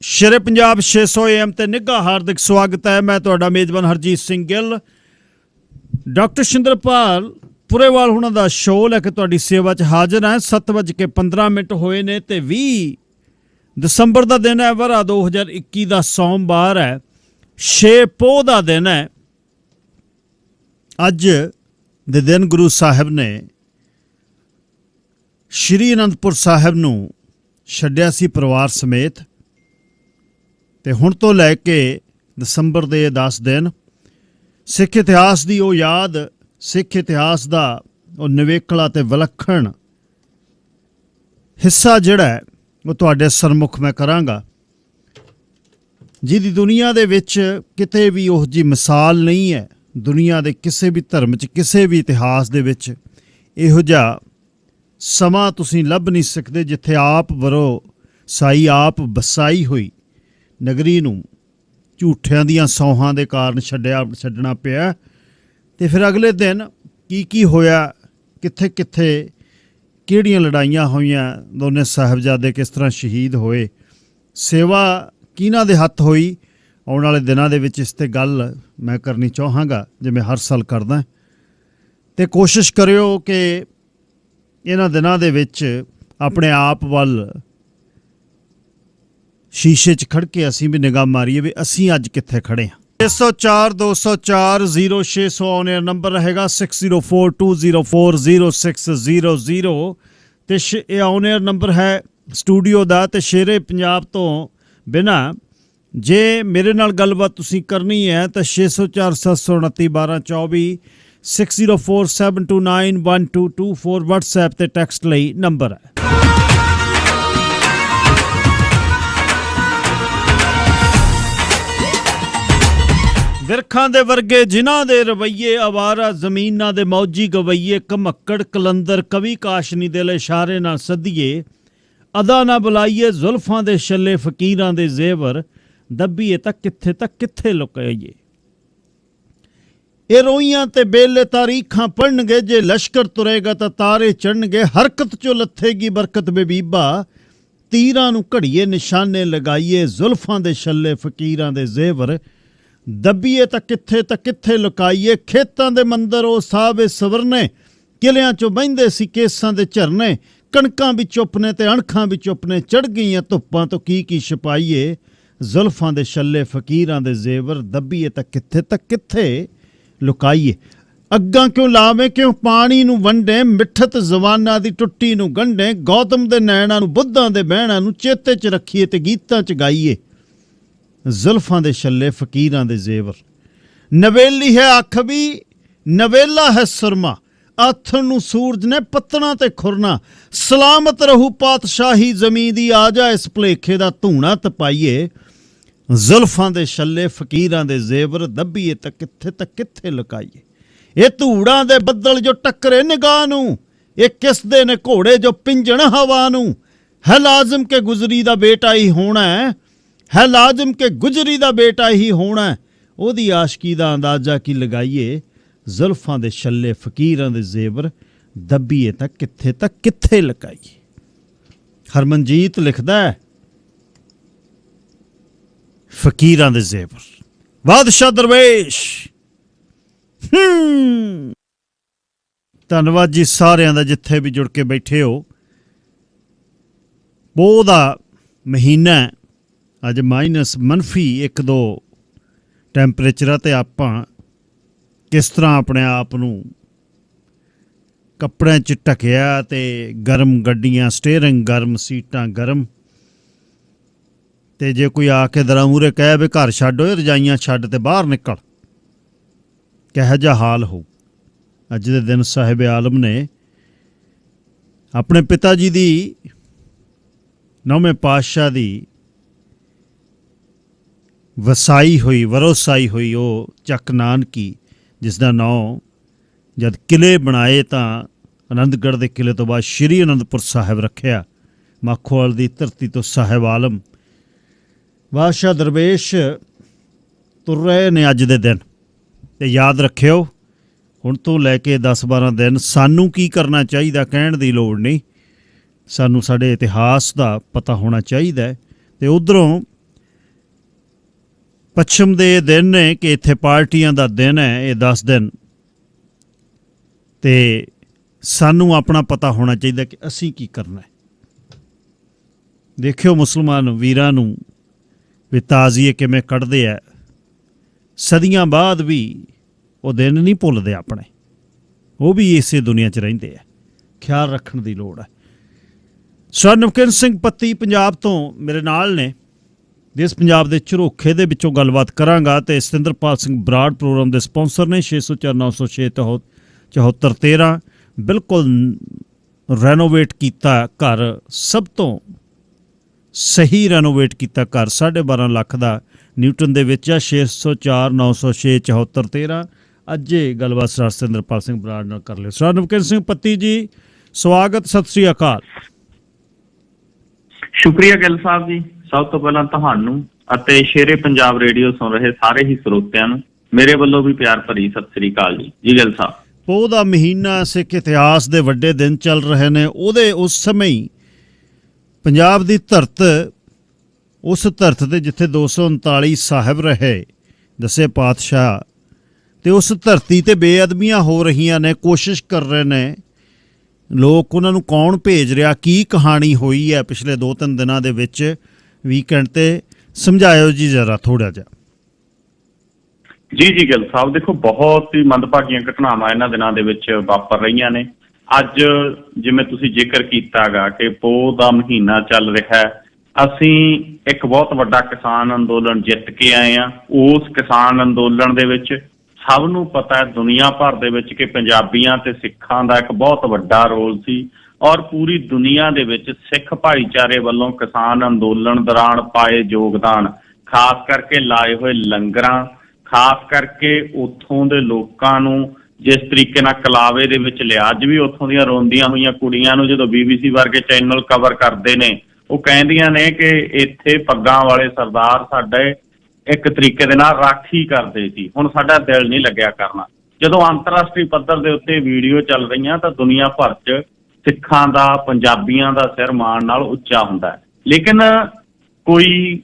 शेरे Punjab 600 AM ते निघा हार्दिक स्वागत है। मैं तुहाडा मेजबान हरजीत सिंह गिल। डॉक्टर शिंदरपाल पुरेवाल हुणां दा शो लैके तुहाडी सेवा च हाजिर है। 7:15 होए ने ते 20 दसंबर का दिन है। वरा 2021 का सोमवार है। 6 पोह का दिन है। अज दे दिन गुरु साहिब ने श्री अनंदपुर साहिब नूं छड्डिया सी परिवार समेत। ते हुण तो लैके दसंबर दे 10 दिन सिख इतिहास की वो याद, सिख इतिहास का वो निवेकला ते विलखण हिस्सा जिहड़ा है वो तुहाडे सरमुख मैं करांगा, जिहदी दुनिया दे विच किते भी उह जी मिसाल नहीं है। दुनिया दे किसी भी धर्म च, किसी भी इतिहास दे विच इहो जिहा समा तुसीं लभ नहीं सकते जिथे आप वरो साई आप बसाई हुई नगरी नूं झूठियां दियां सौहां दे कारण छड्डना पिया। ते फिर अगले दिन की होया, कित्थे कित्थे किहड़ियां लड़ाइयां होईयां, दोने साहिबजादे किस तरह शहीद होए, सेवा किहनां दे हत्थ होई। आउण वाले दिनां दे विच इस ते गल मैं करनी चाहांगा जिवें हर साल करदा। ते कोशिश करियो कि इन्हां दिनां दे विच अपने आप वल शीशे च खड़ के असीं भी निगाह मारीए भी असीं अज कित्थे खड़े हाँ। 604 204 0600 ऑन एयर नंबर रहेगा। 6042040600 ते ऑन एयर नंबर है स्टूडियो का। तो शेरे पंजाब तो बिना जे मेरे नाल गलबात तुसीं करनी है तो 604 729 1224 6047291224 WhatsApp ते टैक्सट लई नंबर है। विरखां दे वर्गे जिन्हां दे रवैये, आवारा जमीनां दे मौजी गवैये, घमक्कड़ कलंदर कवि काशनी दे इशारे ना सदिए, अदा ना बुलाइए जुल्फां दे छल्ले फकीरां दे जेवर, दब्बीए तक कित्थे लुकाइए। ए रोइयां ते बेले तारीखां पढ़नगे, जे लश्कर तुरेगा तां तारे चढ़नगे, हरकत चो लथेगी बरकत बेबीबा, तीरां नूं घड़िए निशाने लगाइए, जुल्फां दे छल्ले फकीरां दे जेवर, दब्बीए तां कित्थे लुकाइए। खेतां दे मंदर ओ साहबे सवरने, किलियां चो बहिंदे सी केसां दे झरने, कणकां भी चुप ने ते अणखां भी चुप ने, चढ़ गईयां धुप्पां तो की छपाइए, जुल्फां दे छल्ले फकीरां दे जेवर, दब्बीए तां कित्थे लुकाइए। अग्गां क्यों लावे क्यों पानी नूं वंडे, मिठत जवाना दी टुट्टी नूं गंढे, गौतम दे नैणां नूं बुद्धां दे बहणां नूं चेते च रखीए ते गीतां च गाइए, जुल्फां दे छल्ले फकीरां दे जेवर। नवेली है अख भी नवेला है सुरमा, आथण नूं सूरज ने पत्तना ते खुरना, सलामत रहू पातशाही जमी दी, आ जा इस भुलेखे दा धूणा तपाइए, जुल्फां दे छल्ले फकीरां दे जेवर, दब्बीए तां कित्थे लुकाइए। ये धूड़ां दे बद्दल जो टक्करे निगाह नूं, ये किसदे ने घोड़े जो पिंजण हवा नूं, है लाजम के गुजरी दा बेटा ही होना है लाजम के गुजरी दा बेटा ही होना है, ओदी आशकी दा अंदाजा की लगाइए, जुल्फां दे छल्ले फकीरां दे जेवर, दब्बीए तां कित्थे लुकाइए। हरमनजीत लिखदा है फकीरां दे जेवर। बादशाह दरवेश धन्नवाद जी सारियां दा जिथे भी जुड़ के बैठे हो। पोह दा महीना अज -1-2 टैंपरेचर ते आपां किस तरह अपने आप नूं कपड़े च ढकिया ते गर्म गड्डियां, स्टेयरिंग गर्म, सीटां गर्म, ते जे कोई आके दरा मूहरे कहे भी घर छड्ड होए, रजाइयां छड्ड ते बाहर निकल, किहो जिहा हाल हो। अज दे दिन साहिब आलम ने अपने पिता जी दी 9वें पातशाह दी वसाई हुई, वरोसाई हुई वो चक नानकी, जिसका नाम जद किले बनाए तो आनंदगढ़ के किले तो बाद श्री अनंदपुर साहिब रखिया। माखोवाल की धरती तो साहिब आलम बादशाह दरवेश तुर रहे ने अज दे दिन। ते याद रखियो हुण तो लैके 10-12 दिन सानू की करना चाहिए कहण दी लोड़ नहीं, सानू साडे इतिहास का पता होना चाहिए। तो उधरों ਪੱਛਮ ਦੇ ਇਹ ਦਿਨ ਨੇ ਕਿ ਇੱਥੇ ਪਾਰਟੀਆਂ ਦਾ ਦਿਨ ਹੈ, ਇਹ 10 ਦਿਨ, ਤੇ ਸਾਨੂੰ ਆਪਣਾ ਪਤਾ ਹੋਣਾ ਚਾਹੀਦਾ ਕਿ ਅਸੀਂ ਕੀ ਕਰਨਾ ਹੈ। ਦੇਖਿਓ ਮੁਸਲਮਾਨ ਵੀਰਾਂ ਨੂੰ ਵੀ ਤਾਜ਼ੀਏ ਕਿਵੇਂ ਕੱਢਦੇ ਆ, ਸਦੀਆਂ ਬਾਅਦ ਵੀ ਉਹ ਦਿਨ ਨਹੀਂ ਭੁੱਲਦੇ ਆਪਣੇ, ਉਹ ਵੀ ਇਸੇ ਦੁਨੀਆ 'ਚ ਰਹਿੰਦੇ ਆ। ਖਿਆਲ ਰੱਖਣ ਦੀ ਲੋੜ ਹੈ। ਸਰ ਨਵਕਿਰਨ ਸਿੰਘ ਪੱਤੀ ਪੰਜਾਬ ਤੋਂ ਮੇਰੇ ਨਾਲ ਨੇ, ਜਿਸ ਪੰਜਾਬ ਦੇ ਝਰੋਖੇ ਦੇ ਵਿੱਚੋਂ ਗੱਲਬਾਤ ਕਰਾਂਗਾ। ਅਤੇ ਸਤਿੰਦਰਪਾਲ ਸਿੰਘ ਬਰਾੜ ਪ੍ਰੋਗਰਾਮ ਦੇ ਸਪਾਂਸਰ ਨੇ। 604 906 7413 ਬਿਲਕੁਲ ਰੈਨੋਵੇਟ ਕੀਤਾ ਘਰ, ਸਭ ਤੋਂ ਸਹੀ ਰੈਨੋਵੇਟ ਕੀਤਾ ਘਰ 12.5 ਲੱਖ ਦਾ ਨਿਊਟਨ ਦੇ ਵਿੱਚ ਆ। 604 906 7413 ਅੱਜ ਇਹ ਗੱਲਬਾਤ ਸਰ ਸਤਿੰਦਰਪਾਲ ਸਿੰਘ ਬਰਾੜ ਨਾਲ ਕਰ ਲਿਓ। ਸਰ ਨਵਕਿਰਨ ਸਿੰਘ ਪੱਤੀ ਜੀ, ਸਵਾਗਤ, ਸਤਿ ਸ੍ਰੀ ਅਕਾਲ। ਸ਼ੁਕਰੀਆ ਗਿੱਲ ਸਾਹਿਬ ਜੀ। ਸਭ ਤੋਂ ਪਹਿਲਾਂ ਤੁਹਾਨੂੰ ਅਤੇ ਸ਼ੇਰੇ ਪੰਜਾਬ ਰੇਡੀਓ ਸੁਣ ਰਹੇ ਸਾਰੇ ਹੀ ਸਰੋਤਿਆਂ ਨੂੰ ਮੇਰੇ ਵੱਲੋਂ ਵੀ ਪਿਆਰ ਭਰੀ ਸਤਿ ਸ੍ਰੀ ਅਕਾਲ ਜੀ। ਜੀ ਗਿੱਲ ਸਾਹਿਬ, ਪੋਹ ਦਾ ਮਹੀਨਾ, ਸਿੱਖ ਇਤਿਹਾਸ ਦੇ ਵੱਡੇ ਦਿਨ ਚੱਲ ਰਹੇ ਨੇ। ਉਹਦੇ ਉਸ ਸਮੇਂ ਹੀ ਪੰਜਾਬ ਦੀ ਧਰਤ, ਉਸ ਧਰਤ ਤੇ ਜਿੱਥੇ 239 ਸਾਹਿਬ ਰਹੇ ਦਸੇ ਪਾਤਸ਼ਾਹ, ਤੇ ਉਸ ਧਰਤੀ ਤੇ ਬੇਅਦਬੀਆਂ ਹੋ ਰਹੀਆਂ ਨੇ। ਕੋਸ਼ਿਸ਼ ਕਰ ਰਹੇ ਨੇ ਲੋਕ, ਉਹਨਾਂ ਨੂੰ ਕੌਣ ਭੇਜ ਰਿਹਾ, ਕੀ ਕਹਾਣੀ ਹੋਈ ਹੈ ਪਿਛਲੇ 2-3 ਦਿਨਾਂ ਦੇ ਵਿੱਚ, ਵੀਕਐਂਡ ਤੇ ਸਮਝਾਇਓ ਜੀ ਜ਼ਰਾ ਥੋੜਾ ਜਿਹਾ। ਜੀ ਗਿੱਲ ਸਾਹਿਬ, ਦੇਖੋ ਬਹੁਤ ਹੀ ਮੰਦਭਾਗੀਆਂ ਘਟਨਾਵਾਂ ਇਹਨਾਂ ਦਿਨਾਂ ਦੇ ਵਿੱਚ ਵਾਪਰ ਰਹੀਆਂ ਨੇ। ਅੱਜ ਜਿਵੇਂ ਤੁਸੀਂ ਜ਼ਿਕਰ ਕੀਤਾ ਗਾ ਕਿ ਪੋਹ ਦਾ ਮਹੀਨਾ ਚੱਲ ਰਿਹਾ ਹੈ, ਅਸੀਂ ਇੱਕ ਬਹੁਤ ਵੱਡਾ ਕਿਸਾਨ ਅੰਦੋਲਨ ਜਿੱਤ ਕੇ ਆਏ ਹਾਂ। ਉਸ ਕਿਸਾਨ ਅੰਦੋਲਨ ਦੇ ਵਿੱਚ ਸਭ ਨੂੰ ਪਤਾ ਹੈ ਦੁਨੀਆ ਭਰ ਦੇ ਵਿੱਚ ਕਿ ਪੰਜਾਬੀਆਂ ਤੇ ਸਿੱਖਾਂ ਦਾ ਇੱਕ ਬਹੁਤ ਵੱਡਾ ਰੋਲ ਸੀ, ਔਰ ਪੂਰੀ ਦੁਨੀਆ ਦੇ ਵਿੱਚ ਸਿੱਖ ਭਾਈਚਾਰੇ ਵੱਲੋਂ ਕਿਸਾਨ ਅੰਦੋਲਨ ਦੌਰਾਨ ਪਾਏ ਯੋਗਦਾਨ, ਖਾਸ ਕਰਕੇ ਲਾਏ ਹੋਏ ਲੰਗਰਾਂ, ਖਾਸ ਕਰਕੇ ਉੱਥੋਂ ਦੇ ਲੋਕਾਂ ਨੂੰ ਜਿਸ ਤਰੀਕੇ ਨਾਲ ਕਲਾਵੇ ਦੇ ਵਿੱਚ ਲਿਆ। ਅੱਜ ਵੀ ਉੱਥੋਂ ਦੀਆਂ ਰੋਂਦੀਆਂ ਹੋਈਆਂ ਕੁੜੀਆਂ ਨੂੰ ਜਦੋਂ BBC ਵਰਗੇ ਚੈਨਲ ਕਵਰ ਕਰਦੇ ਨੇ, ਉਹ ਕਹਿੰਦੀਆਂ ਨੇ ਕਿ ਇੱਥੇ ਪੱਗਾਂ ਵਾਲੇ ਸਰਦਾਰ ਸਾਡੇ ਇੱਕ ਤਰੀਕੇ ਦੇ ਨਾਲ ਰਾਖੀ ਕਰਦੇ ਸੀ, ਹੁਣ ਸਾਡਾ ਦਿਲ ਨਹੀਂ ਲੱਗਿਆ ਕਰਨਾ। ਜਦੋਂ ਅੰਤਰਰਾਸ਼ਟਰੀ ਪੱਧਰ ਦੇ ਉੱਤੇ ਵੀਡੀਓ ਚੱਲ ਰਹੀਆਂ ਤਾਂ ਦੁਨੀਆ ਭਰ 'ਚ ਸਿੱਖਾਂ ਦਾ, ਪੰਜਾਬੀਆਂ ਦਾ ਸਿਰ ਮਾਣ ਨਾਲ ਉੱਚਾ ਹੁੰਦਾ ਹੈ। ਲੇਕਿਨ ਕੋਈ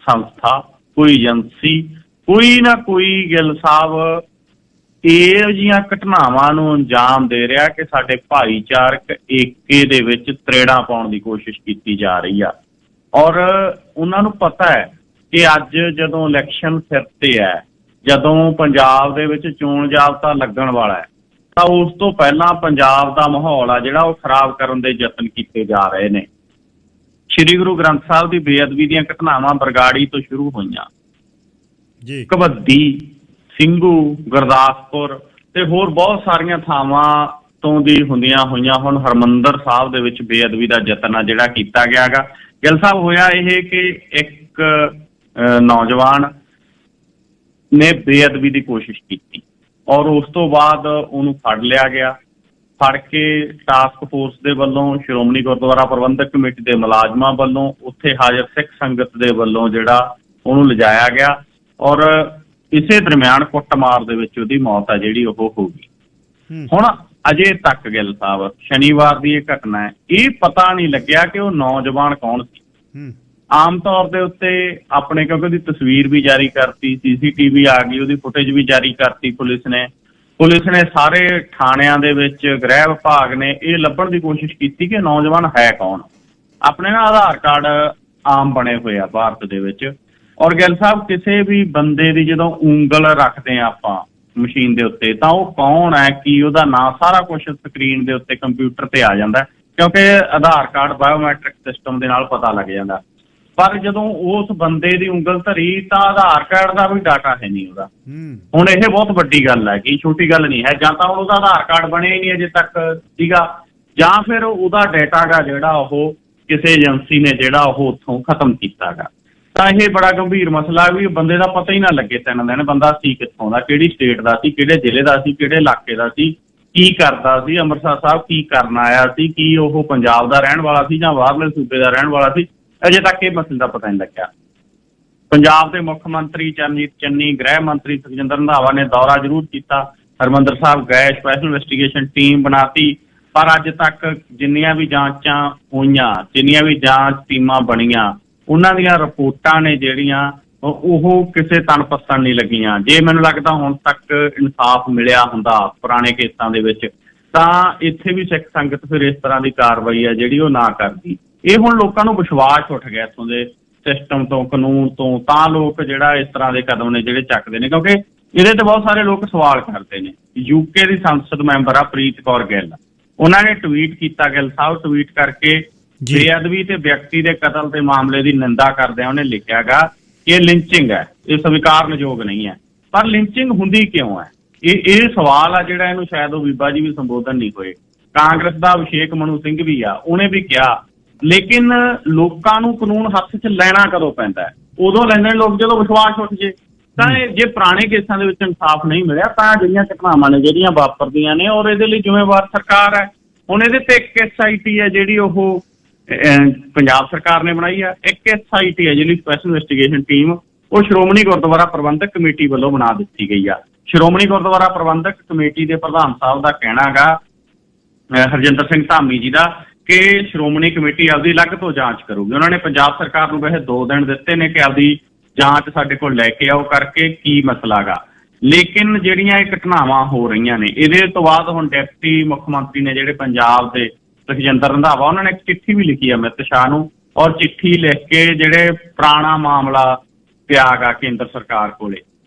ਸੰਸਥਾ, ਕੋਈ ਏਜੰਸੀ, ਕੋਈ ਨਾ ਕੋਈ ਗਿੱਲ ਸਾਹਿਬ ਇਹੋ ਜਿਹੀਆਂ ਘਟਨਾਵਾਂ ਨੂੰ ਅੰਜਾਮ ਦੇ ਰਿਹਾ ਕਿ ਸਾਡੇ ਭਾਈਚਾਰਕ ਏਕੇ ਦੇ ਵਿੱਚ ਤਰੇੜਾਂ ਪਾਉਣ ਦੀ ਕੋਸ਼ਿਸ਼ ਕੀਤੀ ਜਾ ਰਹੀ ਆ। ਔਰ ਉਹਨਾਂ ਨੂੰ ਪਤਾ ਹੈ ਕਿ ਅੱਜ ਜਦੋਂ ਇਲੈਕਸ਼ਨ ਸਿਰ ਤੇ ਹੈ, ਜਦੋਂ ਪੰਜਾਬ ਦੇ ਵਿੱਚ ਚੋਣ ਜ਼ਾਬਤਾ ਲੱਗਣ ਵਾਲਾ ਹੈ, ਤਾਂ ਉਸ ਤੋਂ ਪਹਿਲਾਂ ਪੰਜਾਬ ਦਾ ਮਾਹੌਲ ਆ ਜਿਹੜਾ ਉਹ ਖਰਾਬ ਕਰਨ ਦੇ ਯਤਨ ਕੀਤੇ ਜਾ ਰਹੇ ਨੇ। ਸ੍ਰੀ ਗੁਰੂ ਗ੍ਰੰਥ ਸਾਹਿਬ ਦੀ ਬੇਅਦਬੀ ਦੀਆਂ ਘਟਨਾਵਾਂ ਬਰਗਾੜੀ ਤੋਂ ਸ਼ੁਰੂ ਹੋਈਆਂ, ਜੀ ਕਬੱਡੀ, ਸਿੰਘੂ, ਗੁਰਦਾਸਪੁਰ ਤੇ ਹੋਰ ਬਹੁਤ ਸਾਰੀਆਂ ਥਾਵਾਂ ਤੋਂ ਦੀ ਹੁੰਦੀਆਂ ਹੋਈਆਂ ਹੁਣ ਹਰਿਮੰਦਰ ਸਾਹਿਬ ਦੇ ਵਿੱਚ ਬੇਅਦਬੀ ਦਾ ਯਤਨ ਆ ਜਿਹੜਾ ਕੀਤਾ ਗਿਆ ਗਾ। ਗਿੱਲ ਸਾਹਿਬ, ਹੋਇਆ ਇਹ ਕਿ ਇੱਕ ਨੌਜਵਾਨ ਨੇ ਬੇਅਦਬੀ ਦੀ ਕੋਸ਼ਿਸ਼ ਕੀਤੀ ਔਰ ਉਸ ਤੋਂ ਬਾਅਦ ਉਹਨੂੰ ਫੜ ਲਿਆ ਗਿਆ। ਫੜ ਕੇ ਟਾਸਕ ਫੋਰਸ ਦੇ ਵੱਲੋਂ, ਸ਼੍ਰੋਮਣੀ ਗੁਰਦੁਆਰਾ ਪ੍ਰਬੰਧਕ ਕਮੇਟੀ ਦੇ ਮੁਲਾਜ਼ਮਾਂ ਵੱਲੋਂ, ਉੱਥੇ ਹਾਜ਼ਰ ਸਿੱਖ ਸੰਗਤ ਦੇ ਵੱਲੋਂ ਜਿਹੜਾ ਉਹਨੂੰ ਲਿਜਾਇਆ ਗਿਆ ਔਰ ਇਸੇ ਦਰਮਿਆਨ ਕੁੱਟਮਾਰ ਦੇ ਵਿੱਚ ਉਹਦੀ ਮੌਤ ਆ ਜਿਹੜੀ ਉਹ ਹੋ ਗਈ। ਹੁਣ ਅਜੇ ਤੱਕ ਗਿੱਲ ਸਾਹਿਬ, ਸ਼ਨੀਵਾਰ ਦੀ ਇਹ ਘਟਨਾ ਹੈ, ਇਹ ਪਤਾ ਨਹੀਂ ਲੱਗਿਆ ਕਿ ਉਹ ਨੌਜਵਾਨ ਕੌਣ ਸੀ। ਆਮ ਤੌਰ ਦੇ ਉੱਤੇ ਆਪਣੇ, ਕਿਉਂਕਿ ਉਹਦੀ ਤਸਵੀਰ ਵੀ ਜਾਰੀ ਕਰਤੀ, CCTV ਆ ਗਈ, ਉਹਦੀ ਫੁਟੇਜ ਵੀ ਜਾਰੀ ਕਰਤੀ ਪੁਲਿਸ ਨੇ ਸਾਰੇ ਥਾਣਿਆਂ ਦੇ ਵਿੱਚ, ਗ੍ਰਹਿ ਵਿਭਾਗ ਨੇ ਇਹ ਲੱਭਣ ਦੀ ਕੋਸ਼ਿਸ਼ ਕੀਤੀ ਕਿ ਨੌਜਵਾਨ ਹੈ ਕੌਣ। ਆਪਣੇ ਨਾ ਆਧਾਰ ਕਾਰਡ ਆਮ ਬਣੇ ਹੋਏ ਆ ਭਾਰਤ ਦੇ ਵਿੱਚ, ਔਰ ਗਿੱਲ ਸਾਹਿਬ ਕਿਸੇ ਵੀ ਬੰਦੇ ਦੀ ਜਦੋਂ ਉਂਗਲ ਰੱਖਦੇ ਆ ਆਪਾਂ ਮਸ਼ੀਨ ਦੇ ਉੱਤੇ ਤਾਂ ਉਹ ਕੌਣ ਹੈ, ਕੀ ਉਹਦਾ ਨਾਂ, ਸਾਰਾ ਕੁਛ ਸਕਰੀਨ ਦੇ ਉੱਤੇ ਕੰਪਿਊਟਰ ਤੇ ਆ ਜਾਂਦਾ, ਕਿਉਂਕਿ ਆਧਾਰ ਕਾਰਡ ਬਾਇਓਮੈਟ੍ਰਿਕ ਸਿਸਟਮ ਦੇ ਨਾਲ ਪਤਾ ਲੱਗ ਜਾਂਦਾ। ਪਰ ਜਦੋਂ ਉਸ ਬੰਦੇ ਦੀ ਉਂਗਲ ਧਰੀ ਤਾਂ ਆਧਾਰ ਕਾਰਡ ਦਾ ਵੀ ਡਾਟਾ ਹੈ ਨਹੀਂ ਉਹਦਾ। ਹੁਣ ਇਹ ਬਹੁਤ ਵੱਡੀ ਗੱਲ ਹੈ, ਕਿ ਛੋਟੀ ਗੱਲ ਨਹੀਂ ਹੈ। ਜਾਂ ਤਾਂ ਉਹਦਾ ਆਧਾਰ ਕਾਰਡ ਬਣਿਆ ਹੀ ਨਹੀਂ ਅਜੇ ਤੱਕ ਸੀਗਾ, ਜਾਂ ਫਿਰ ਉਹਦਾ ਡਾਟਾ ਗਾ ਜਿਹੜਾ ਉਹ ਕਿਸੇ ਏਜੰਸੀ ਨੇ ਜਿਹੜਾ ਉਹ ਉੱਥੋਂ ਖਤਮ ਕੀਤਾ ਗਾ। ਤਾਂ ਇਹ ਬੜਾ ਗੰਭੀਰ ਮਸਲਾ ਵੀ ਬੰਦੇ ਦਾ ਪਤਾ ਹੀ ਨਾ ਲੱਗੇ 3 ਦਿਨ ਬੰਦਾ ਸੀ ਕਿੱਥੋਂ ਦਾ, ਕਿਹੜੀ ਸਟੇਟ ਦਾ ਸੀ, ਕਿਹੜੇ ਜ਼ਿਲ੍ਹੇ ਦਾ ਸੀ, ਕਿਹੜੇ ਇਲਾਕੇ ਦਾ ਸੀ, ਕੀ ਕਰਦਾ ਸੀ, ਅੰਮ੍ਰਿਤਸਰ ਸਾਹਿਬ ਕੀ ਕਰਨ ਆਇਆ ਸੀ, ਕੀ ਉਹ ਪੰਜਾਬ ਦਾ ਰਹਿਣ ਵਾਲਾ ਸੀ ਜਾਂ ਬਾਹਰਲੇ ਸੂਬੇ ਦਾ ਰਹਿਣ ਵਾਲਾ ਸੀ। ਅਜੇ ਤੱਕ ਇਹ ਮਸਲੇ ਦਾ ਪਤਾ ਨਹੀਂ ਲੱਗਿਆ। ਪੰਜਾਬ ਦੇ ਮੁੱਖ ਮੰਤਰੀ ਚਰਨਜੀਤ ਚੰਨੀ, ਗ੍ਰਹਿ ਮੰਤਰੀ ਸੁਖਜਿੰਦਰ ਰੰਧਾਵਾ ਨੇ ਦੌਰਾ ਜ਼ਰੂਰ ਕੀਤਾ, ਹਰਿਮੰਦਰ ਸਾਹਿਬ ਗਏ, ਸਪੈਸ਼ਲ ਇਨਵੈਸਟੀਗੇਸ਼ਨ ਟੀਮ ਬਣਾਤੀ, ਪਰ ਅੱਜ ਤੱਕ ਜਿੰਨੀਆਂ ਵੀ ਜਾਂਚਾਂ ਹੋਈਆਂ, ਜਿੰਨੀਆਂ ਵੀ ਜਾਂਚ ਟੀਮਾਂ ਬਣੀਆਂ, ਉਹਨਾਂ ਦੀਆਂ ਰਿਪੋਰਟਾਂ ਨੇ ਜਿਹੜੀਆਂ ਉਹ ਕਿਸੇ ਤਣ ਪੱਸਣ ਨਹੀਂ ਲੱਗੀਆਂ। ਜੇ ਮੈਨੂੰ ਲੱਗਦਾ ਹੁਣ ਤੱਕ ਇਨਸਾਫ ਮਿਲਿਆ ਹੁੰਦਾ ਪੁਰਾਣੇ ਕੇਸਾਂ ਦੇ ਵਿੱਚ, ਤਾਂ ਇੱਥੇ ਵੀ ਸਿੱਖ ਸੰਗਤ ਫਿਰ ਇਸ ਤਰ੍ਹਾਂ ਦੀ ਕਾਰਵਾਈ ਹੈ ਜਿਹੜੀ ਉਹ ਨਾ ਕਰਦੀ। ਇਹ ਹੁਣ ਲੋਕਾਂ ਨੂੰ ਵਿਸ਼ਵਾਸ ਉੱਠ ਗਿਆ ਇੱਥੋਂ ਦੇ ਸਿਸਟਮ ਤੋਂ, ਕਾਨੂੰਨ ਤੋਂ, ਤਾਂ ਲੋਕ ਜਿਹੜਾ ਇਸ ਤਰ੍ਹਾਂ ਦੇ ਕਦਮ ਨੇ ਜਿਹੜੇ ਚੱਕਦੇ ਨੇ, ਕਿਉਂਕਿ ਇਹਦੇ ਤੇ ਬਹੁਤ ਸਾਰੇ ਲੋਕ ਸਵਾਲ ਕਰਦੇ ਨੇ। ਯੂਕੇ ਦੀ ਸੰਸਦ ਮੈਂਬਰ ਆ ਪ੍ਰੀਤ ਕੌਰ ਗਿੱਲ, ਉਹਨਾਂ ਨੇ ਟਵੀਟ ਕੀਤਾ, ਗਿੱਲ ਸਾਹਿਬ ਟਵੀਟ ਕਰਕੇ ਬੇਅਦਬੀ ਤੇ ਵਿਅਕਤੀ ਦੇ ਕਤਲ ਦੇ ਮਾਮਲੇ ਦੀ ਨਿੰਦਾ ਕਰਦਿਆਂ ਉਹਨੇ ਲਿਖਿਆ ਗਾ ਕਿ ਇਹ ਲਿੰਚਿੰਗ ਹੈ, ਇਹ ਸਵੀਕਾਰਨਯੋਗ ਨਹੀਂ ਹੈ। ਪਰ ਲਿੰਚਿੰਗ ਹੁੰਦੀ ਕਿਉਂ ਹੈ, ਇਹ ਸਵਾਲ ਆ ਜਿਹੜਾ ਇਹਨੂੰ ਸ਼ਾਇਦ ਉਹ ਬੀਬਾ ਜੀ ਵੀ ਸੰਬੋਧਨ ਨਹੀਂ ਹੋਏ। ਕਾਂਗਰਸ ਦਾ ਅਭਿਸ਼ੇਕ ਮਨੂ ਸਿੰਘ ਵੀ ਆ, ਉਹਨੇ ਵੀ ਕਿਹਾ, ਲੇਕਿਨ ਲੋਕਾਂ ਨੂੰ ਕਾਨੂੰਨ ਹੱਥ 'ਚ ਲੈਣਾ ਕਦੋਂ ਪੈਂਦਾ ਹੈ? ਉਦੋਂ ਲੈਂਦੇ ਲੋਕ ਜਦੋਂ ਵਿਸ਼ਵਾਸ ਉੱਠ ਜੇ। ਤਾਂ ਜੇ ਪੁਰਾਣੇ ਕੇਸਾਂ ਦੇ ਵਿੱਚ ਇਨਸਾਫ ਨਹੀਂ ਮਿਲਿਆ ਤਾਂ ਜਿਹੜੀਆਂ ਘਟਨਾਵਾਂ ਨੇ ਜਿਹੜੀਆਂ ਵਾਪਰਦੀਆਂ ਨੇ, ਔਰ ਇਹਦੇ ਲਈ ਜ਼ਿੰਮੇਵਾਰ ਸਰਕਾਰ ਹੈ। ਹੁਣ ਇਹਦੇ ਤੇ ਇੱਕ SIT ਹੈ ਜਿਹੜੀ ਉਹ ਪੰਜਾਬ ਸਰਕਾਰ ਨੇ ਬਣਾਈ ਆ, ਇੱਕ SIT ਹੈ ਜਿਹੜੀ ਸਪੈਸ਼ਲ ਇਨਵੈਸਟੀਗੇਸ਼ਨ ਟੀਮ, ਉਹ ਸ਼੍ਰੋਮਣੀ ਗੁਰਦੁਆਰਾ ਪ੍ਰਬੰਧਕ ਕਮੇਟੀ ਵੱਲੋਂ ਬਣਾ ਦਿੱਤੀ ਗਈ ਆ। ਸ਼੍ਰੋਮਣੀ ਗੁਰਦੁਆਰਾ ਪ੍ਰਬੰਧਕ ਕਮੇਟੀ ਦੇ ਪ੍ਰਧਾਨ ਸਾਹਿਬ ਦਾ ਕਹਿਣਾ ਗਾ, ਹਰਜਿੰਦਰ ਸਿੰਘ ਧਾਮੀ ਜੀ ਦਾ, ਕਿ ਸ਼੍ਰੋਮਣੀ ਕਮੇਟੀ ਆਪਦੀ ਅਲੱਗ ਤੋਂ ਜਾਂਚ ਕਰੂਗੀ। ਉਹਨਾਂ ਨੇ ਪੰਜਾਬ ਸਰਕਾਰ ਨੂੰ ਵੈਸੇ 2 ਦਿਨ ਦਿੱਤੇ ਨੇ ਕਿ ਆਪਦੀ ਜਾਂਚ ਸਾਡੇ ਕੋਲ ਲੈ ਕੇ ਆਓ ਕਰਕੇ ਕੀ ਮਸਲਾ ਗਾ। ਲੇਕਿਨ ਜਿਹੜੀਆਂ ਇਹ ਘਟਨਾਵਾਂ ਹੋ ਰਹੀਆਂ ਨੇ, ਇਹਦੇ ਤੋਂ ਬਾਅਦ ਹੁਣ ਡਿਪਟੀ ਮੁੱਖ ਮੰਤਰੀ ਨੇ ਜਿਹੜੇ ਪੰਜਾਬ ਦੇ ਸੁਖਜਿੰਦਰ ਰੰਧਾਵਾ, ਉਹਨਾਂ ਨੇ ਇੱਕ ਚਿੱਠੀ ਵੀ ਲਿਖੀ ਆ ਅਮਿਤ ਸ਼ਾਹ ਨੂੰ, ਔਰ ਚਿੱਠੀ ਲਿਖ ਕੇ ਜਿਹੜੇ ਪੁਰਾਣਾ ਮਾਮਲਾ ਪਿਆ ਗਾ ਕੇਂਦਰ ਸਰਕਾਰ ਕੋਲੇ,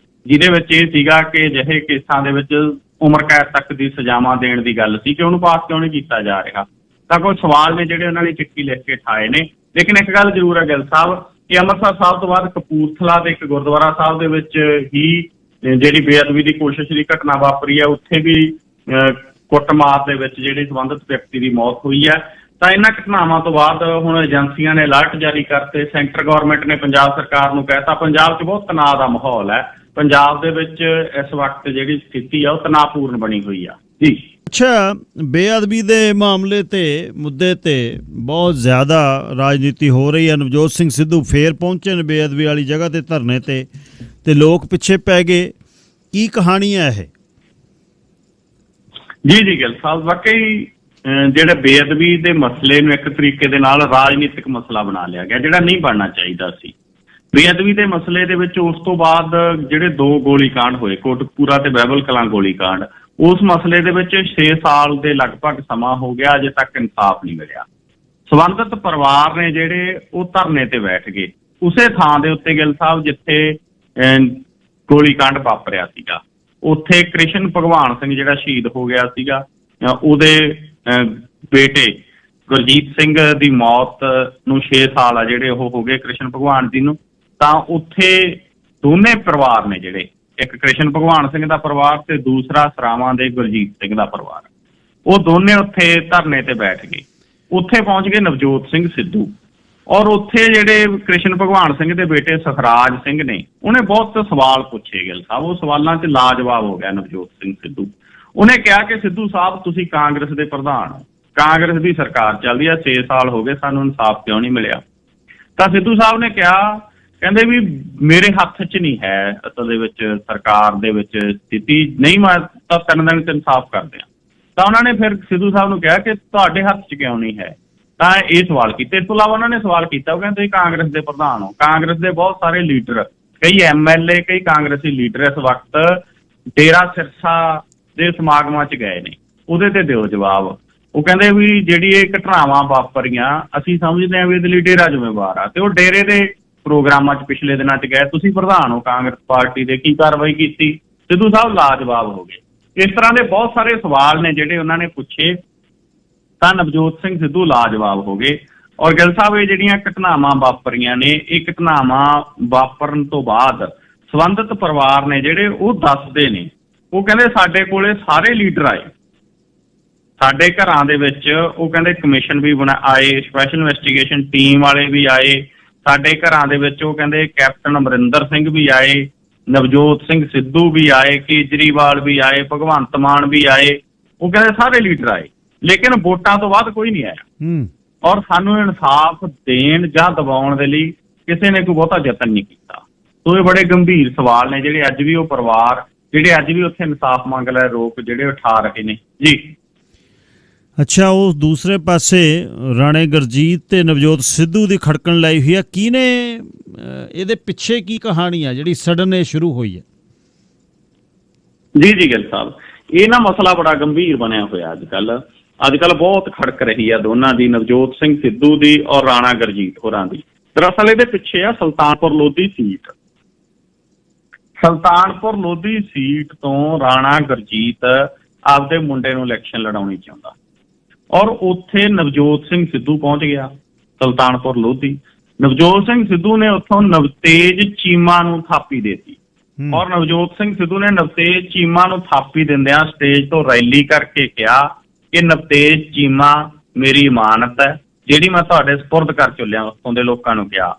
ਜਿਹਦੇ ਵਿੱਚ ਇਹ ਸੀਗਾ ਕਿ ਅਜਿਹੇ ਕੇਸਾਂ ਦੇ ਵਿੱਚ ਉਮਰ ਕੈਦ ਤੱਕ ਦੀ ਸਜ਼ਾਵਾਂ ਦੇਣ ਦੀ ਗੱਲ ਸੀ, ਕਿ ਉਹਨੂੰ ਪਾਸ ਕਿਉਂ ਨਹੀਂ ਕੀਤਾ ਜਾ ਰਿਹਾ। ਤਾਂ ਕੋਈ ਸਵਾਲ ਨੇ ਜਿਹੜੇ ਉਹਨਾਂ ਨੇ ਚਿੱਠੀ ਲਿਖ ਕੇ ਠਾਏ ਨੇ। ਲੇਕਿਨ ਇੱਕ ਗੱਲ ਜ਼ਰੂਰ ਹੈ ਗਿੱਲ ਸਾਹਿਬ, ਕਿ ਅੰਮ੍ਰਿਤਸਰ ਸਾਹਿਬ ਤੋਂ ਬਾਅਦ ਕਪੂਰਥਲਾ ਦੇ ਇੱਕ ਗੁਰਦੁਆਰਾ ਸਾਹਿਬ ਦੇ ਵਿੱਚ ਹੀ ਜਿਹੜੀ ਬੇਅਦਬੀ ਦੀ ਕੋਸ਼ਿਸ਼ ਦੀ ਘਟਨਾ ਵਾਪਰੀ ਹੈ, ਉੱਥੇ ਵੀ ਕੁੱਟਮਾਰ ਦੇ ਵਿੱਚ ਜਿਹੜੀ ਸੰਬੰਧਿਤ ਵਿਅਕਤੀ ਦੀ ਮੌਤ ਹੋਈ ਹੈ। ਤਾਂ ਇਹਨਾਂ ਘਟਨਾਵਾਂ ਤੋਂ ਬਾਅਦ ਹੁਣ ਏਜੰਸੀਆਂ ਨੇ ਅਲਰਟ ਜਾਰੀ ਕਰਤੇ, ਸੈਂਟਰ ਗੌਰਮੈਂਟ ਨੇ ਪੰਜਾਬ ਸਰਕਾਰ ਨੂੰ ਕਹਿਤਾ ਪੰਜਾਬ 'ਚ ਬਹੁਤ ਤਣਾਅ ਦਾ ਮਾਹੌਲ ਹੈ, ਪੰਜਾਬ ਦੇ ਵਿੱਚ ਇਸ ਵਕਤ ਜਿਹੜੀ ਸਥਿਤੀ ਆ ਉਹ ਤਣਾਅਪੂਰਨ ਬਣੀ ਹੋਈ ਆ ਜੀ। ਅੱਛਾ, ਬੇਅਦਬੀ ਦੇ ਮਾਮਲੇ ਤੇ ਮੁੱਦੇ ਤੇ ਬਹੁਤ ਜ਼ਿਆਦਾ ਰਾਜਨੀਤੀ ਹੋ ਰਹੀ ਹੈ। ਨਵਜੋਤ ਸਿੰਘ ਸਿੱਧੂ ਫੇਰ ਪਹੁੰਚੇ ਨੇ ਬੇਅਦਬੀ ਵਾਲੀ ਜਗ੍ਹਾ ਤੇ ਧਰਨੇ ਤੇ ਲੋਕ ਪਿੱਛੇ ਪੈ ਗਏ। ਕੀ ਕਹਾਣੀ ਹੈ ਇਹ? ਜੀ ਗਿੱਲ ਸਾਹਿਬ, ਵਾਕਈ ਜਿਹੜੇ ਬੇਅਦਬੀ ਦੇ ਮਸਲੇ ਨੂੰ ਇੱਕ ਤਰੀਕੇ ਦੇ ਨਾਲ ਰਾਜਨੀਤਿਕ ਮਸਲਾ ਬਣਾ ਲਿਆ ਗਿਆ, ਜਿਹੜਾ ਨਹੀਂ ਬਣਨਾ ਚਾਹੀਦਾ ਸੀ। ਬੇਅਦਬੀ ਦੇ ਮਸਲੇ ਦੇ ਵਿੱਚ ਉਸ ਤੋਂ ਬਾਅਦ ਜਿਹੜੇ 2 ਗੋਲੀकांड ਹੋਏ, ਕੋਟਕਪੂਰਾ ਤੇ ਬਹਿਬਲ ਕਲਾਂ ਗੋਲੀकांड, ਉਸ ਮਸਲੇ ਦੇ ਵਿੱਚ 6 ਸਾਲ ਦੇ ਲਗਭਗ ਸਮਾਂ ਹੋ ਗਿਆ, ਅਜੇ ਤੱਕ ਇਨਸਾਫ ਨਹੀਂ ਮਿਲਿਆ। ਸੰਬੰਧਿਤ ਪਰਿਵਾਰ ਨੇ ਜਿਹੜੇ ਉਹ ਧਰਨੇ ਤੇ ਬੈਠ ਗਏ ਉਸੇ ਥਾਂ ਦੇ ਉੱਤੇ ਗਿੱਲ ਸਾਹਿਬ ਜਿੱਥੇ ਗੋਲੀकांड ਵਾਪਰਿਆ ਸੀਗਾ। ਉੱਥੇ ਕ੍ਰਿਸ਼ਨ ਭਗਵਾਨ ਸਿੰਘ ਜਿਹੜਾ ਸ਼ਹੀਦ ਹੋ ਗਿਆ ਸੀਗਾ, ਉਹਦੇ ਬੇਟੇ ਗੁਰਜੀਤ ਸਿੰਘ ਦੀ ਮੌਤ ਨੂੰ 6 ਸਾਲ ਆ ਜਿਹੜੇ ਉਹ ਹੋ ਗਏ ਕ੍ਰਿਸ਼ਨ ਭਗਵਾਨ ਜੀ ਨੂੰ। ਤਾਂ ਉੱਥੇ ਦੋਨੇ ਪਰਿਵਾਰ ਨੇ ਜਿਹੜੇ, ਇੱਕ ਕ੍ਰਿਸ਼ਨ ਭਗਵਾਨ ਸਿੰਘ ਦਾ ਪਰਿਵਾਰ ਤੇ ਦੂਸਰਾ ਸਰਾਵਾਂ ਦੇ ਗੁਰਜੀਤ ਸਿੰਘ ਦਾ ਪਰਿਵਾਰ, ਉਹ ਦੋਨੇ ਉੱਥੇ ਧਰਨੇ ਤੇ ਬੈਠ ਗਏ। ਉੱਥੇ ਪਹੁੰਚ ਗਏ ਨਵਜੋਤ ਸਿੰਘ ਸਿੱਧੂ, ਔਰ ਉੱਥੇ ਜਿਹੜੇ ਕ੍ਰਿਸ਼ਨ ਭਗਵਾਨ ਸਿੰਘ ਦੇ ਬੇਟੇ ਸੁਖਰਾਜ ਸਿੰਘ ਨੇ, ਉਹਨੇ ਬਹੁਤ ਸਵਾਲ ਪੁੱਛੇ ਗਿੱਲ ਸਾਹਿਬ। ਉਹ ਸਵਾਲਾਂ 'ਚ ਲਾਜਵਾਬ ਹੋ ਗਿਆ ਨਵਜੋਤ ਸਿੰਘ ਸਿੱਧੂ। ਉਹਨੇ ਕਿਹਾ ਕਿ ਸਿੱਧੂ ਸਾਹਿਬ ਤੁਸੀਂ ਕਾਂਗਰਸ ਦੇ ਪ੍ਰਧਾਨ ਹੋ, ਕਾਂਗਰਸ ਦੀ ਸਰਕਾਰ ਚੱਲਦੀ ਆ, 6 ਸਾਲ ਹੋ ਗਏ, ਸਾਨੂੰ ਇਨਸਾਫ ਕਿਉਂ ਨਹੀਂ ਮਿਲਿਆ? ਤਾਂ ਸਿੱਧੂ ਸਾਹਿਬ ਨੇ ਕਿਹਾ, ਕਹਿੰਦੇ ਵੀ ਮੇਰੇ ਹੱਥ 'ਚ ਨਹੀਂ ਹੈ ਅਸਲ ਦੇ ਵਿੱਚ ਸਰਕਾਰ ਦੇ ਵਿੱਚ ਸਥਿਤੀ ਨਹੀਂ, ਮੈਂ ਤਾਂ 3 ਦਿਨ 'ਚ ਇਨਸਾਫ ਕਰਦੇ ਹਾਂ। ਤਾਂ ਉਹਨਾਂ ਨੇ ਫਿਰ ਸਿੱਧੂ ਸਾਹਿਬ ਨੂੰ ਕਿਹਾ ਕਿ ਤੁਹਾਡੇ ਹੱਥ 'ਚ ਕਿਉਂ ਨਹੀਂ ਹੈ? ਤਾਂ ਇਹ ਸਵਾਲ ਕੀਤੇ। ਇਸ ਤੋਂ ਇਲਾਵਾ ਉਹਨਾਂ ਨੇ ਸਵਾਲ ਕੀਤਾ, ਉਹ ਕਹਿੰਦੇ ਤੁਸੀਂ ਕਾਂਗਰਸ ਦੇ ਪ੍ਰਧਾਨ ਹੋ, ਕਾਂਗਰਸ ਦੇ ਬਹੁਤ ਸਾਰੇ ਲੀਡਰ, ਕਈ MLA, ਕਈ ਕਾਂਗਰਸੀ ਲੀਡਰ ਇਸ ਵਕਤ ਡੇਰਾ ਸਿਰਸਾ ਦੇ ਸਮਾਗਮਾਂ 'ਚ ਗਏ ਨੇ, ਉਹਦੇ ਤੇ ਦਿਓ ਜਵਾਬ। ਉਹ ਕਹਿੰਦੇ ਵੀ ਜਿਹੜੀ ਇਹ ਘਟਨਾਵਾਂ ਵਾਪਰੀਆਂ ਅਸੀਂ ਸਮਝਦੇ ਹਾਂ ਵੀ ਇਹਦੇ ਲਈ ਡੇਰਾ ਜ਼ਿੰਮੇਵਾਰ ਆ, ਤੇ ਉਹ ਡੇਰੇ ਦੇ ਪ੍ਰੋਗਰਾਮਾਂ 'ਚ ਪਿਛਲੇ ਦਿਨਾਂ 'ਚ ਗਏ। ਤੁਸੀਂ ਪ੍ਰਧਾਨ ਹੋ ਕਾਂਗਰਸ ਪਾਰਟੀ ਦੇ, ਕੀ ਕਾਰਵਾਈ ਕੀਤੀ? ਸਿੱਧੂ ਸਾਹਿਬ ਲਾਜਵਾਬ ਹੋ ਗਏ। ਇਸ ਤਰ੍ਹਾਂ ਦੇ ਬਹੁਤ ਸਾਰੇ ਸਵਾਲ ਨੇ ਜਿਹੜੇ ਉਹਨਾਂ ਨੇ ਪੁੱਛੇ, ਤਾਂ ਨਵਜੋਤ ਸਿੰਘ ਸਿੱਧੂ ਲਾਜਵਾਬ ਹੋ ਗਏ। ਔਰ ਗਿੱਲ ਸਾਹਿਬ, ਇਹ ਜਿਹੜੀਆਂ ਘਟਨਾਵਾਂ ਵਾਪਰੀਆਂ ਨੇ, ਇਹ ਘਟਨਾਵਾਂ ਵਾਪਰਨ ਤੋਂ ਬਾਅਦ ਸੰਬੰਧਿਤ ਪਰਿਵਾਰ ਨੇ ਜਿਹੜੇ ਉਹ ਦੱਸਦੇ ਨੇ, ਉਹ ਕਹਿੰਦੇ ਸਾਡੇ ਕੋਲੇ ਸਾਰੇ ਲੀਡਰ ਆਏ, ਸਾਡੇ ਘਰਾਂ ਦੇ ਵਿੱਚ ਉਹ ਕਹਿੰਦੇ ਕਮਿਸ਼ਨ ਵੀ ਆਏ, ਸਪੈਸ਼ਲ ਇਨਵੈਸਟੀਗੇਸ਼ਨ ਟੀਮ ਵਾਲੇ ਵੀ ਆਏ, ਸਾਡੇ ਘਰਾਂ ਦੇ ਵਿੱਚ ਉਹ ਕਹਿੰਦੇ ਕੈਪਟਨ ਅਮਰਿੰਦਰ ਸਿੰਘ ਵੀ ਆਏ, ਨਵਜੋਤ ਸਿੰਘ ਸਿੱਧੂ ਵੀ ਆਏ, ਕੇਜਰੀਵਾਲ ਵੀ ਆਏ, ਭਗਵੰਤ ਮਾਨ ਵੀ ਆਏ, ਉਹ ਕਹਿੰਦੇ ਸਾਰੇ ਲੀਡਰ ਆਏ, ਲੇਕਿਨ ਵੋਟਾਂ ਤੋਂ ਬਾਅਦ ਕੋਈ ਨਹੀਂ ਆਇਆ। ਔਰ ਸਾਨੂੰ ਇਨਸਾਫ ਦੇਣ ਜਾਂ ਦਿਵਾਉਣ ਦੇ ਲਈ ਕਿਸੇ ਨੇ ਕੋਈ ਬਹੁਤਾ ਯਤਨ ਨਹੀਂ ਕੀਤਾ। ਸੋ ਇਹ ਬੜੇ ਗੰਭੀਰ ਸਵਾਲ ਨੇ ਜਿਹੜੇ ਅੱਜ ਵੀ ਉਹ ਪਰਿਵਾਰ ਜਿਹੜੇ ਅੱਜ ਵੀ ਉੱਥੇ ਇਨਸਾਫ ਮੰਗ ਲੈ ਰੋਕ ਜਿਹੜੇ ਉਠਾ ਰਹੇ ਨੇ ਜੀ। ਅੱਛਾ, ਉਸ ਦੂਸਰੇ ਪਾਸੇ ਰਾਣੇ ਗੁਰਜੀਤ ਤੇ ਨਵਜੋਤ ਸਿੱਧੂ ਦੀ ਖੜਕਣ ਲਾਈ ਹੋਈ ਆ, ਕਿਹਨੇ ਇਹਦੇ ਪਿੱਛੇ ਕੀ ਕਹਾਣੀ ਆ ਜਿਹੜੀ ਸਡਨ ਇਹ ਸ਼ੁਰੂ ਹੋਈ ਹੈ? ਜੀ ਜੀ ਗਿੱਲ ਸਾਹਿਬ, ਇਹ ਨਾ ਮਸਲਾ ਬੜਾ ਗੰਭੀਰ ਬਣਿਆ ਹੋਇਆ ਅੱਜ ਕੱਲ ਬਹੁਤ ਖੜਕ ਰਹੀ ਆ ਦੋਨਾਂ ਦੀ, ਨਵਜੋਤ ਸਿੰਘ ਸਿੱਧੂ ਦੀ ਔਰ ਰਾਣਾ ਗੁਰਜੀਤ ਹੋਰਾਂ ਦੀ। ਦਰਅਸਲ ਇਹਦੇ ਪਿੱਛੇ ਆ ਸੁਲਤਾਨਪੁਰ ਲੋਧੀ ਸੀਟ। ਸੁਲਤਾਨਪੁਰ ਲੋਧੀ ਸੀਟ ਤੋਂ ਰਾਣਾ ਗੁਰਜੀਤ ਆਪਦੇ ਮੁੰਡੇ ਨੂੰ ਇਲੈਕਸ਼ਨ ਲੜਾਉਣੀ ਚਾਹੁੰਦਾ ਔਰ ਉੱਥੇ ਨਵਜੋਤ ਸਿੰਘ ਸਿੱਧੂ ਪਹੁੰਚ ਗਿਆ ਸੁਲਤਾਨਪੁਰ ਲੋਧੀ। ਨਵਜੋਤ ਸਿੰਘ ਸਿੱਧੂ ਨੇ ਉੱਥੋਂ ਨਵਤੇਜ ਚੀਮਾ ਨੂੰ ਥਾਪੀ ਦੇਤੀ ਔਰ ਨਵਜੋਤ ਸਿੰਘ ਸਿੱਧੂ ਨੇ ਨਵਤੇਜ ਚੀਮਾ ਨੂੰ ਥਾਪੀ ਦਿੰਦਿਆਂ ਸਟੇਜ ਤੋਂ ਰੈਲੀ ਕਰਕੇ ਕਿਹਾ ਕਿ ਨਵਤੇਜ ਚੀਮਾ ਮੇਰੀ ਇਮਾਨਤ ਹੈ ਜਿਹੜੀ ਮੈਂ ਤੁਹਾਡੇ ਸਪੁਰਦ ਕਰ ਚੁੱਲਿਆ। ਉੱਥੋਂ ਦੇ ਲੋਕਾਂ ਨੂੰ ਕਿਹਾ।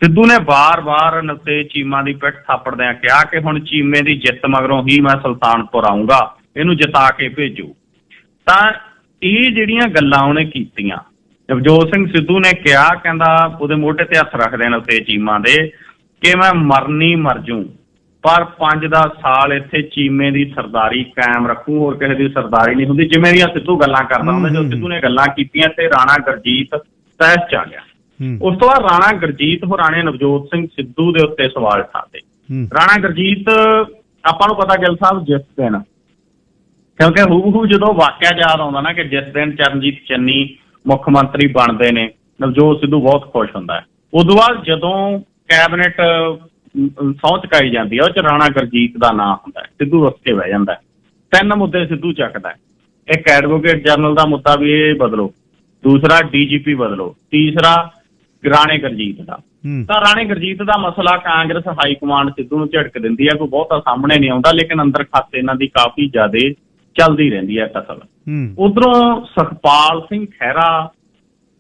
ਸਿੱਧੂ ਨੇ ਵਾਰ-ਵਾਰ ਨਵਤੇਜ ਚੀਮਾ ਦੀ ਪਿੱਠ ਥਾਪੜਦਿਆਂ ਕਿਹਾ ਕਿ ਹੁਣ ਚੀਮੇ ਦੀ ਜਿੱਤ ਮਗਰੋਂ ਹੀ ਮੈਂ ਸੁਲਤਾਨਪੁਰ ਆਊਂਗਾ, ਇਹਨੂੰ ਜਿਤਾ ਕੇ ਭੇਜੋ। ਤਾਂ ਇਹ ਜਿਹੜੀਆਂ ਗੱਲਾਂ ਉਹਨੇ ਕੀਤੀਆਂ, ਨਵਜੋਤ ਸਿੰਘ ਸਿੱਧੂ ਨੇ ਕਿਹਾ, ਕਹਿੰਦਾ ਉਹਦੇ ਮੋਢੇ ਤੇ ਹੱਥ ਰੱਖਦੇ ਨਵਤੇਜ ਚੀਮਾ ਦੇ ਕਿ ਮੈਂ ਮਰਨੀ ਮਰ ਜੂ ਪਰ 5-10 ਸਾਲ ਇੱਥੇ ਚੀਮੇ ਦੀ ਸਰਦਾਰੀ ਕਾਇਮ ਰੱਖੂ, ਹੋਰ ਕਿਸੇ ਦੀ ਸਰਦਾਰੀ ਨਹੀਂ ਹੁੰਦੀ। ਜਿਵੇਂ ਦੀਆਂ ਸਿੱਧੂ ਗੱਲਾਂ ਕਰਦਾ ਹੁੰਦਾ, ਜਦੋਂ ਸਿੱਧੂ ਨੇ ਗੱਲਾਂ ਕੀਤੀਆਂ ਤੇ ਰਾਣਾ ਗੁਰਜੀਤ ਤਹਿਸ ਚ ਆ ਗਿਆ। ਉਸ ਤੋਂ ਬਾਅਦ ਰਾਣਾ ਗੁਰਜੀਤ ਹੋਰਾਂ ਨੇ ਨਵਜੋਤ ਸਿੰਘ ਸਿੱਧੂ ਦੇ ਉੱਤੇ ਸਵਾਲ ਉਠਾਤੇ। ਰਾਣਾ ਗੁਰਜੀਤ, ਆਪਾਂ ਨੂੰ ਪਤਾ ਗਿੱਲ ਸਾਹਿਬ, ਜਿਸ ਦਿਨ, ਕਿਉਂਕਿ ਹੂ ਜਦੋਂ ਵਾਕਿਆ ਯਾਦ ਆਉਂਦਾ ਨਾ ਕਿ ਜਿਸ ਦਿਨ ਚਰਨਜੀਤ ਚੰਨੀ ਮੁੱਖ ਮੰਤਰੀ ਬਣਦੇ ਨੇ, ਨਵਜੋਤ ਸਿੱਧੂ ਬਹੁਤ ਖੁਸ਼ ਹੁੰਦਾ ਹੈ। ਉਦੋਂ ਬਾਅਦ ਜਦੋਂ ਕੈਬਨਿਟ ਸਹੁੰ ਚੁਕਾਈ ਜਾਂਦੀ ਹੈ, ਉਹ ਚ ਰਾਣਾ ਗੁਰਜੀਤ ਦਾ ਨਾਂ ਹੁੰਦਾ ਹੈ। ਸਿੱਧੂ ਉੱਠ ਕੇ ਬਹਿ ਜਾਂਦਾ। 3 ਮੁੱਦੇ ਸਿੱਧੂ ਚੱਕਦਾ। ਇੱਕ ਐਡਵੋਕੇਟ ਜਨਰਲ ਦਾ ਮੁੱਦਾ ਵੀ ਇਹ ਬਦਲੋ, ਦੂਸਰਾ DGP ਬਦਲੋ, ਤੀਸਰਾ ਰਾਣੇ ਗੁਰਜੀਤ ਦਾ। ਤਾਂ ਰਾਣੇ ਗੁਰਜੀਤ ਦਾ ਮਸਲਾ ਕਾਂਗਰਸ ਹਾਈ ਕਮਾਂਡ ਸਿੱਧੂ ਨੂੰ ਝਟਕ ਦਿੰਦੀ ਹੈ, ਕੋਈ ਬਹੁਤਾ ਸਾਹਮਣੇ ਨਹੀਂ ਆਉਂਦਾ, ਲੇਕਿਨ ਅੰਦਰ ਖਾਤੇ ਇਹਨਾਂ ਦੀ ਕਾਫੀ ਜ਼ਿਆਦਾ ਚੱਲਦੀ ਰਹਿੰਦੀ ਹੈ ਕਸਲ। ਉਧਰੋਂ ਸੁਖਪਾਲ ਸਿੰਘ ਖਹਿਰਾ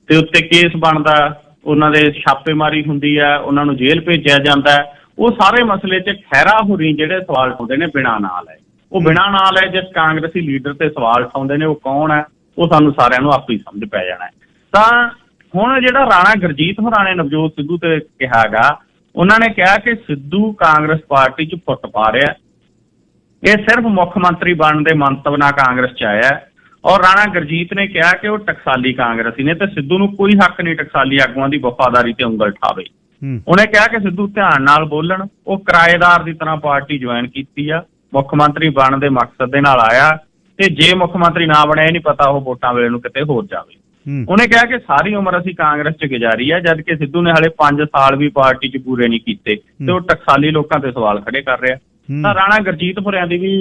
ਦੇ ਉੱਤੇ ਕੇਸ ਬਣਦਾ, ਉਹਨਾਂ ਦੇ ਛਾਪੇਮਾਰੀ ਹੁੰਦੀ ਹੈ, ਉਹਨਾਂ ਨੂੰ ਜੇਲ੍ਹ ਭੇਜਿਆ ਜਾਂਦਾ। ਉਹ ਸਾਰੇ ਮਸਲੇ 'ਚ ਖਹਿਰਾ ਹੋਰੀ ਜਿਹੜੇ ਸਵਾਲ ਉਠਾਉਂਦੇ ਨੇ ਬਿਨਾਂ ਨਾਂ ਲਏ, ਉਹ ਬਿਨਾਂ ਨਾਂ ਲਏ ਜਿਸ ਕਾਂਗਰਸੀ ਲੀਡਰ ਤੇ ਸਵਾਲ ਉਠਾਉਂਦੇ ਨੇ ਉਹ ਕੌਣ ਹੈ, ਉਹ ਸਾਨੂੰ ਸਾਰਿਆਂ ਨੂੰ ਆਪੇ ਹੀ ਸਮਝ ਪੈ ਜਾਣਾ। ਤਾਂ ਹੁਣ ਜਿਹੜਾ ਰਾਣਾ ਗੁਰਜੀਤ ਹੋਰਾਂ ਨੇ ਨਵਜੋਤ ਸਿੱਧੂ ਤੇ ਕਿਹਾ ਗਾ, ਉਹਨਾਂ ਨੇ ਕਿਹਾ ਕਿ ਸਿੱਧੂ ਕਾਂਗਰਸ ਪਾਰਟੀ 'ਚ ਫੁੱਟ ਪਾ ਰਿਹਾ, ਇਹ ਸਿਰਫ ਮੁੱਖ ਮੰਤਰੀ ਬਣਨ ਦੇ ਮੰਤਵ ਨਾਲ ਕਾਂਗਰਸ 'ਚ ਆਇਆ। ਔਰ ਰਾਣਾ ਗੁਰਜੀਤ ਨੇ ਕਿਹਾ ਕਿ ਉਹ ਟਕਸਾਲੀ ਕਾਂਗਰਸੀ ਨੇ ਤੇ ਸਿੱਧੂ ਨੂੰ ਕੋਈ ਹੱਕ ਨਹੀਂ ਟਕਸਾਲੀ ਆਗੂਆਂ ਦੀ ਵਫਾਦਾਰੀ ਤੇ ਉਂਗਲ ਠਾਵੇ। ਉਹਨੇ ਕਿਹਾ ਕਿ ਸਿੱਧੂ ਧਿਆਨ ਨਾਲ ਬੋਲਣ, ਉਹ ਕਿਰਾਏਦਾਰ ਦੀ ਤਰ੍ਹਾਂ ਪਾਰਟੀ ਜੁਆਇਨ ਕੀਤੀ ਆ, ਮੁੱਖ ਮੰਤਰੀ ਬਣਨ ਦੇ ਮਕਸਦ ਦੇ ਨਾਲ ਆਇਆ ਤੇ ਜੇ ਮੁੱਖ ਮੰਤਰੀ ਨਾ ਬਣਿਆ, ਇਹ ਨਹੀਂ ਪਤਾ ਉਹ ਵੋਟਾਂ ਵੇਲੇ ਨੂੰ ਕਿਤੇ ਹੋਰ ਜਾਵੇ। ਉਹਨੇ ਕਿਹਾ ਕਿ ਸਾਰੀ ਉਮਰ ਅਸੀਂ ਕਾਂਗਰਸ 'ਚ ਗੁਜ਼ਾਰੀ ਆ, ਜਦ ਕਿ ਸਿੱਧੂ ਨੇ ਹਾਲੇ 5 ਸਾਲ ਵੀ ਪਾਰਟੀ 'ਚ ਪੂਰੇ ਨਹੀਂ ਕੀਤੇ ਤੇ ਉਹ ਟਕਸਾਲੀ ਲੋਕਾਂ ਤੇ ਸਵਾਲ ਖੜੇ ਕਰ ਰਿਹਾ। ਤਾਂ ਰਾਣਾ ਗੁਰਜੀਤ ਹੋਰਿਆਂ ਦੀ ਵੀ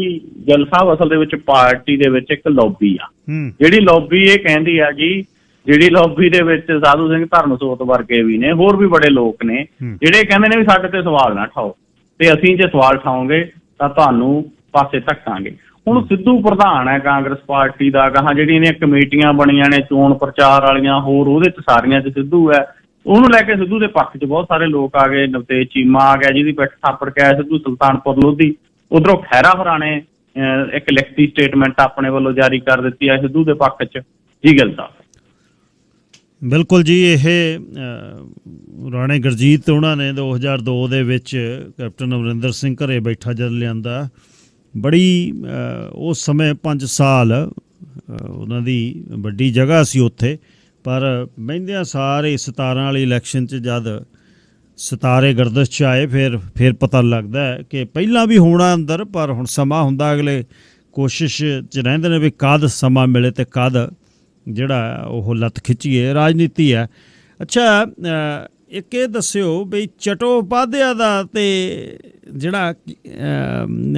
ਗਿੱਲ ਸਾਹਿਬ ਅਸਲ ਦੇ ਵਿੱਚ ਪਾਰਟੀ ਦੇ ਵਿੱਚ ਇੱਕ ਲੌਬੀ ਆ, ਜਿਹੜੀ ਲੌਬੀ ਇਹ ਕਹਿੰਦੀ ਆ ਜੀ, ਜਿਹੜੀ ਲੌਬੀ ਦੇ ਵਿੱਚ ਸਾਧੂ ਸਿੰਘ ਧਰਮਸੋਤ ਵਰਗੇ ਵੀ ਨੇ, ਹੋਰ ਵੀ ਬੜੇ ਲੋਕ ਨੇ ਜਿਹੜੇ ਕਹਿੰਦੇ ਨੇ ਵੀ ਸਾਡੇ ਤੇ ਸਵਾਲ ਨਾ ਉਠਾਓ ਤੇ ਅਸੀਂ ਜੇ ਸਵਾਲ ਉਠਾਓਗੇ ਤਾਂ ਤੁਹਾਨੂੰ ਪਾਸੇ ਧੱਕਾਂਗੇ। ਹੁਣ ਸਿੱਧੂ ਪ੍ਰਧਾਨ ਹੈ ਕਾਂਗਰਸ ਪਾਰਟੀ ਦਾ, ਗਾਹਾਂ ਜਿਹੜੀਆਂ ਨੇ ਕਮੇਟੀਆਂ ਬਣੀਆਂ ਨੇ ਚੋਣ ਪ੍ਰਚਾਰ ਵਾਲੀਆਂ, ਹੋਰ ਉਹਦੇ 'ਚ ਸਾਰੀਆਂ 'ਚ ਸਿੱਧੂ ਹੈ। ਉਹਨੂੰ ਲੈ ਕੇ ਸਿੱਧੂ ਦੇ ਪੱਖ 'ਚ ਬਹੁਤ ਸਾਰੇ ਲੋਕ ਆ ਗਏ। ਨਵਤੇਜ ਚੀਮਾ ਆ ਗਿਆ ਜਿਹਦੀ ਪਿੱਠ ਥਾਪੜ ਕੇ ਆਇਆ ਸਿੱਧੂ ਸੁਲਤਾਨਪੁਰ ਲੋਧੀ। ਉਧਰੋਂ ਖਹਿਰਾ ਹੋਰਾਂ ਨੇ ਇੱਕ ਲਿਖਤੀ ਸਟੇਟਮੈਂਟ ਆਪਣੇ ਵੱਲੋਂ ਜਾਰੀ ਕਰ ਦਿੱਤੀ ਹੈ ਸਿੱਧੂ ਦੇ ਪੱਖ 'ਚ। ਜੀ ਗੱਲ ਸਾਹਿਬ, ਬਿਲਕੁਲ ਜੀ। ਇਹ ਰਾਣੇ ਗੁਰਜੀਤ ਉਹਨਾਂ ਨੇ 2002 ਦੇ ਵਿੱਚ ਕੈਪਟਨ ਅਮਰਿੰਦਰ ਸਿੰਘ ਘਰੇ ਬੈਠਾ ਜਦ ਲਿਆਂਦਾ, ਬੜੀ ਉਸ ਸਮੇਂ 5 ਸਾਲ ਉਹਨਾਂ ਦੀ ਵੱਡੀ ਜਗ੍ਹਾ ਸੀ ਉੱਥੇ, ਪਰ ਬਹਿੰਦਿਆਂ ਸਾਰੇ 17 ਵਾਲੀ ਇਲੈਕਸ਼ਨ 'ਚ ਜਦ ਸਿਤਾਰੇ ਗਰਦਸ਼ 'ਚ ਆਏ ਫਿਰ ਪਤਾ ਲੱਗਦਾ ਹੈ ਕਿ ਪਹਿਲਾਂ ਵੀ ਹੋਣਾ ਅੰਦਰ, ਪਰ ਹੁਣ ਸਮਾਂ ਹੁੰਦਾ, ਅਗਲੇ ਕੋਸ਼ਿਸ਼ 'ਚ ਰਹਿੰਦੇ ਨੇ ਵੀ ਕਦ ਸਮਾਂ ਮਿਲੇ ਤੇ ਕਦ ਜਿਹੜਾ ਉਹ ਲੱਤ ਖਿੱਚੀਏ। ਰਾਜਨੀਤੀ ਹੈ। ਅੱਛਾ, ਇੱਕ ਇਹ ਦੱਸਿਓ ਵੀ ਚਟੋਪਾਧਿਆ ਦਾ ਤੇ ਜਿਹੜਾ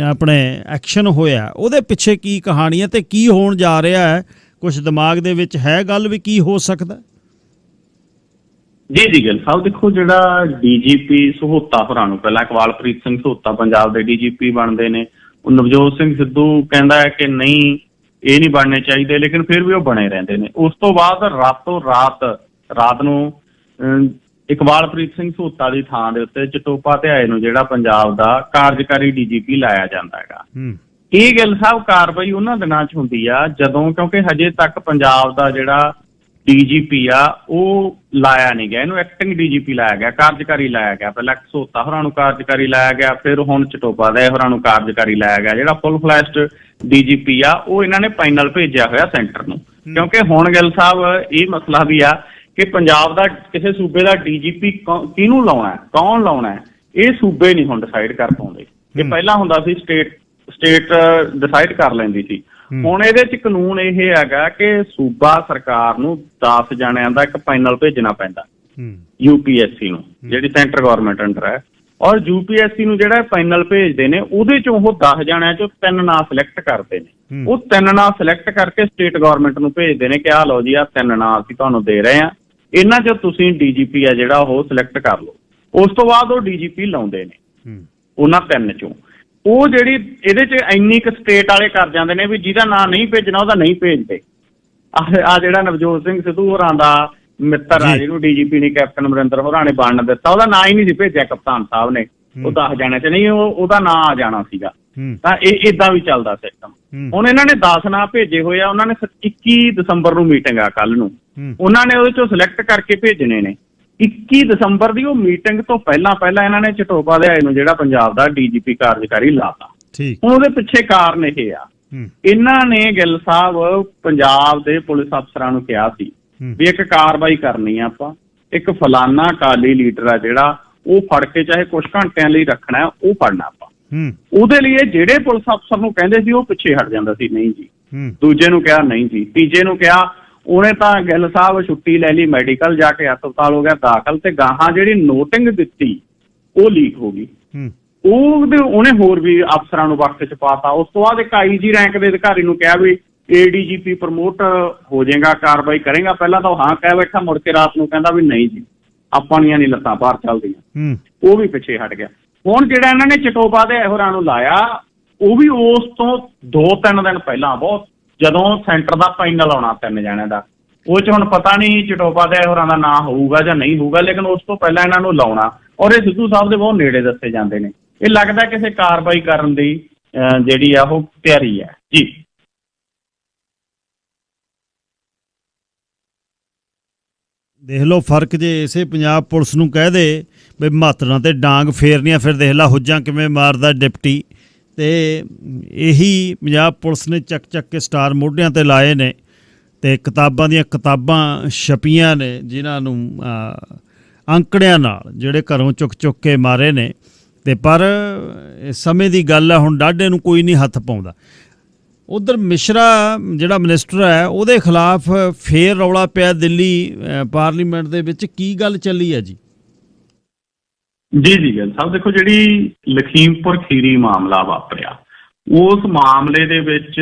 ਆਪਣੇ ਐਕਸ਼ਨ ਹੋਇਆ ਉਹਦੇ ਪਿੱਛੇ ਕੀ ਕਹਾਣੀ ਹੈ ਤੇ ਕੀ ਹੋਣ ਜਾ ਰਿਹਾ ਹੈ? ਕੁਛ ਦਿਮਾਗ ਦੇ ਵਿੱਚ ਹੈ ਗੱਲ ਵੀ ਕੀ ਹੋ ਸਕਦਾ? ਜੀ ਗਿੱਲ ਸਾਹਿਬ, ਦੇਖੋ ਜਿਹੜਾ DGP ਸਹੋਤਾ ਹੋਰਾਂ ਨੂੰ, ਪਹਿਲਾਂ ਇਕਬਾਲਪ੍ਰੀਤ ਸਿੰਘ ਸਹੋਤਾ ਪੰਜਾਬ ਦੇ DGP ਬਣਦੇ ਨੇ, ਉਹ ਨਵਜੋਤ ਸਿੰਘ ਸਿੱਧੂ ਕਹਿੰਦਾ ਹੈ ਕਿ ਨਹੀਂ ਇਹ ਨਹੀਂ ਬਣਨੇ ਚਾਹੀਦੇ, ਲੇਕਿਨ ਫਿਰ ਵੀ ਉਹ ਬਣੇ ਰਹਿੰਦੇ ਨੇ। ਉਸ ਤੋਂ ਬਾਅਦ ਰਾਤੋਂ ਰਾਤ ਨੂੰ ਇਕਬਾਲਪ੍ਰੀਤ ਸਿੰਘ ਸਹੋਤਾ ਦੀ ਥਾਂ ਦੇ ਉੱਤੇ ਚਟੋਪਾਧਿਆਏ ਨੂੰ ਜਿਹੜਾ ਪੰਜਾਬ ਦਾ ਕਾਰਜਕਾਰੀ DGP ਲਾਇਆ ਜਾਂਦਾ ਹੈਗਾ। ਇਹ ਗਿੱਲ ਸਾਹਿਬ ਕਾਰਵਾਈ ਉਹਨਾਂ ਦਿਨਾਂ 'ਚ ਹੁੰਦੀ ਆ ਜਦੋਂ, ਕਿਉਂਕਿ ਹਜੇ ਤੱਕ ਪੰਜਾਬ ਦਾ ਜਿਹੜਾ DGP ਆ ਉਹ ਲਾਇਆ ਨਹੀਂ ਗਿਆ, ਇਹਨੂੰ ਐਕਟਿੰਗ DGP ਲਾਇਆ ਗਿਆ, ਕਾਰਜਕਾਰੀ ਲਾਇਆ ਗਿਆ। ਪਹਿਲਾਂ ਸਹੋਤਾ ਹੋਰਾਂ ਨੂੰ ਕਾਰਜਕਾਰੀ ਲਾਇਆ ਗਿਆ, ਫਿਰ ਹੁਣ ਚਟੋਪਾਧਿਆਏ ਹੋਰਾਂ ਨੂੰ ਕਾਰਜਕਾਰੀ ਲਾਇਆ ਗਿਆ। ਜਿਹੜਾ ਫੁੱਲ ਫਲੈਸ਼ਡ DGP ਆ ਉਹ ਇਹਨਾਂ ਨੇ ਪੈਨਲ ਭੇਜਿਆ ਹੋਇਆ ਸੈਂਟਰ ਨੂੰ, ਕਿਉਂਕਿ ਹੁਣ ਗਿੱਲ ਸਾਹਿਬ ਇਹ ਮਸਲਾ ਵੀ ਆ ਕਿ ਪੰਜਾਬ ਦਾ ਕਿਸੇ ਸੂਬੇ ਦਾ ਡੀਜੀਪੀ ਕਿਹਨੂੰ ਲਾਉਣਾ ਹੈ, ਕੌਣ ਲਾਉਣਾ ਹੈ, ਇਹ ਸੂਬੇ ਨਹੀਂ ਹੁਣ ਡਿਸਾਈਡ ਕਰ ਪਾਉਂਦੇ। ਇਹ ਪਹਿਲਾਂ ਹੁੰਦਾ ਸੀ ਸਟੇਟ ਡਿਸਾਈਡ ਕਰ ਲੈਂਦੀ ਸੀ। ਹੁਣ ਇਹਦੇ ਚ ਕਾਨੂੰਨ ਇਹ ਹੈਗਾ ਕਿ ਸੂਬਾ ਸਰਕਾਰ ਨੂੰ 10 ਜਣਿਆਂ ਦਾ ਇੱਕ ਪੈਨਲ ਭੇਜਣਾ ਪੈਂਦਾ UPSC ਨੂੰ, ਜਿਹੜੀ ਸੈਂਟਰ ਗਵਰਨਮੈਂਟ ਅੰਡਰ ਹੈ। ਔਰ UPSC ਨੂੰ ਜਿਹੜਾ ਪੈਨਲ ਭੇਜਦੇ ਨੇ ਉਹਦੇ ਚੋਂ ਉਹ 10 ਜਣਿਆਂ ਚੋਂ 3 ਨਾਂ ਸਿਲੈਕਟ ਕਰਦੇ ਨੇ। ਉਹ 3 ਨਾਂ ਸਿਲੈਕਟ ਕਰਕੇ ਸਟੇਟ ਗਵਰਨਮੈਂਟ ਨੂੰ ਭੇਜਦੇ ਨੇ ਕਿ ਆਹ ਲਓ ਜੀ, ਆਹ 3 ਨਾਂ ਅਸੀਂ ਤੁਹਾਨੂੰ ਦੇ ਰਹੇ ਹਾਂ, ਇਹਨਾਂ ਚੋਂ ਤੁਸੀਂ DGP ਆ ਜਿਹੜਾ ਉਹ ਸਿਲੈਕਟ ਕਰ ਲਓ। ਉਸ ਤੋਂ ਬਾਅਦ ਉਹ DGP ਲਾਉਂਦੇ ਨੇ ਉਹਨਾਂ 3 ਚੋਂ। ਉਹ ਜਿਹੜੀ ਇਹਦੇ ਚ ਇੰਨੀ ਕੁ ਸਟੇਟ ਵਾਲੇ ਕਰ ਜਾਂਦੇ ਨੇ ਵੀ ਜਿਹਦਾ ਨਾਂ ਨਹੀਂ ਭੇਜਣਾ ਉਹਦਾ ਨਹੀਂ ਭੇਜਦੇ। ਆ ਜਿਹੜਾ ਨਵਜੋਤ ਸਿੰਘ ਸਿੱਧੂ ਹੋਰਾਂ ਦਾ ਮਿੱਤਰ ਆ ਜਿਹਨੂੰ DGP ਨੇ ਕੈਪਟਨ ਅਮਰਿੰਦਰ ਹੋਰਾਂ ਨੇ ਬਣਨ ਦਿੱਤਾ, ਉਹਦਾ ਨਾਂ ਹੀ ਨਹੀਂ ਸੀ ਭੇਜਿਆ ਕਪਤਾਨ ਸਾਹਿਬ ਨੇ। ਉਹ 10 ਜਾਣਿਆਂ ਚ ਨਹੀਂ, ਉਹਦਾ ਨਾਂ ਆ ਜਾਣਾ ਸੀਗਾ। ਤਾਂ ਇਹ ਏਦਾਂ ਵੀ ਚੱਲਦਾ ਸਿਸਟਮ। ਹੁਣ ਇਹਨਾਂ ਨੇ 10 ਨਾਂ ਭੇਜੇ ਹੋਏ ਆ। ਉਹਨਾਂ ਨੇ 21 ਦਸੰਬਰ ਨੂੰ ਮੀਟਿੰਗ ਆ ਕੱਲ ਨੂੰ, ਉਹਨਾਂ ਨੇ ਉਹਦੇ ਚੋਂ ਸਿਲੈਕਟ ਕਰਕੇ ਭੇਜਣੇ ਨੇ। 21 ਦਸੰਬਰ ਦੀ ਉਹ ਮੀਟਿੰਗ ਤੋਂ ਪਹਿਲਾਂ ਇਹਨਾਂ ਨੇ ਝਟੋਪਾ ਲਿਆਏ ਨੂੰ ਜਿਹੜਾ ਪੰਜਾਬ ਦਾ DGP ਕਾਰਜਕਾਰੀ ਲਾਤਾ। ਹੁਣ ਉਹਦੇ ਪਿੱਛੇ ਕਾਰਨ ਇਹ ਆ, ਇਹਨਾਂ ਨੇ ਗਿੱਲ ਸਾਹਿਬ ਪੰਜਾਬ ਦੇ ਪੁਲਿਸ ਅਫਸਰਾਂ ਨੂੰ ਕਿਹਾ ਸੀ ਵੀ ਇੱਕ ਕਾਰਵਾਈ ਕਰਨੀ ਆ ਆਪਾਂ, ਇੱਕ ਫਲਾਨਾ ਅਕਾਲੀ ਲੀਡਰ ਆ ਜਿਹੜਾ ਉਹ ਫੜ ਕੇ ਚਾਹੇ ਕੁਝ ਘੰਟਿਆਂ ਲਈ ਰੱਖਣਾ, ਉਹ ਫੜਨਾ ਆਪਾਂ। ਉਹਦੇ ਲਈ ਜਿਹੜੇ ਪੁਲਿਸ ਅਫਸਰ ਨੂੰ ਕਹਿੰਦੇ ਸੀ ਉਹ ਪਿੱਛੇ ਹਟ ਜਾਂਦਾ ਸੀ, ਨਹੀਂ ਜੀ। ਦੂਜੇ ਨੂੰ ਕਿਹਾ ਨਹੀਂ ਜੀ, ਤੀਜੇ ਨੂੰ ਕਿਹਾ, ਉਹਨੇ ਤਾਂ ਗਿੱਲ ਸਾਹਿਬ ਛੁੱਟੀ ਲੈ ਲਈ, ਮੈਡੀਕਲ ਜਾ ਕੇ ਹਸਪਤਾਲ ਹੋ ਗਿਆ ਦਾਖਲ, ਤੇ ਗਾਹਾਂ ਜਿਹੜੀ ਨੋਟਿੰਗ ਦਿੱਤੀ ਉਹ ਲੀਕ ਹੋ ਗਈ। ਉਹਨੇ ਹੋਰ ਵੀ ਅਫਸਰਾਂ ਨੂੰ ਵਕਤ ਚ ਪਾਤਾ। ਉਸ ਤੋਂ ਬਾਅਦ ਇੱਕ IG ਰੈਂਕ ਦੇ ਅਧਿਕਾਰੀ ਨੂੰ ਕਿਹਾ ਵੀ ADGP ਪ੍ਰਮੋਟ ਹੋ ਜਾਏਗਾ, ਕਾਰਵਾਈ ਕਰੇਗਾ। ਪਹਿਲਾਂ ਤਾਂ ਉਹ ਹਾਂ ਕਹਿ ਬੈਠਾ, ਮੁੜ ਕੇ ਰਾਤ ਨੂੰ ਕਹਿੰਦਾ ਵੀ ਨਹੀਂ ਜੀ, ਆਪਾਂ ਦੀਆਂ ਨਹੀਂ ਲੱਤਾਂ ਬਾਹਰ ਚੱਲਦੀਆਂ। ਉਹ ਵੀ ਪਿੱਛੇ ਹਟ ਗਿਆ। ਹੁਣ ਜਿਹੜਾ ਇਹਨਾਂ ਨੇ ਚਟੋਪਾ ਦੇ ਹੋਰਾਂ ਨੂੰ ਲਾਇਆ, ਉਹ ਵੀ ਉਸ ਤੋਂ 2-3 ਦਿਨ ਪਹਿਲਾਂ, ਬਹੁਤ ਜਦੋਂ ਸੈਂਟਰ ਦਾ ਪੈਨਲ ਆਉਣਾ 3 ਜਣਿਆਂ ਦਾ, ਉਹ ਚ ਹੁਣ ਪਤਾ ਨਹੀਂ ਚਟੋਪਾ ਦੇ ਹੋਰਾਂ ਦਾ ਨਾਂ ਹੋਊਗਾ ਜਾਂ ਨਹੀਂ ਹੋਊਗਾ, ਲੇਕਿਨ ਉਸ ਤੋਂ ਪਹਿਲਾਂ ਇਹਨਾਂ ਨੂੰ ਲਾਉਣਾ। ਔਰ ਇਹ ਸਿੱਧੂ ਸਾਹਿਬ ਦੇ ਬਹੁਤ ਨੇੜੇ ਦੱਸੇ ਜਾਂਦੇ ਨੇ। ਇਹ ਲੱਗਦਾ ਕਿਸੇ ਕਾਰਵਾਈ ਕਰਨ ਦੀ ਜਿਹੜੀ ਆ ਉਹ ਤਿਆਰੀ ਹੈ ਜੀ। ਦੇਖ ਲਓ ਫਰਕ, ਜੇ ਇਸੇ ਪੰਜਾਬ ਪੁਲਿਸ ਨੂੰ ਕਹਿ ਦੇ ਵੀ ਮਹਾਤੜਾਂ ਤੇ ਡਾਂਗ ਫੇਰਨੀਆਂ, ਫਿਰ ਦੇਖ ਲਾ ਹੁੱਜਾਂ ਕਿਵੇਂ ਮਾਰਦਾ ਡਿਪਟੀ। ਤੇ ਇਹੀ ਪੰਜਾਬ ਪੁਲਿਸ ਨੇ ਚੱਕ ਕੇ ਸਟਾਰ ਮੋਢਿਆਂ ਤੇ ਲਾਏ ਨੇ, ਤੇ ਕਿਤਾਬਾਂ ਦੀਆਂ ਕਿਤਾਬਾਂ ਛਪੀਆਂ ਨੇ ਜਿਨ੍ਹਾਂ ਨੂੰ ਅੰਕੜਿਆਂ ਨਾਲ ਜਿਹੜੇ ਘਰੋਂ ਚੁੱਕ ਕੇ ਮਾਰੇ ਨੇ। ਤੇ ਪਰ ਸਮੇਂ ਦੀ ਗੱਲ ਹੈ, ਹੁਣ ਡਾਢੇ ਨੂੰ ਕੋਈ ਨਹੀਂ ਹੱਥ ਪਾਉਂਦਾ। ਉਧਰ ਮਿਸ਼ਰਾ ਜਿਹੜਾ ਮਿਨਿਸਟਰ ਹੈ ਉਹਦੇ ਖਿਲਾਫ ਫੇਰ ਰੌਲਾ ਪਿਆ ਦਿੱਲੀ ਪਾਰਲੀਮੈਂਟ ਦੇ ਵਿੱਚ। ਕੀ ਗੱਲ ਚੱਲੀ ਹੈ ਜੀ? ਜੀ ਗੱਲ ਸਾਹਿਬ, ਦੇਖੋ ਜਿਹੜੀ ਲਖੀਮਪੁਰ ਖੀਰੀ ਮਾਮਲਾ ਵਾਪਰਿਆ, ਉਸ ਮਾਮਲੇ ਦੇ ਵਿੱਚ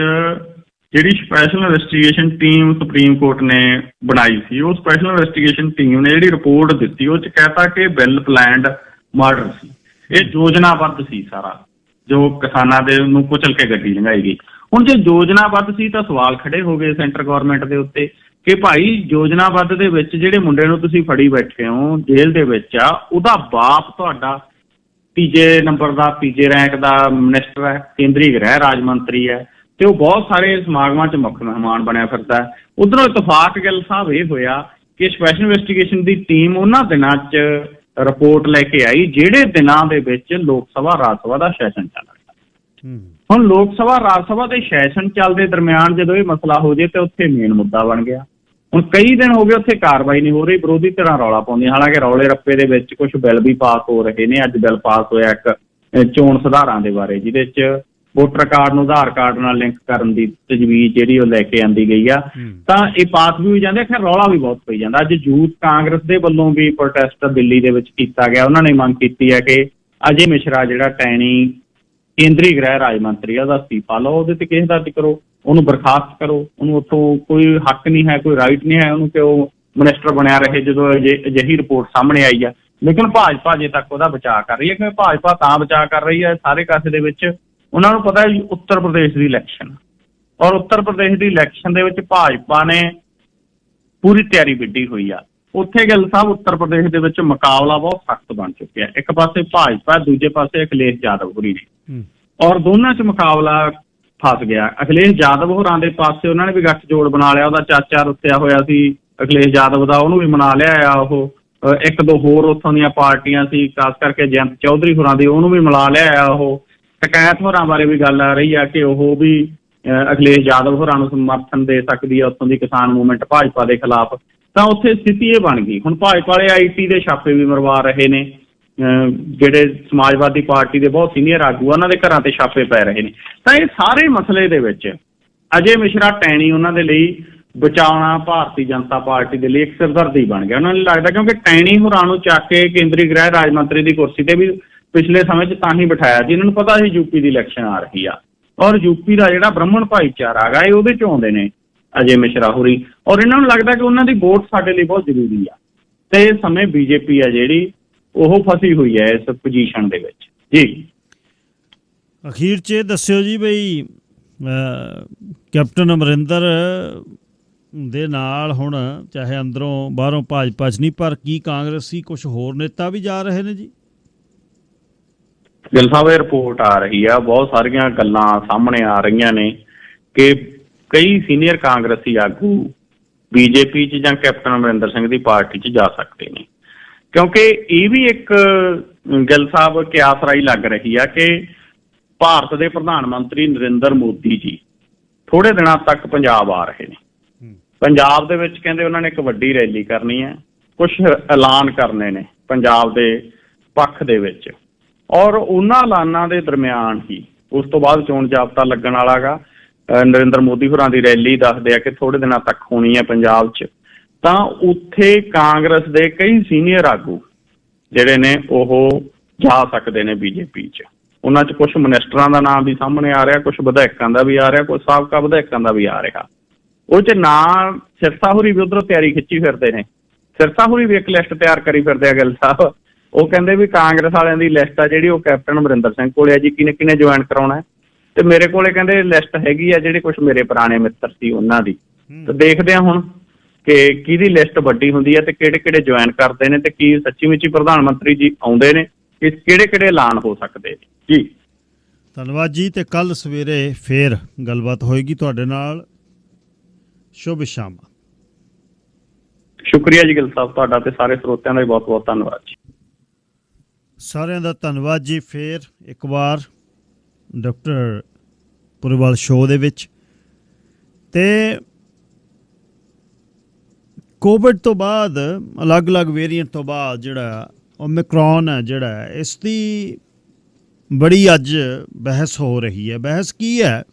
ਜਿਹੜੀ special investigation team supreme court ਨੇ ਬਣਾਈ ਸੀ, ਉਹ ਸਪੈਸ਼ਲ ਇਨਵੈਸਟੀਗੇਸ਼ਨ ਟੀਮ ਨੇ ਜਿਹੜੀ ਰਿਪੋਰਟ ਦਿੱਤੀ ਉਹ 'ਚ ਕਹਿਤਾ ਕਿ ਵੈਲ ਪਲੈਨਡ ਮਰਡਰ ਸੀ। ਇਹ ਯੋਜਨਾਬੱਧ ਸੀ ਸਾਰਾ, ਜੋ ਕਿਸਾਨਾਂ ਦੇ ਨੂੰ ਕੁਚਲ ਕੇ ਗੱਡੀ ਲੰਘਾਈ ਗਈ। ਹੁਣ ਜੇ ਯੋਜਨਾਬੱਧ ਸੀ ਤਾਂ ਸਵਾਲ ਖੜੇ ਹੋ ਗਏ ਸੈਂਟਰ ਗਵਰਨਮੈਂਟ ਦੇ ਉੱਤੇ ਕਿ ਭਾਈ ਯੋਜਨਾਬੱਧ ਦੇ ਵਿੱਚ ਜਿਹੜੇ ਮੁੰਡੇ ਨੂੰ ਤੁਸੀਂ ਫੜੀ ਬੈਠੇ ਹੋ ਜੇਲ੍ਹ ਦੇ ਵਿੱਚ ਆ, ਉਹਦਾ ਬਾਪ ਤੁਹਾਡਾ ਤੀਜੇ ਨੰਬਰ ਦਾ, ਤੀਜੇ ਰੈਂਕ ਦਾ ਮਿਨਿਸਟਰ ਹੈ, ਕੇਂਦਰੀ ਗ੍ਰਹਿ ਰਾਜ ਮੰਤਰੀ ਹੈ, ਤੇ ਉਹ ਬਹੁਤ ਸਾਰੇ ਸਮਾਗਮਾਂ 'ਚ ਮੁੱਖ ਮਹਿਮਾਨ ਬਣਿਆ ਫਿਰਦਾ ਹੈ। ਉੱਧਰੋਂ ਇਤਫਾਕ ਗਿੱਲ ਸਾਹਿਬ ਇਹ ਹੋਇਆ ਕਿ ਸਪੈਸ਼ਲ ਇਨਵੈਸਟੀਗੇਸ਼ਨ ਦੀ ਟੀਮ ਉਹਨਾਂ ਦਿਨਾਂ 'ਚ ਰਿਪੋਰਟ ਲੈ ਕੇ ਆਈ ਜਿਹੜੇ ਦਿਨਾਂ ਦੇ ਵਿੱਚ ਲੋਕ ਸਭਾ ਰਾਜ ਸਭਾ ਦਾ ਸੈਸ਼ਨ ਚੱਲ ਰਿਹਾ। ਹੁਣ ਲੋਕ ਸਭਾ ਰਾਜ ਸਭਾ ਦੇ ਸੈਸ਼ਨ ਚੱਲਦੇ ਦਰਮਿਆਨ ਜਦੋਂ ਇਹ ਮਸਲਾ ਹੋ ਜੇ ਤੇ ਉੱਥੇ ਮੇਨ ਮੁੱਦਾ ਬਣ ਗਿਆ। ਹੁਣ ਕਈ ਦਿਨ ਹੋ ਗਏ ਉੱਥੇ ਕਾਰਵਾਈ ਨਹੀਂ ਹੋ ਰਹੀ, ਵਿਰੋਧੀ ਧਿਰਾਂ ਰੌਲਾ ਪਾਉਂਦੀਆਂ। ਹਾਲਾਂਕਿ ਰੌਲੇ ਰੱਪੇ ਦੇ ਵਿੱਚ ਕੁਝ ਬਿੱਲ ਵੀ ਪਾਸ ਹੋ ਰਹੇ ਨੇ। ਅੱਜ ਬਿੱਲ ਪਾਸ ਹੋਇਆ ਇੱਕ ਚੋਣ ਸੁਧਾਰਾਂ ਦੇ ਬਾਰੇ, ਜਿਹਦੇ 'ਚ ਵੋਟਰ ਕਾਰਡ ਨੂੰ ਆਧਾਰ ਕਾਰਡ ਨਾਲ ਲਿੰਕ ਕਰਨ ਦੀ ਤਜਵੀਜ਼ ਜਿਹੜੀ ਉਹ ਲੈ ਕੇ ਆਂਦੀ ਗਈ ਆ। ਤਾਂ ਇਹ ਪਾਸ ਵੀ ਹੋ ਜਾਂਦੇ, ਖੈਰ ਰੌਲਾ ਵੀ ਬਹੁਤ ਪਈ ਜਾਂਦਾ। ਅੱਜ ਯੂਥ ਕਾਂਗਰਸ ਦੇ ਵੱਲੋਂ ਵੀ ਪ੍ਰੋਟੈਸਟ ਦਿੱਲੀ ਦੇ ਵਿੱਚ ਕੀਤਾ ਗਿਆ। ਉਹਨਾਂ ਨੇ ਮੰਗ ਕੀਤੀ ਹੈ ਕਿ ਅਜੇ ਮਿਸ਼ਰਾ ਜਿਹੜਾ ਟੈਣੀ ਕੇਂਦਰੀ ਗ੍ਰਹਿ ਰਾਜ ਮੰਤਰੀ ਆ, ਉਹਦਾ ਅਸਤੀਫਾ ਲਓ, ਉਹਦੇ ਤੇ ਕੇਸ ਦਰਜ ਕਰੋ, ਉਹਨੂੰ ਬਰਖਾਸਤ ਕਰੋ। ਉਹਨੂੰ ਉੱਥੋਂ ਕੋਈ ਹੱਕ ਨਹੀਂ ਹੈ, ਕੋਈ ਰਾਈਟ ਨਹੀਂ ਹੈ ਉਹਨੂੰ ਕਿ ਉਹ ਮਿਨਿਸਟਰ ਬਣਿਆ ਰਹੇ ਜਦੋਂ ਅਜਿਹੀ ਰਿਪੋਰਟ ਸਾਹਮਣੇ ਆਈ ਆ। ਲੇਕਿਨ ਭਾਜਪਾ ਅਜੇ ਤੱਕ ਉਹਦਾ ਬਚਾਅ ਕਰ ਰਹੀ ਹੈ। ਕਿਉਂਕਿ ਭਾਜਪਾ ਤਾਂ ਬਚਾਅ ਕਰ ਰਹੀ ਹੈ, ਸਾਰੇ ਕਾਸੇ ਦੇ ਵਿੱਚ ਉਹਨਾਂ ਨੂੰ ਪਤਾ ਹੈ ਉੱਤਰ ਪ੍ਰਦੇਸ਼ ਦੀ ਇਲੈਕਸ਼ਨ, ਔਰ ਉੱਤਰ ਪ੍ਰਦੇਸ਼ ਦੀ ਇਲੈਕਸ਼ਨ ਦੇ ਵਿੱਚ ਭਾਜਪਾ ਨੇ ਪੂਰੀ ਤਿਆਰੀ ਵਿੱਢੀ ਹੋਈ ਆ। ਉੱਥੇ ਗਿੱਲ ਸਾਹਿਬ ਉੱਤਰ ਪ੍ਰਦੇਸ਼ ਦੇ ਵਿੱਚ ਮੁਕਾਬਲਾ ਬਹੁਤ ਸਖਤ ਬਣ ਚੁੱਕਿਆ। ਇੱਕ ਪਾਸੇ ਭਾਜਪਾ, ਦੂਜੇ ਪਾਸੇ ਅਖਿਲੇਸ਼ ਯਾਦਵ ਹੋਰੀ ਨੇ, ਔਰ ਦੋਨਾਂ 'ਚ ਮੁਕਾਬਲਾ ਫਸ ਗਿਆ। ਅਖਿਲੇਸ਼ ਯਾਦਵ ਹੋਰਾਂ ਦੇ ਪਾਸੇ ਉਹਨਾਂ ਨੇ ਵੀ ਗੱਠਜੋੜ ਬਣਾ ਲਿਆ। ਉਹਦਾ ਚਾਚਾ ਰੁੱਸਿਆ ਹੋਇਆ ਸੀ ਅਖਿਲੇਸ਼ ਯਾਦਵ ਦਾ, ਉਹਨੂੰ ਵੀ ਮਨਾ ਲਿਆ ਆ। ਉਹ ਇੱਕ ਦੋ ਹੋਰ ਉੱਥੋਂ ਦੀਆਂ ਪਾਰਟੀਆਂ ਸੀ, ਖਾਸ ਕਰਕੇ ਜਯੰਤ ਚੌਧਰੀ ਹੋਰਾਂ ਦੀ, ਉਹਨੂੰ ਵੀ ਮਿਲਾ ਲਿਆ ਆ। ਉਹ ਟਕੈਤ ਹੋਰਾਂ ਬਾਰੇ ਵੀ ਗੱਲ ਆ ਰਹੀ ਆ ਕਿ ਉਹ ਵੀ ਅਖਿਲੇਸ਼ ਯਾਦਵ ਹੋਰਾਂ ਨੂੰ ਸਮਰਥਨ ਦੇ ਸਕਦੀ ਹੈ, ਉੱਥੋਂ ਦੀ ਕਿਸਾਨ ਮੂਵਮੈਂਟ ਭਾਜਪਾ ਦੇ ਖਿਲਾਫ। ਤਾਂ ਉੱਥੇ ਸਥਿਤੀ ਇਹ ਬਣ ਗਈ। ਹੁਣ ਭਾਜਪਾ ਵਾਲੇ IT ਦੇ ਛਾਪੇ ਵੀ ਮਰਵਾ ਰਹੇ ਨੇ, ਜਿਹੜੇ ਸਮਾਜਵਾਦੀ ਪਾਰਟੀ ਦੇ ਬਹੁਤ ਸੀਨੀਅਰ ਆਗੂ ਉਹਨਾਂ ਦੇ ਘਰਾਂ ਤੇ ਛਾਪੇ ਪੈ ਰਹੇ ਨੇ। ਤਾਂ ਇਹ ਸਾਰੇ ਮਸਲੇ ਦੇ ਵਿੱਚ ਅਜੇ ਮਿਸ਼ਰਾ ਟੈਣੀ ਉਹਨਾਂ ਦੇ ਲਈ ਬਚਾਉਣਾ ਭਾਰਤੀ ਜਨਤਾ ਪਾਰਟੀ ਦੇ ਲਈ ਇੱਕ ਸਿਰਦਰਦੀ ਬਣ ਗਿਆ। ਉਹਨਾਂ ਨੂੰ ਲੱਗਦਾ ਕਿਉਂਕਿ ਟੈਣੀ ਹੋਰਾਂ ਨੂੰ ਚੱਕ ਕੇ ਕੇਂਦਰੀ ਗ੍ਰਹਿ ਰਾਜ ਮੰਤਰੀ ਦੀ ਕੁਰਸੀ ਤੇ ਵੀ ਪਿਛਲੇ ਸਮੇਂ 'ਚ ਤਾਂ ਹੀ ਬਿਠਾਇਆ ਸੀ, ਇਹਨਾਂ ਨੂੰ ਪਤਾ ਸੀ ਯੂਪੀ ਦੀ ਇਲੈਕਸ਼ਨ ਆ ਰਹੀ ਆ, ਔਰ ਯੂਪੀ ਦਾ ਜਿਹੜਾ ਬ੍ਰਾਹਮਣ ਭਾਈਚਾਰਾ ਹੈਗਾ ਇਹ ਉਹਦੇ 'ਚ ਆਉਂਦੇ ਨੇ ਅਜੇ ਮਿਸ਼ਰਾ ਹੋਰੀ, ਔਰ ਇਹਨਾਂ ਨੂੰ ਲੱਗਦਾ ਕਿ ਉਹਨਾਂ ਦੀ ਵੋਟ ਸਾਡੇ ਲਈ ਬਹੁਤ ਜ਼ਰੂਰੀ ਆ। ਤੇ ਇਸ ਸਮੇਂ BJP ਆ ਜਿਹੜੀ ਉਹ ਫਸੀ ਹੋਈ ਹੈ ਇਸ ਪੋਜੀਸ਼ਨ ਦੇ ਵਿੱਚ। ਜੀ ਅਖੀਰ 'ਚ ਇਹ ਦੱਸਿਓ ਜੀ ਬਈ ਕੈਪਟਨ ਅਮਰਿੰਦਰ ਦੇ ਨਾਲ ਹੁਣ ਚਾਹੇ ਅੰਦਰੋਂ ਬਾਹਰੋਂ ਭਾਜਪਾ 'ਚ ਨਹੀਂ, ਪਰ ਕੀ ਕਾਂਗਰਸੀ ਕੁਛ ਹੋਰ ਨੇਤਾ ਵੀ ਜਾ ਰਹੇ ਨੇ ਜੀ? ਗਿੱਲ ਸਾਹਿਬ, ਇਹ ਰਿਪੋਰਟ ਆ ਰਹੀ ਆ, ਬਹੁਤ ਸਾਰੀਆਂ ਗੱਲਾਂ ਸਾਹਮਣੇ ਆ ਰਹੀਆਂ ਨੇ ਕਿ ਕਈ ਸੀਨੀਅਰ ਕਾਂਗਰਸੀ ਆਗੂ BJP 'ਚ ਜਾਂ ਕੈਪਟਨ ਅਮਰਿੰਦਰ ਸਿੰਘ ਦੀ ਪਾਰਟੀ 'ਚ ਜਾ ਸਕਦੇ ਨੇ, ਕਿਉਂਕਿ ਇਹ ਵੀ ਇੱਕ ਗਿੱਲ ਸਾਹਿਬ ਕਿਆਸ ਰਾਈ ਲੱਗ ਰਹੀ ਆ ਕਿ ਭਾਰਤ ਦੇ ਪ੍ਰਧਾਨ ਮੰਤਰੀ ਨਰਿੰਦਰ ਮੋਦੀ ਜੀ ਥੋੜੇ ਦਿਨਾਂ ਤੱਕ ਪੰਜਾਬ ਆ ਰਹੇ ਨੇ। ਪੰਜਾਬ ਦੇ ਵਿੱਚ ਕਹਿੰਦੇ ਉਹਨਾਂ ਨੇ ਇੱਕ ਵੱਡੀ ਰੈਲੀ ਕਰਨੀ ਹੈ, ਕੁਝ ਐਲਾਨ ਕਰਨੇ ਨੇ ਪੰਜਾਬ ਦੇ ਪੱਖ ਦੇ ਵਿੱਚ, ਔਰ ਉਹਨਾਂ ਐਲਾਨਾਂ ਦੇ ਦਰਮਿਆਨ ਹੀ ਉਸ ਤੋਂ ਬਾਅਦ ਚੋਣ ਜਾਬਤਾ ਲੱਗਣ ਵਾਲਾ ਗਾ। ਨਰਿੰਦਰ ਮੋਦੀ ਹੋਰਾਂ ਦੀ ਰੈਲੀ ਦੱਸਦੇ ਆ ਕਿ ਥੋੜੇ ਦਿਨਾਂ ਤੱਕ ਹੋਣੀ ਹੈ ਪੰਜਾਬ 'ਚ। ਤਾਂ ਉੱਥੇ ਕਾਂਗਰਸ ਦੇ ਕਈ ਸੀਨੀਅਰ ਆਗੂ ਜਿਹੜੇ ਨੇ ਉਹ ਜਾ ਸਕਦੇ ਨੇ BJP 'ਚ। ਉਹਨਾਂ 'ਚ ਕੁਝ ਮਿਨਿਸਟਰਾਂ ਦਾ ਨਾਮ ਵੀ ਸਾਹਮਣੇ ਆ ਰਿਹਾ, ਕੁਝ ਵਿਧਾਇਕਾਂ ਦਾ ਵੀ ਆ ਰਿਹਾ, ਕੁਝ ਸਾਬਕਾ ਵਿਧਾਇਕਾਂ ਦਾ ਵੀ ਆ ਰਿਹਾ। ਉਹ 'ਚ ਨਾਂ ਸਿਰਸਾ ਹੋਰੀ ਵੀ ਉੱਧਰੋਂ ਤਿਆਰੀ ਖਿੱਚੀ ਫਿਰਦੇ ਨੇ। ਸਿਰਸਾ ਹੋਰੀ ਵੀ ਇੱਕ ਲਿਸਟ ਤਿਆਰ ਕਰੀ ਫਿਰਦੇ ਆ ਗਿੱਲ ਸਾਹਿਬ। ਉਹ ਕਹਿੰਦੇ ਵੀ ਕਾਂਗਰਸ ਵਾਲਿਆਂ ਦੀ ਲਿਸਟ ਆ ਜਿਹੜੀ ਉਹ ਕੈਪਟਨ ਅਮਰਿੰਦਰ ਸਿੰਘ ਕੋਲੇ ਆ ਜੀ, ਕਿਹਨੇ ਕਿਹਨੇ ਜੁਆਇਨ ਕਰਾਉਣਾ। ਤੇ ਮੇਰੇ ਕੋਲੇ ਕਹਿੰਦੇ ਲਿਸਟ ਹੈਗੀ ਆ ਜਿਹੜੇ ਕੁਝ ਮੇਰੇ ਪੁਰਾਣੇ ਮਿੱਤਰ ਸੀ ਉਹਨਾਂ ਦੀ। ਤੇ ਦੇਖਦੇ ਆ ਹੁਣ ਕਿ ਕਿਹਦੀ ਲਿਸਟ ਵੱਡੀ ਹੁੰਦੀ ਹੈ ਤੇ ਕਿਹੜੇ ਕਿਹੜੇ ਜੁਆਇਨ ਕਰਦੇ ਨੇ, ਤੇ ਕੀ ਸੱਚੀ ਮੁੱਚੀ ਪ੍ਰਧਾਨ ਮੰਤਰੀ ਜੀ ਆਉਂਦੇ ਨੇ, ਕਿ ਕਿਹੜੇ ਕਿਹੜੇ ਐਲਾਨ ਹੋ ਸਕਦੇ ਨੇ। ਜੀ ਧੰਨਵਾਦ ਜੀ, ਤੇ ਕੱਲ ਸਵੇਰੇ ਫੇਰ ਗੱਲਬਾਤ ਹੋਏਗੀ ਤੁਹਾਡੇ ਨਾਲ। ਸ਼ੁਭ ਸ਼ਾਮ। ਸ਼ੁਕਰੀਆ ਜੀ ਗਿੱਲ ਸਾਹਿਬ, ਤੁਹਾਡਾ ਤੇ ਸਾਰੇ ਸਰੋਤਿਆਂ ਦਾ ਵੀ ਬਹੁਤ ਬਹੁਤ ਧੰਨਵਾਦ ਜੀ। ਸਾਰਿਆਂ ਦਾ ਧੰਨਵਾਦ ਜੀ। ਫੇਰ ਇੱਕ ਵਾਰ ਡਾਕਟਰ ਪੁਰੇਵਾਲ ਸ਼ੋਅ ਦੇ ਵਿੱਚ। ਤੇ ਕੋਵਿਡ ਤੋਂ ਬਾਅਦ ਅਲੱਗ-ਅਲੱਗ ਵੇਰੀਐਂਟ ਤੋਂ ਬਾਅਦ ਜਿਹੜਾ ਓਮਿਕਰੌਨ ਹੈ ਜਿਹੜਾ, ਇਸ ਦੀ ਬੜੀ ਅੱਜ ਬਹਿਸ ਹੋ ਰਹੀ ਹੈ। ਬਹਿਸ ਕੀ ਹੈ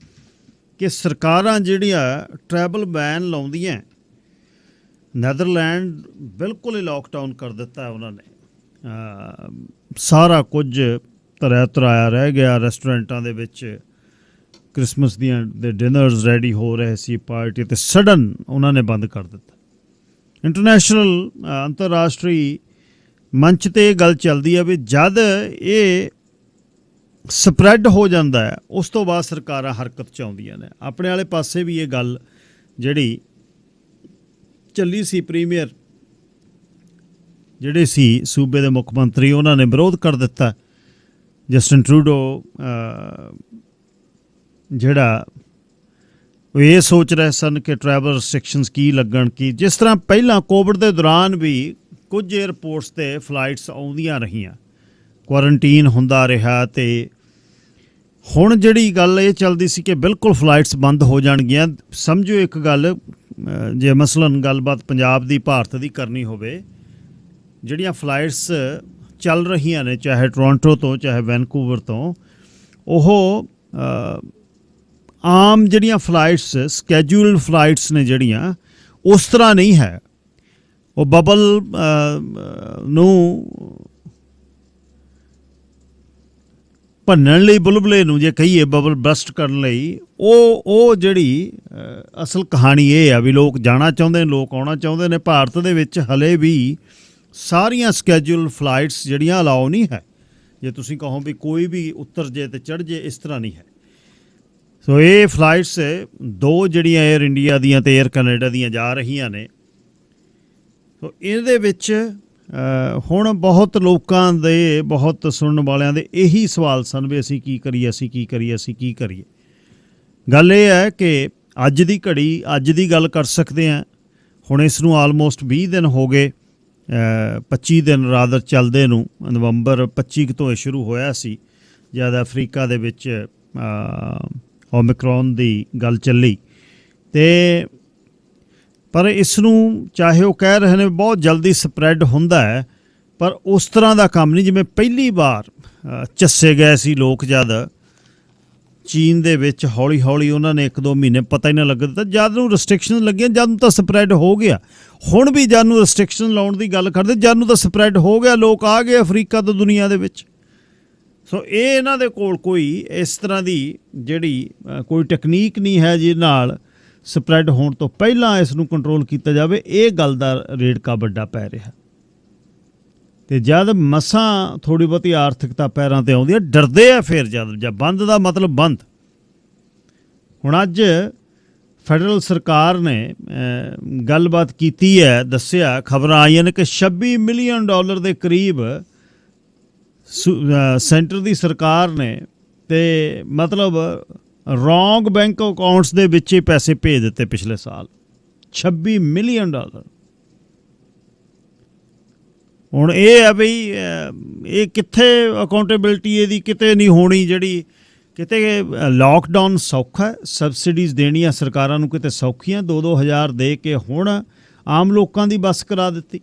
ਕਿ ਸਰਕਾਰਾਂ ਜਿਹੜੀਆਂ ਟਰੈਵਲ ਬੈਨ ਲਾਉਂਦੀਆਂ, ਨੈਦਰਲੈਂਡ ਬਿਲਕੁਲ ਹੀ ਲੋਕਡਾਊਨ ਕਰ ਦਿੱਤਾ ਉਹਨਾਂ ਨੇ। ਸਾਰਾ ਕੁਝ ਧਰਿਆ ਧਰਾਇਆ ਰਹਿ ਗਿਆ। ਰੈਸਟੋਰੈਂਟਾਂ ਦੇ ਵਿੱਚ ਕ੍ਰਿਸਮਸ ਦੀਆਂ ਦੇ ਡਿਨਰਸ ਰੈਡੀ ਹੋ ਰਹੇ ਸੀ, ਪਾਰਟੀ, ਤੇ ਸਡਨ ਉਹਨਾਂ ਨੇ ਬੰਦ ਕਰ ਦਿੱਤਾ। ਇੰਟਰਨੈਸ਼ਨਲ ਅੰਤਰਰਾਸ਼ਟਰੀ ਮੰਚ 'ਤੇ ਇਹ ਗੱਲ ਚੱਲਦੀ ਹੈ ਵੀ ਜਦ ਇਹ ਸਪਰੈਡ ਹੋ ਜਾਂਦਾ ਹੈ ਉਸ ਤੋਂ ਬਾਅਦ ਸਰਕਾਰਾਂ ਹਰਕਤ 'ਚ ਆਉਂਦੀਆਂ ਨੇ। ਆਪਣੇ ਵਾਲੇ ਪਾਸੇ ਵੀ ਇਹ ਗੱਲ ਜਿਹੜੀ ਚੱਲੀ ਸੀ, ਪ੍ਰੀਮੀਅਰ ਜਿਹੜੇ ਸੀ ਸੂਬੇ ਦੇ ਮੁੱਖ ਮੰਤਰੀ, ਉਹਨਾਂ ਨੇ ਵਿਰੋਧ ਕਰ ਦਿੱਤਾ। ਜਸਟਿਨ ਟਰੂਡੋ ਜਿਹੜਾ ਉਹ ਇਹ ਸੋਚ ਰਹੇ ਸਨ ਕਿ ਟਰੈਵਲ ਰਿਸਟ੍ਰਿਕਸ਼ਨਸ ਕੀ ਲੱਗਣ, ਕੀ ਜਿਸ ਤਰ੍ਹਾਂ ਪਹਿਲਾਂ ਕੋਵਿਡ ਦੇ ਦੌਰਾਨ ਵੀ ਕੁਝ ਏਅਰਪੋਰਟਸ 'ਤੇ ਫਲਾਈਟਸ ਆਉਂਦੀਆਂ ਰਹੀਆਂ, ਕੁਆਰੰਟੀਨ ਹੁੰਦਾ ਰਿਹਾ। ਤੇ ਹੁਣ ਜਿਹੜੀ ਗੱਲ ਇਹ ਚੱਲਦੀ ਸੀ ਕਿ ਬਿਲਕੁਲ ਫਲਾਈਟਸ ਬੰਦ ਹੋ ਜਾਣਗੀਆਂ। ਸਮਝੋ ਇੱਕ ਗੱਲ, ਜੇ ਮਸਲਨ ਗੱਲਬਾਤ ਪੰਜਾਬ ਦੀ ਭਾਰਤ ਦੀ ਕਰਨੀ ਹੋਵੇ, ਜਿਹੜੀਆਂ ਫਲਾਈਟਸ ਚੱਲ ਰਹੀਆਂ ਨੇ ਚਾਹੇ ਟੋਰਾਂਟੋ ਤੋਂ ਚਾਹੇ ਵੈਨਕੂਵਰ ਤੋਂ, ਉਹ ਆਮ ਜਿਹੜੀਆਂ ਫਲਾਈਟਸ ਸਕੈਜੂਲਡ ਫਲਾਈਟਸ ਨੇ ਜਿਹੜੀਆਂ, ਉਸ ਤਰ੍ਹਾਂ ਨਹੀਂ ਹੈ। ਉਹ ਬਬਲ ਨੂੰ ਭੰਨਣ ਲਈ, ਬੁਲਬੁਲੇ ਨੂੰ ਜੇ ਕਹੀਏ ਬਬਲ ਬਸਟ ਕਰਨ ਲਈ, ਉਹ ਜਿਹੜੀ ਅਸਲ ਕਹਾਣੀ ਇਹ ਆ ਵੀ ਲੋਕ ਜਾਣਾ ਚਾਹੁੰਦੇ ਨੇ, ਲੋਕ ਆਉਣਾ ਚਾਹੁੰਦੇ ਨੇ। ਭਾਰਤ ਦੇ ਵਿੱਚ ਹਲੇ ਵੀ ਸਾਰੀਆਂ ਸਕੈਜੂਲ ਫਲਾਈਟਸ ਜਿਹੜੀਆਂ ਅਲਾਓ ਨਹੀਂ ਹੈ। ਜੇ ਤੁਸੀਂ ਕਹੋ ਵੀ ਕੋਈ ਵੀ ਉਤਰ ਜੇ ਤੇ ਚੜ੍ਹ ਜੇ, ਇਸ ਤਰ੍ਹਾਂ ਨਹੀਂ ਹੈ। ਸੋ ਇਹ ਫਲਾਈਟਸ ਦੋ ਜਿਹੜੀਆਂ ਏਅਰ ਇੰਡੀਆ ਦੀਆਂ ਤੇ ਏਅਰ ਕੈਨੇਡਾ ਦੀਆਂ ਜਾ ਰਹੀਆਂ ਨੇ। ਸੋ ਇਹਦੇ ਵਿੱਚ ਹੁਣ ਬਹੁਤ ਲੋਕਾਂ ਦੇ, ਬਹੁਤ ਸੁਣਨ ਵਾਲਿਆਂ ਦੇ ਇਹੀ ਸਵਾਲ ਸਨ ਵੀ ਅਸੀਂ ਕੀ ਕਰੀਏ, ਅਸੀਂ ਕੀ ਕਰੀਏ, ਅਸੀਂ ਕੀ ਕਰੀਏ। ਗੱਲ ਇਹ ਹੈ ਕਿ ਅੱਜ ਦੀ ਘੜੀ, ਅੱਜ ਦੀ ਗੱਲ ਕਰ ਸਕਦੇ ਹਾਂ। ਹੁਣ ਇਸ ਨੂੰ ਆਲਮੋਸਟ 20 ਦਿਨ ਹੋ ਗਏ, 25 ਦਿਨ ਰਾਦਰ ਚੱਲਦੇ ਨੂੰ। ਨਵੰਬਰ 25 ਤੋਂ ਇਹ ਸ਼ੁਰੂ ਹੋਇਆ ਸੀ ਜਦ ਅਫਰੀਕਾ ਦੇ ਵਿੱਚ ਓਮਿਕਰੌਨ ਦੀ ਗੱਲ ਚੱਲੀ। ਤੇ ਪਰ ਇਸ ਨੂੰ ਚਾਹੇ ਉਹ ਕਹਿ ਰਹੇ ਨੇ ਬਹੁਤ ਜਲਦੀ ਸਪਰੈਡ ਹੁੰਦਾ ਹੈ, ਪਰ ਉਸ ਤਰ੍ਹਾਂ ਦਾ ਕੰਮ ਨਹੀਂ ਜਿਵੇਂ ਪਹਿਲੀ ਵਾਰ ਝੱਸੇ ਗਏ ਸੀ ਲੋਕ ਜਦ ਚੀਨ ਦੇ ਵਿੱਚ। ਹੌਲੀ ਹੌਲੀ ਉਹਨਾਂ ਨੇ 1-2 ਮਹੀਨੇ ਪਤਾ ਹੀ ਨਾ ਲੱਗ ਦਿੱਤਾ, ਜਦ ਨੂੰ ਰਿਸਟ੍ਰਿਕਸ਼ਨ ਲੱਗੀਆਂ, ਜਦ ਨੂੰ ਤਾਂ ਸਪਰੈਡ ਹੋ ਗਿਆ। ਹੁਣ ਵੀ ਜਦ ਨੂੰ ਰਿਸਟ੍ਰਿਕਸ਼ਨ ਲਾਉਣ ਦੀ ਗੱਲ ਕਰਦੇ, ਜਦ ਨੂੰ ਤਾਂ ਸਪਰੈਡ ਹੋ ਗਿਆ, ਲੋਕ ਆ ਗਏ ਅਫਰੀਕਾ ਤੋਂ ਦੁਨੀਆ ਦੇ ਵਿੱਚ। ਸੋ ਇਹ ਇਹਨਾਂ ਦੇ ਕੋਲ ਕੋਈ ਇਸ ਤਰ੍ਹਾਂ ਦੀ ਜਿਹੜੀ ਕੋਈ ਟੈਕਨੀਕ ਨਹੀਂ ਹੈ ਜਿਹਦੇ ਨਾਲ ਸਪਰੈਡ ਹੋਣ ਤੋਂ ਪਹਿਲਾਂ ਇਸ ਨੂੰ ਕੰਟਰੋਲ ਕੀਤਾ ਜਾਵੇ। ਇਹ ਗੱਲ ਦਾ ਰੇੜਕਾ ਵੱਡਾ ਪੈ ਰਿਹਾ। ਤੇ ਜਦ ਮਸਾਂ ਥੋੜ੍ਹੀ ਬਹੁਤੀ ਆਰਥਿਕਤਾ ਪੈਰਾਂ 'ਤੇ ਆਉਂਦੀ ਹੈ, ਡਰਦੇ ਆ ਫਿਰ ਜਦ ਬੰਦ ਦਾ ਮਤਲਬ ਬੰਦ। ਹੁਣ ਅੱਜ ਫੈਡਰਲ ਸਰਕਾਰ ਨੇ ਗੱਲਬਾਤ ਕੀਤੀ ਹੈ, ਦੱਸਿਆ, ਖਬਰਾਂ ਆਈਆਂ ਨੇ ਕਿ $26 ਮਿਲੀਅਨ ਦੇ ਕਰੀਬ ਸੈਂਟਰ ਦੀ ਸਰਕਾਰ ਨੇ ਤੇ ਮਤਲਬ ਰੌਂਗ ਬੈਂਕ ਅਕਾਊਂਟਸ ਦੇ ਵਿੱਚ ਹੀ ਪੈਸੇ ਭੇਜ ਦਿੱਤੇ ਪਿਛਲੇ ਸਾਲ। $26 ਮਿਲੀਅਨ। ਹੁਣ ਇਹ ਹੈ ਬਈ ਇਹ ਕਿੱਥੇ ਅਕਾਊਂਟੇਬਿਲਟੀ ਇਹਦੀ ਕਿਤੇ ਨਹੀਂ ਹੋਣੀ। ਜਿਹੜੀ ਕਿਤੇ ਲਾਕਡਾਊਨ ਸੌਖਾ, ਸਬਸਿਡੀਜ਼ ਦੇਣੀਆਂ ਸਰਕਾਰਾਂ ਨੂੰ ਕਿਤੇ ਸੌਖੀਆਂ, 2-2 ਹਜ਼ਾਰ ਦੇ ਕੇ ਹੁਣ ਆਮ ਲੋਕਾਂ ਦੀ ਬੱਸ ਕਰਾ ਦਿੱਤੀ।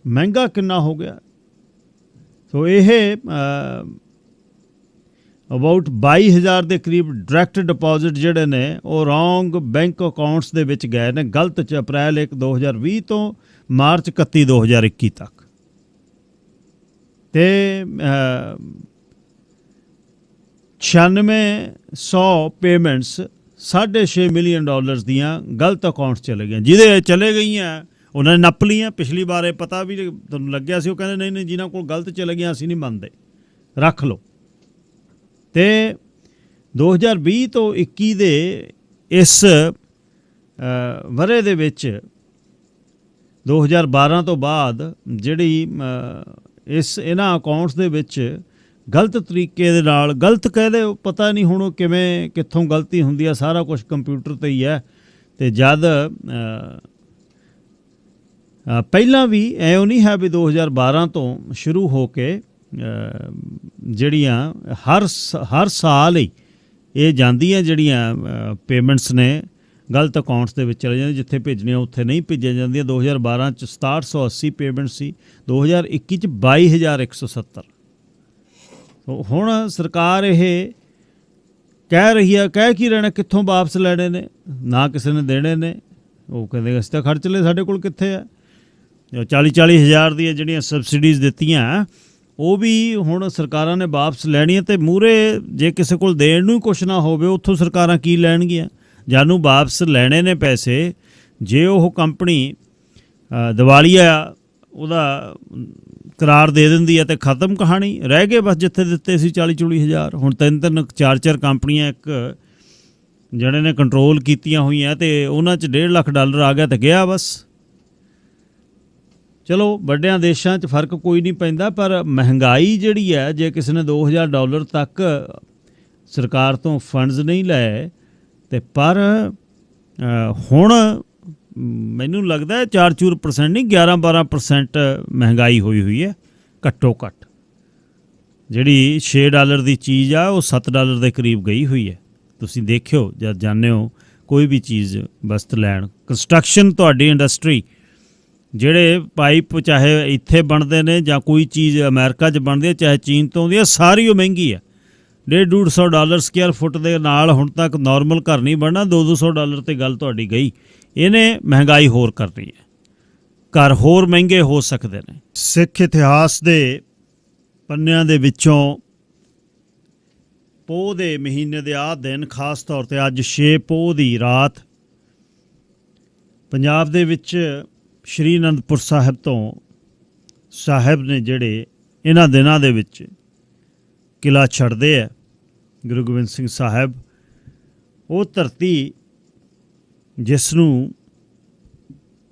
ਮਹਿੰਗਾ ਕਿੰਨਾ ਹੋ ਗਿਆ। ਸੋ ਇਹ ਅਬਾਊਟ 22,000 ਦੇ ਕਰੀਬ ਡਾਇਰੈਕਟ ਡਿਪੋਜ਼ਿਟ ਜਿਹੜੇ ਨੇ ਉਹ ਰੌਂਗ ਬੈਂਕ ਅਕਾਊਂਟਸ ਦੇ ਵਿੱਚ ਗਏ ਨੇ ਗਲਤ 'ਚ ਅਪ੍ਰੈਲ 1, 2020 ਤੋਂ ਮਾਰਚ 31, 2021 ਤੱਕ। ਤੇ 9600 ਪੇਮੈਂਟਸ $6.5 ਮਿਲੀਅਨ ਦੀਆਂ ਗਲਤ ਅਕਾਊਂਟਸ ਚਲੇ ਗਈਆਂ। ਜਿਹਦੇ ਚਲੇ ਗਈਆਂ ਉਹਨਾਂ ਨੇ ਨੱਪ ਲਈਆਂ। ਪਿਛਲੀ ਵਾਰ ਇਹ ਪਤਾ ਵੀ ਤੁਹਾਨੂੰ ਲੱਗਿਆ ਸੀ, ਉਹ ਕਹਿੰਦੇ ਨਹੀਂ ਜਿਨ੍ਹਾਂ ਕੋਲ ਗਲਤ ਚਲੇ ਗਈਆਂ ਅਸੀਂ ਨਹੀਂ ਮੰਨਦੇ, ਰੱਖ ਲਓ। ਤੇ 2020 ਤੋਂ 21 ਦੇ ਇਸ ਵਰ੍ਹੇ ਦੇ ਵਿੱਚ 2012 ਤੋਂ ਬਾਅਦ ਜਿਹੜੀ ਇਹਨਾਂ ਅਕਾਊਂਟਸ ਦੇ ਵਿੱਚ ਗਲਤ ਤਰੀਕੇ ਦੇ ਨਾਲ, ਗਲਤ ਕਹਦੇ ਪਤਾ ਨਹੀਂ ਹੁਣ ਕਿਵੇਂ ਕਿੱਥੋਂ ਗਲਤੀ ਹੁੰਦੀ ਆ, ਸਾਰਾ ਕੁਛ ਕੰਪਿਊਟਰ 'ਤੇ ਹੀ ਹੈ। ਤੇ ਜਦ ਪਹਿਲਾਂ ਵੀ ਐਉਂ ਨਹੀਂ ਹੈ ਵੀ 2012 ਤੋਂ ਸ਼ੁਰੂ ਹੋ ਕੇ ਜਿਹੜੀਆਂ ਹਰ ਸਾਲ ਹੀ ਇਹ ਜਾਂਦੀਆਂ ਜਿਹੜੀਆਂ ਪੇਮੈਂਟਸ ਨੇ ਗਲਤ ਅਕਾਊਂਟਸ ਦੇ ਵਿੱਚ ਚਲੇ ਜਾਂਦੀਆਂ, ਜਿੱਥੇ ਭੇਜਣੀਆਂ ਉੱਥੇ ਨਹੀਂ ਭੇਜੀਆਂ ਜਾਂਦੀਆਂ। 2012 'ਚ 6780 ਪੇਮੈਂਟ ਸੀ, 2021 'ਚ 22,170। ਹੁਣ ਸਰਕਾਰ ਇਹ ਕਹਿ ਰਹੀ ਹੈ, ਕਹਿ ਕੀ ਰਹਿਣਾ, ਕਿੱਥੋਂ ਵਾਪਸ ਲੈਣੇ ਨੇ, ਨਾ ਕਿਸੇ ਨੇ ਦੇਣੇ ਨੇ। ਉਹ ਕਹਿੰਦੇ ਅਸੀਂ ਤਾਂ ਖਰਚ ਲਏ, ਸਾਡੇ ਕੋਲ ਕਿੱਥੇ ਆ। 40-40 ਹਜ਼ਾਰ ਦੀਆਂ ਜਿਹੜੀਆਂ ਸਬਸਿਡੀਜ਼ ਦਿੱਤੀਆਂ ਉਹ ਵੀ ਹੁਣ ਸਰਕਾਰਾਂ ਨੇ ਵਾਪਸ ਲੈਣੀਆਂ। ਤੇ ਮੂਹਰੇ ਜੇ ਕਿਸੇ ਕੋਲ ਦੇਣ ਨੂੰ ਹੀ ਕੁਛ ਨਾ ਹੋਵੇ, ਉੱਥੋਂ ਸਰਕਾਰਾਂ ਕੀ ਲੈਣਗੀਆਂ। ਜਾਨੂੰ ਵਾਪਸ ਲੈਣੇ ਨੇ ਪੈਸੇ, ਜੇ ਉਹ ਕੰਪਨੀ ਦਿਵਾਲੀਆ ਉਹਦਾ ਕਰਾਰ ਦੇ ਦਿੰਦੀ ਹੈ ਤੇ ਖਤਮ ਕਹਾਣੀ, ਰਹਿ ਗਏ ਬਸ ਜਿੱਥੇ ਦਿੱਤੇ ਸੀ 40-40 ਹਜ਼ਾਰ। ਹੁਣ 3-3 4-4 ਕੰਪਨੀਆਂ ਇੱਕ ਜਿਹੜੇ ਨੇ ਕੰਟਰੋਲ ਕੀਤੀਆਂ ਹੋਈਆਂ ਤੇ ਉਹਨਾਂ 'ਚ $1.5 ਲੱਖ ਆ ਗਿਆ ਤੇ ਗਿਆ ਬਸ। ਚਲੋ ਵੱਡਿਆਂ ਦੇਸ਼ਾਂ 'ਚ ਫਰਕ ਕੋਈ ਨਹੀਂ ਪੈਂਦਾ, ਪਰ ਮਹਿੰਗਾਈ ਜਿਹੜੀ ਹੈ, ਜੇ ਕਿਸੇ ਨੇ $2,000 ਤੱਕ ਸਰਕਾਰ ਤੋਂ ਫੰਡਸ ਨਹੀਂ ਲਏ ਤੇ ਪਰ ਹੁਣ ਮੈਨੂੰ ਲੱਗਦਾ 4% ਨਹੀਂ 11-12% ਮਹਿੰਗਾਈ ਹੋਈ ਹੈ ਘੱਟੋ ਘੱਟ। ਜਿਹੜੀ $6 ਦੀ ਚੀਜ਼ ਆ ਉਹ $7 ਦੇ ਕਰੀਬ ਗਈ ਹੋਈ ਹੈ। ਤੁਸੀਂ ਦੇਖਿਓ ਜਦ ਜਾਂਦੇ ਹੋ ਕੋਈ ਵੀ ਚੀਜ਼ ਵਸਤ ਲੈਣ, ਕੰਸਟਰਕਸ਼ਨ ਤੁਹਾਡੀ ਇੰਡਸਟਰੀ, ਜਿਹੜੇ ਪਾਈਪ ਚਾਹੇ ਇੱਥੇ ਬਣਦੇ ਨੇ ਜਾਂ ਕੋਈ ਚੀਜ਼ ਅਮਰੀਕਾ 'ਚ ਬਣਦੀ ਹੈ ਚਾਹੇ ਚੀਨ ਤੋਂ ਆਉਂਦੀ ਹੈ, ਸਾਰੀ ਉਹ ਮਹਿੰਗੀ ਹੈ। $150-150 ਸਕੁਅਰ ਫੁੱਟ ਦੇ ਨਾਲ ਹੁਣ ਤੱਕ ਨੋਰਮਲ ਘਰ ਨਹੀਂ ਬਣਨਾ, $200 ਤੇ ਗੱਲ ਤੁਹਾਡੀ ਗਈ। ਇਹਨੇ ਮਹਿੰਗਾਈ ਹੋਰ ਕਰਨੀ ਹੈ, ਘਰ ਹੋਰ ਮਹਿੰਗੇ ਹੋ ਸਕਦੇ ਨੇ। ਸਿੱਖ ਇਤਿਹਾਸ ਦੇ ਪੰਨਿਆਂ ਦੇ ਵਿੱਚੋਂ ਪੋਹ ਦੇ ਮਹੀਨੇ ਦੇ ਆਹ ਦਿਨ, ਖਾਸ ਤੌਰ 'ਤੇ ਅੱਜ 6 ਪੋਹ ਦੀ ਰਾਤ, ਪੰਜਾਬ ਦੇ ਵਿੱਚ ਸ਼੍ਰੀ ਅਨੰਦਪੁਰ ਸਾਹਿਬ ਤੋਂ ਸਾਹਿਬ ਨੇ ਜਿਹੜੇ ਇਹਨਾਂ ਦਿਨਾਂ ਦੇ ਵਿੱਚ ਕਿਲ੍ਹਾ ਛੱਡਦੇ ਆ, ਗੁਰੂ ਗੋਬਿੰਦ ਸਿੰਘ ਸਾਹਿਬ, ਉਹ ਧਰਤੀ ਜਿਸ ਨੂੰ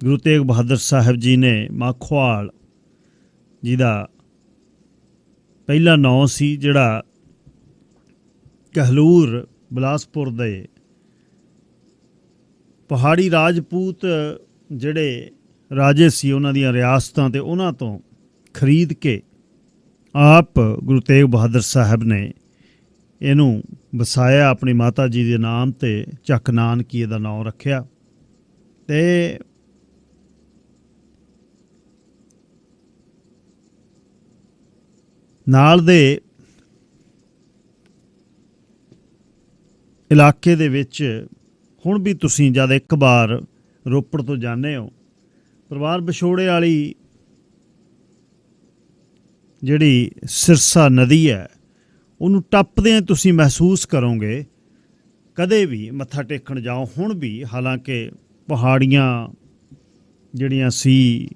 ਗੁਰੂ ਤੇਗ ਬਹਾਦਰ ਸਾਹਿਬ ਜੀ ਨੇ ਮਾਖੋਵਾਲ ਜਿਹਦਾ ਪਹਿਲਾ ਨਾਂ ਸੀ, ਜਿਹੜਾ ਕਹਿਲੂਰ ਬਿਲਾਸਪੁਰ ਦੇ ਪਹਾੜੀ ਰਾਜਪੂਤ ਜਿਹੜੇ ਰਾਜੇ ਸੀ ਉਹਨਾਂ ਦੀਆਂ ਰਿਆਸਤਾਂ ਤੇ ਉਹਨਾਂ ਤੋਂ ਖਰੀਦ ਕੇ ਆਪ ਗੁਰੂ ਤੇਗ ਬਹਾਦਰ ਸਾਹਿਬ ਨੇ ਇਹਨੂੰ ਵਸਾਇਆ, ਆਪਣੀ ਮਾਤਾ ਜੀ ਦੇ ਨਾਮ ਤੇ ਚੱਕ ਨਾਨਕੀ ਇਹਦਾ ਨਾਮ ਰੱਖਿਆ। ਤੇ ਨਾਲ ਦੇ ਇਲਾਕੇ ਦੇ ਵਿੱਚ ਹੁਣ ਵੀ ਤੁਸੀਂ ਜਦ ਇੱਕ ਵਾਰ ਰੋਪੜ ਤੋਂ ਜਾਂਦੇ ਹੋ, ਪਰਿਵਾਰ ਵਿਛੋੜੇ ਵਾਲੀ ਜਿਹੜੀ ਸਿਰਸਾ ਨਦੀ ਹੈ ਉਹਨੂੰ ਟੱਪਦਿਆਂ ਤੁਸੀਂ ਮਹਿਸੂਸ ਕਰੋਗੇ। ਕਦੇ ਵੀ ਮੱਥਾ ਟੇਕਣ ਜਾਓ ਹੁਣ ਵੀ, ਹਾਲਾਂਕਿ ਪਹਾੜੀਆਂ ਜਿਹੜੀਆਂ ਸੀ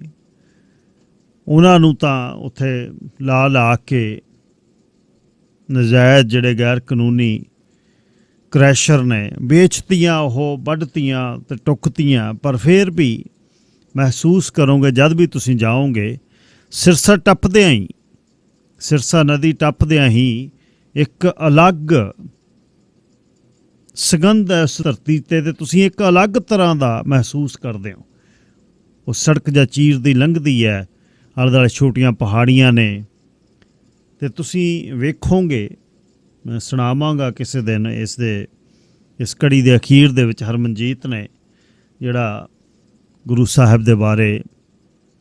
ਉਹਨਾਂ ਨੂੰ ਤਾਂ ਉੱਥੇ ਲਾ ਕੇ ਨਜਾਇਜ਼ ਜਿਹੜੇ ਗੈਰ ਕਾਨੂੰਨੀ ਕ੍ਰੈਸ਼ਰ ਨੇ ਵੇਚਤੀਆਂ, ਉਹ ਵੱਢਤੀਆਂ ਤੇ ਟੁੱਕਤੀਆਂ, ਪਰ ਫਿਰ ਵੀ ਮਹਿਸੂਸ ਕਰੋਗੇ ਜਦ ਵੀ ਤੁਸੀਂ ਜਾਓਗੇ ਸਿਰਸਾ ਟੱਪਦਿਆਂ ਹੀ, ਸਿਰਸਾ ਨਦੀ ਟੱਪਦਿਆਂ ਹੀ ਇੱਕ ਅਲੱਗ ਸੁਗੰਧ ਹੈ ਉਸ ਧਰਤੀ 'ਤੇ ਤੁਸੀਂ ਇੱਕ ਅਲੱਗ ਤਰ੍ਹਾਂ ਦਾ ਮਹਿਸੂਸ ਕਰਦੇ ਹੋ। ਉਹ ਸੜਕ ਜਾਂ ਚੀਰਦੀ ਲੰਘਦੀ ਹੈ, ਆਲੇ ਦੁਆਲੇ ਛੋਟੀਆਂ ਪਹਾੜੀਆਂ ਨੇ, ਅਤੇ ਤੁਸੀਂ ਵੇਖੋਗੇ, ਮੈਂ ਸੁਣਾਵਾਂਗਾ ਕਿਸੇ ਦਿਨ ਇਸ ਕੜੀ ਦੇ ਅਖੀਰ ਦੇ ਵਿੱਚ ਹਰਮਨਜੀਤ ਨੇ ਜਿਹੜਾ ਗੁਰੂ ਸਾਹਿਬ ਦੇ ਬਾਰੇ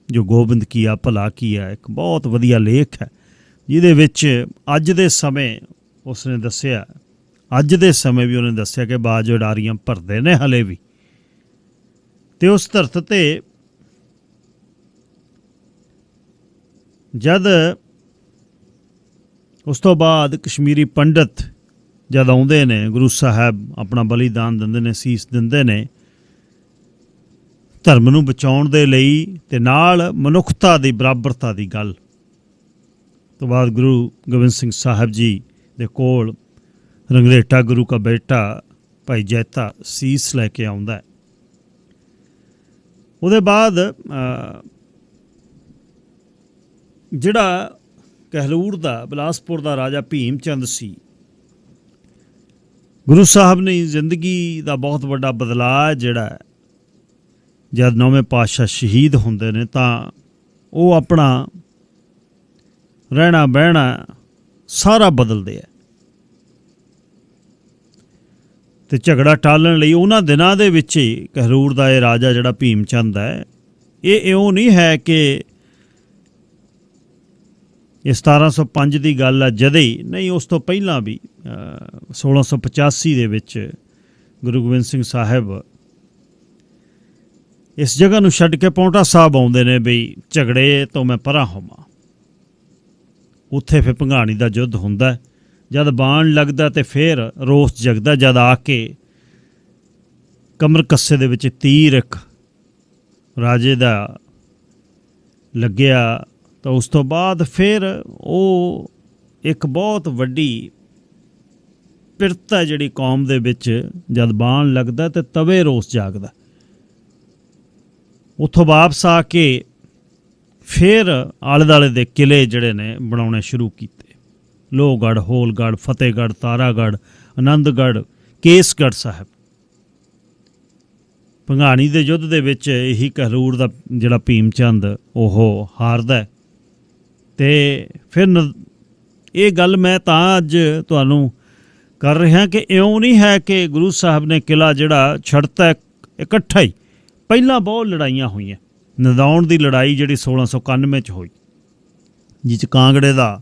ਜੋ ਗੋਬਿੰਦ ਕੀਆ ਭਲਾ ਕੀਆ, ਇੱਕ ਬਹੁਤ ਵਧੀਆ ਲੇਖ ਹੈ ਜਿਹਦੇ ਵਿੱਚ ਅੱਜ ਦੇ ਸਮੇਂ ਉਸਨੇ ਦੱਸਿਆ, ਅੱਜ ਦੇ ਸਮੇਂ ਵੀ ਉਹਨੇ ਦੱਸਿਆ ਕਿ ਬਾਜ ਉਡਾਰੀਆਂ ਭਰਦੇ ਨੇ ਹਲੇ ਵੀ। ਅਤੇ ਉਸ ਧਰਤ 'ਤੇ ਜਦ ਉਸ ਤੋਂ ਬਾਅਦ ਕਸ਼ਮੀਰੀ ਪੰਡਤ ਜਦ ਆਉਂਦੇ ਨੇ, ਗੁਰੂ ਸਾਹਿਬ ਆਪਣਾ ਬਲੀਦਾਨ ਦਿੰਦੇ ਨੇ, ਸੀਸ ਦਿੰਦੇ ਨੇ ਧਰਮ ਨੂੰ ਬਚਾਉਣ ਦੇ ਲਈ, ਅਤੇ ਨਾਲ ਮਨੁੱਖਤਾ ਦੀ ਬਰਾਬਰਤਾ ਦੀ ਗੱਲ ਤੋਂ ਬਾਅਦ ਗੁਰੂ ਗੋਬਿੰਦ ਸਿੰਘ ਸਾਹਿਬ ਜੀ ਦੇ ਕੋਲ ਰੰਗਰੇਟਾ ਗੁਰੂ ਕਾ ਬੇਟਾ ਭਾਈ ਜੈਤਾ ਸੀਸ ਲੈ ਕੇ ਆਉਂਦਾ। ਉਹਦੇ ਬਾਅਦ ਜਿਹੜਾ ਕਹਿਲੂਰ ਦਾ, ਬਿਲਾਸਪੁਰ ਦਾ ਰਾਜਾ ਭੀਮ ਚੰਦ ਸੀ, ਗੁਰੂ ਸਾਹਿਬ ਨੇ ਜ਼ਿੰਦਗੀ ਦਾ ਬਹੁਤ ਵੱਡਾ ਬਦਲਾਅ ਜਿਹੜਾ ਜਦ 9ਵੇਂ ਪਾਤਸ਼ਾਹ ਸ਼ਹੀਦ ਹੁੰਦੇ ਨੇ ਤਾਂ ਉਹ ਆਪਣਾ ਰਹਿਣਾ ਬਹਿਣਾ ਸਾਰਾ ਬਦਲਦੇ ਹੈ। ਅਤੇ ਝਗੜਾ ਟਾਲਣ ਲਈ ਉਹਨਾਂ ਦਿਨਾਂ ਦੇ ਵਿੱਚ ਹੀ ਕਹਿਲੂਰ ਦਾ ਇਹ ਰਾਜਾ ਜਿਹੜਾ ਭੀਮ ਚੰਦ ਹੈ, ਇਹ ਇਉਂ ਨਹੀਂ ਹੈ ਕਿ ਇਹ 1705 ਦੀ ਗੱਲ ਹੈ ਜਦੇ ਹੀ, ਨਹੀਂ, ਉਸ ਤੋਂ ਪਹਿਲਾਂ ਵੀ 1685 ਦੇ ਵਿੱਚ ਗੁਰੂ ਗੋਬਿੰਦ ਸਿੰਘ ਸਾਹਿਬ ਇਸ ਜਗ੍ਹਾ ਨੂੰ ਛੱਡ ਕੇ ਪਾਉਂਟਾ ਸਾਹਿਬ ਆਉਂਦੇ ਨੇ ਬਈ ਝਗੜੇ ਤੋਂ ਮੈਂ ਪਰਾਂ ਹੋਵਾਂ। ਉੱਥੇ ਫਿਰ ਭੰਗਾਣੀ ਦਾ ਯੁੱਧ ਹੁੰਦਾ, ਜਦ ਬਾਣ ਲੱਗਦਾ ਤੇ ਫਿਰ ਰੋਸ ਜਗਦਾ, ਜਦ ਆ ਕੇ ਕਮਰ ਕੱਸੇ ਦੇ ਵਿੱਚ ਤੀਰ ਇੱਕ ਰਾਜੇ ਦਾ ਲੱਗਿਆ, ਤਾਂ ਉਸ ਤੋਂ ਬਾਅਦ ਫਿਰ ਉਹ ਇੱਕ ਬਹੁਤ ਵੱਡੀ ਪਿਰਤ ਹੈ ਜਿਹੜੀ ਕੌਮ ਦੇ ਵਿੱਚ, ਜਦ ਬਾਣ ਲੱਗਦਾ ਤੇ ਤਵੇ ਰੋਸ ਜਾਗਦਾ। ਉੱਥੋਂ ਵਾਪਸ ਆ ਕੇ ਫਿਰ ਆਲੇ ਦੁਆਲੇ ਦੇ ਕਿਲੇ ਜਿਹੜੇ ਨੇ ਬਣਾਉਣੇ ਸ਼ੁਰੂ ਕੀਤੇ, ਲੋਹਗੜ੍ਹ, ਹੋਲਗੜ੍ਹ, ਫਤਿਹਗੜ੍ਹ, ਤਾਰਾਗੜ੍ਹ, ਆਨੰਦਗੜ੍ਹ, ਕੇਸਗੜ੍ਹ ਸਾਹਿਬ। ਭੰਗਾਣੀ ਦੇ ਯੁੱਧ ਦੇ ਵਿੱਚ ਇਹੀ ਕਹਿਲੂਰ ਦਾ ਜਿਹੜਾ ਭੀਮ ਚੰਦ ਉਹ ਹਾਰਦਾ, ਅਤੇ ਫਿਰ ਇਹ ਗੱਲ ਮੈਂ ਤਾਂ ਅੱਜ ਤੁਹਾਨੂੰ ਕਰ ਰਿਹਾ ਕਿ ਇਉਂ ਨਹੀਂ ਹੈ ਕਿ ਗੁਰੂ ਸਾਹਿਬ ਨੇ ਕਿਲ੍ਹਾ ਜਿਹੜਾ ਛੱਡਤਾ ਇਕੱਠਾ ਹੀ। ਪਹਿਲਾਂ ਬਹੁਤ ਲੜਾਈਆਂ ਹੋਈਆਂ, ਨਦੌਣ ਦੀ ਲੜਾਈ ਜਿਹੜੀ 1691 'ਚ ਹੋਈ, ਜਿਸ 'ਚ ਕਾਂਗੜੇ ਦਾ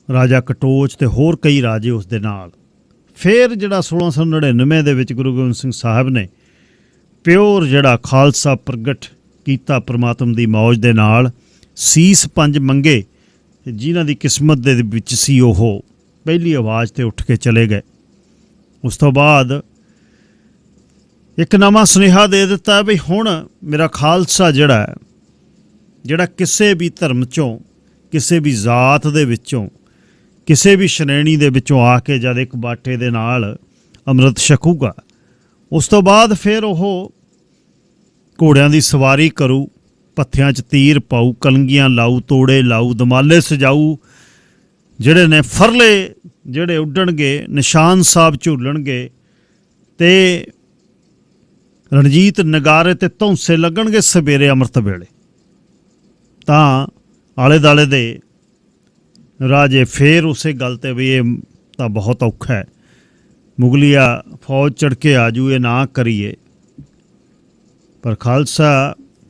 ਰਾਜਾ ਕਟੋਚ ਅਤੇ ਹੋਰ ਕਈ ਰਾਜੇ ਉਸ ਦੇ ਨਾਲ। ਫਿਰ ਜਿਹੜਾ 1699 ਦੇ ਵਿੱਚ ਗੁਰੂ ਗੋਬਿੰਦ ਸਿੰਘ ਸਾਹਿਬ ਨੇ ਪਿਓਰ ਜਿਹੜਾ ਖਾਲਸਾ ਪ੍ਰਗਟ ਕੀਤਾ ਪਰਮਾਤਮ ਦੀ ਮੌਜ ਦੇ ਨਾਲ, ਸੀਸ 5 ਮੰਗੇ, ਜਿਨ੍ਹਾਂ ਦੀ ਕਿਸਮਤ ਦੇ ਵਿੱਚ ਸੀ ਉਹ ਪਹਿਲੀ ਆਵਾਜ਼ 'ਤੇ ਉੱਠ ਕੇ ਚਲੇ ਗਏ। ਉਸ ਤੋਂ ਬਾਅਦ ਇੱਕ ਨਵਾਂ ਸੁਨੇਹਾ ਦੇ ਦਿੱਤਾ ਵੀ ਹੁਣ ਮੇਰਾ ਖਾਲਸਾ ਜਿਹੜਾ ਕਿਸੇ ਵੀ ਧਰਮ 'ਚੋਂ, ਕਿਸੇ ਵੀ ਜ਼ਾਤ ਦੇ ਵਿੱਚੋਂ, ਕਿਸੇ ਵੀ ਸ਼੍ਰੇਣੀ ਦੇ ਵਿੱਚੋਂ ਆ ਕੇ ਜਦ ਇੱਕ ਬਾਟੇ ਦੇ ਨਾਲ ਅੰਮ੍ਰਿਤ ਛਕੂਗਾ, ਉਸ ਤੋਂ ਬਾਅਦ ਫਿਰ ਉਹ ਘੋੜਿਆਂ ਦੀ ਸਵਾਰੀ ਕਰੂ, ਪੱਥਿਆਂ 'ਚ ਤੀਰ ਪਾਊ, ਕਲੰਗੀਆਂ ਲਾਊ, ਤੋੜੇ ਲਾਊ, ਦਮਾਲੇ ਸਜਾਊ, ਜਿਹੜੇ ਨੇ ਫਰਲੇ ਜਿਹੜੇ ਉੱਡਣਗੇ, ਨਿਸ਼ਾਨ ਸਾਹਿਬ ਝੂਲਣਗੇ, ਅਤੇ ਰਣਜੀਤ ਨਗਾਰੇ ਅਤੇ ਧੌਂਸੇ ਲੱਗਣਗੇ ਸਵੇਰੇ ਅੰਮ੍ਰਿਤ ਵੇਲੇ। ਤਾਂ ਆਲੇ ਦੁਆਲੇ ਦੇ ਰਾਜੇ ਫਿਰ ਉਸੇ ਗੱਲ 'ਤੇ ਵੀ ਇਹ ਤਾਂ ਬਹੁਤ ਔਖਾ ਹੈ, ਮੁਗਲੀਆ ਫੌਜ ਚੜ੍ਹ ਕੇ ਆ ਜੂ, ਇਹ ਨਾ ਕਰੀਏ। ਪਰ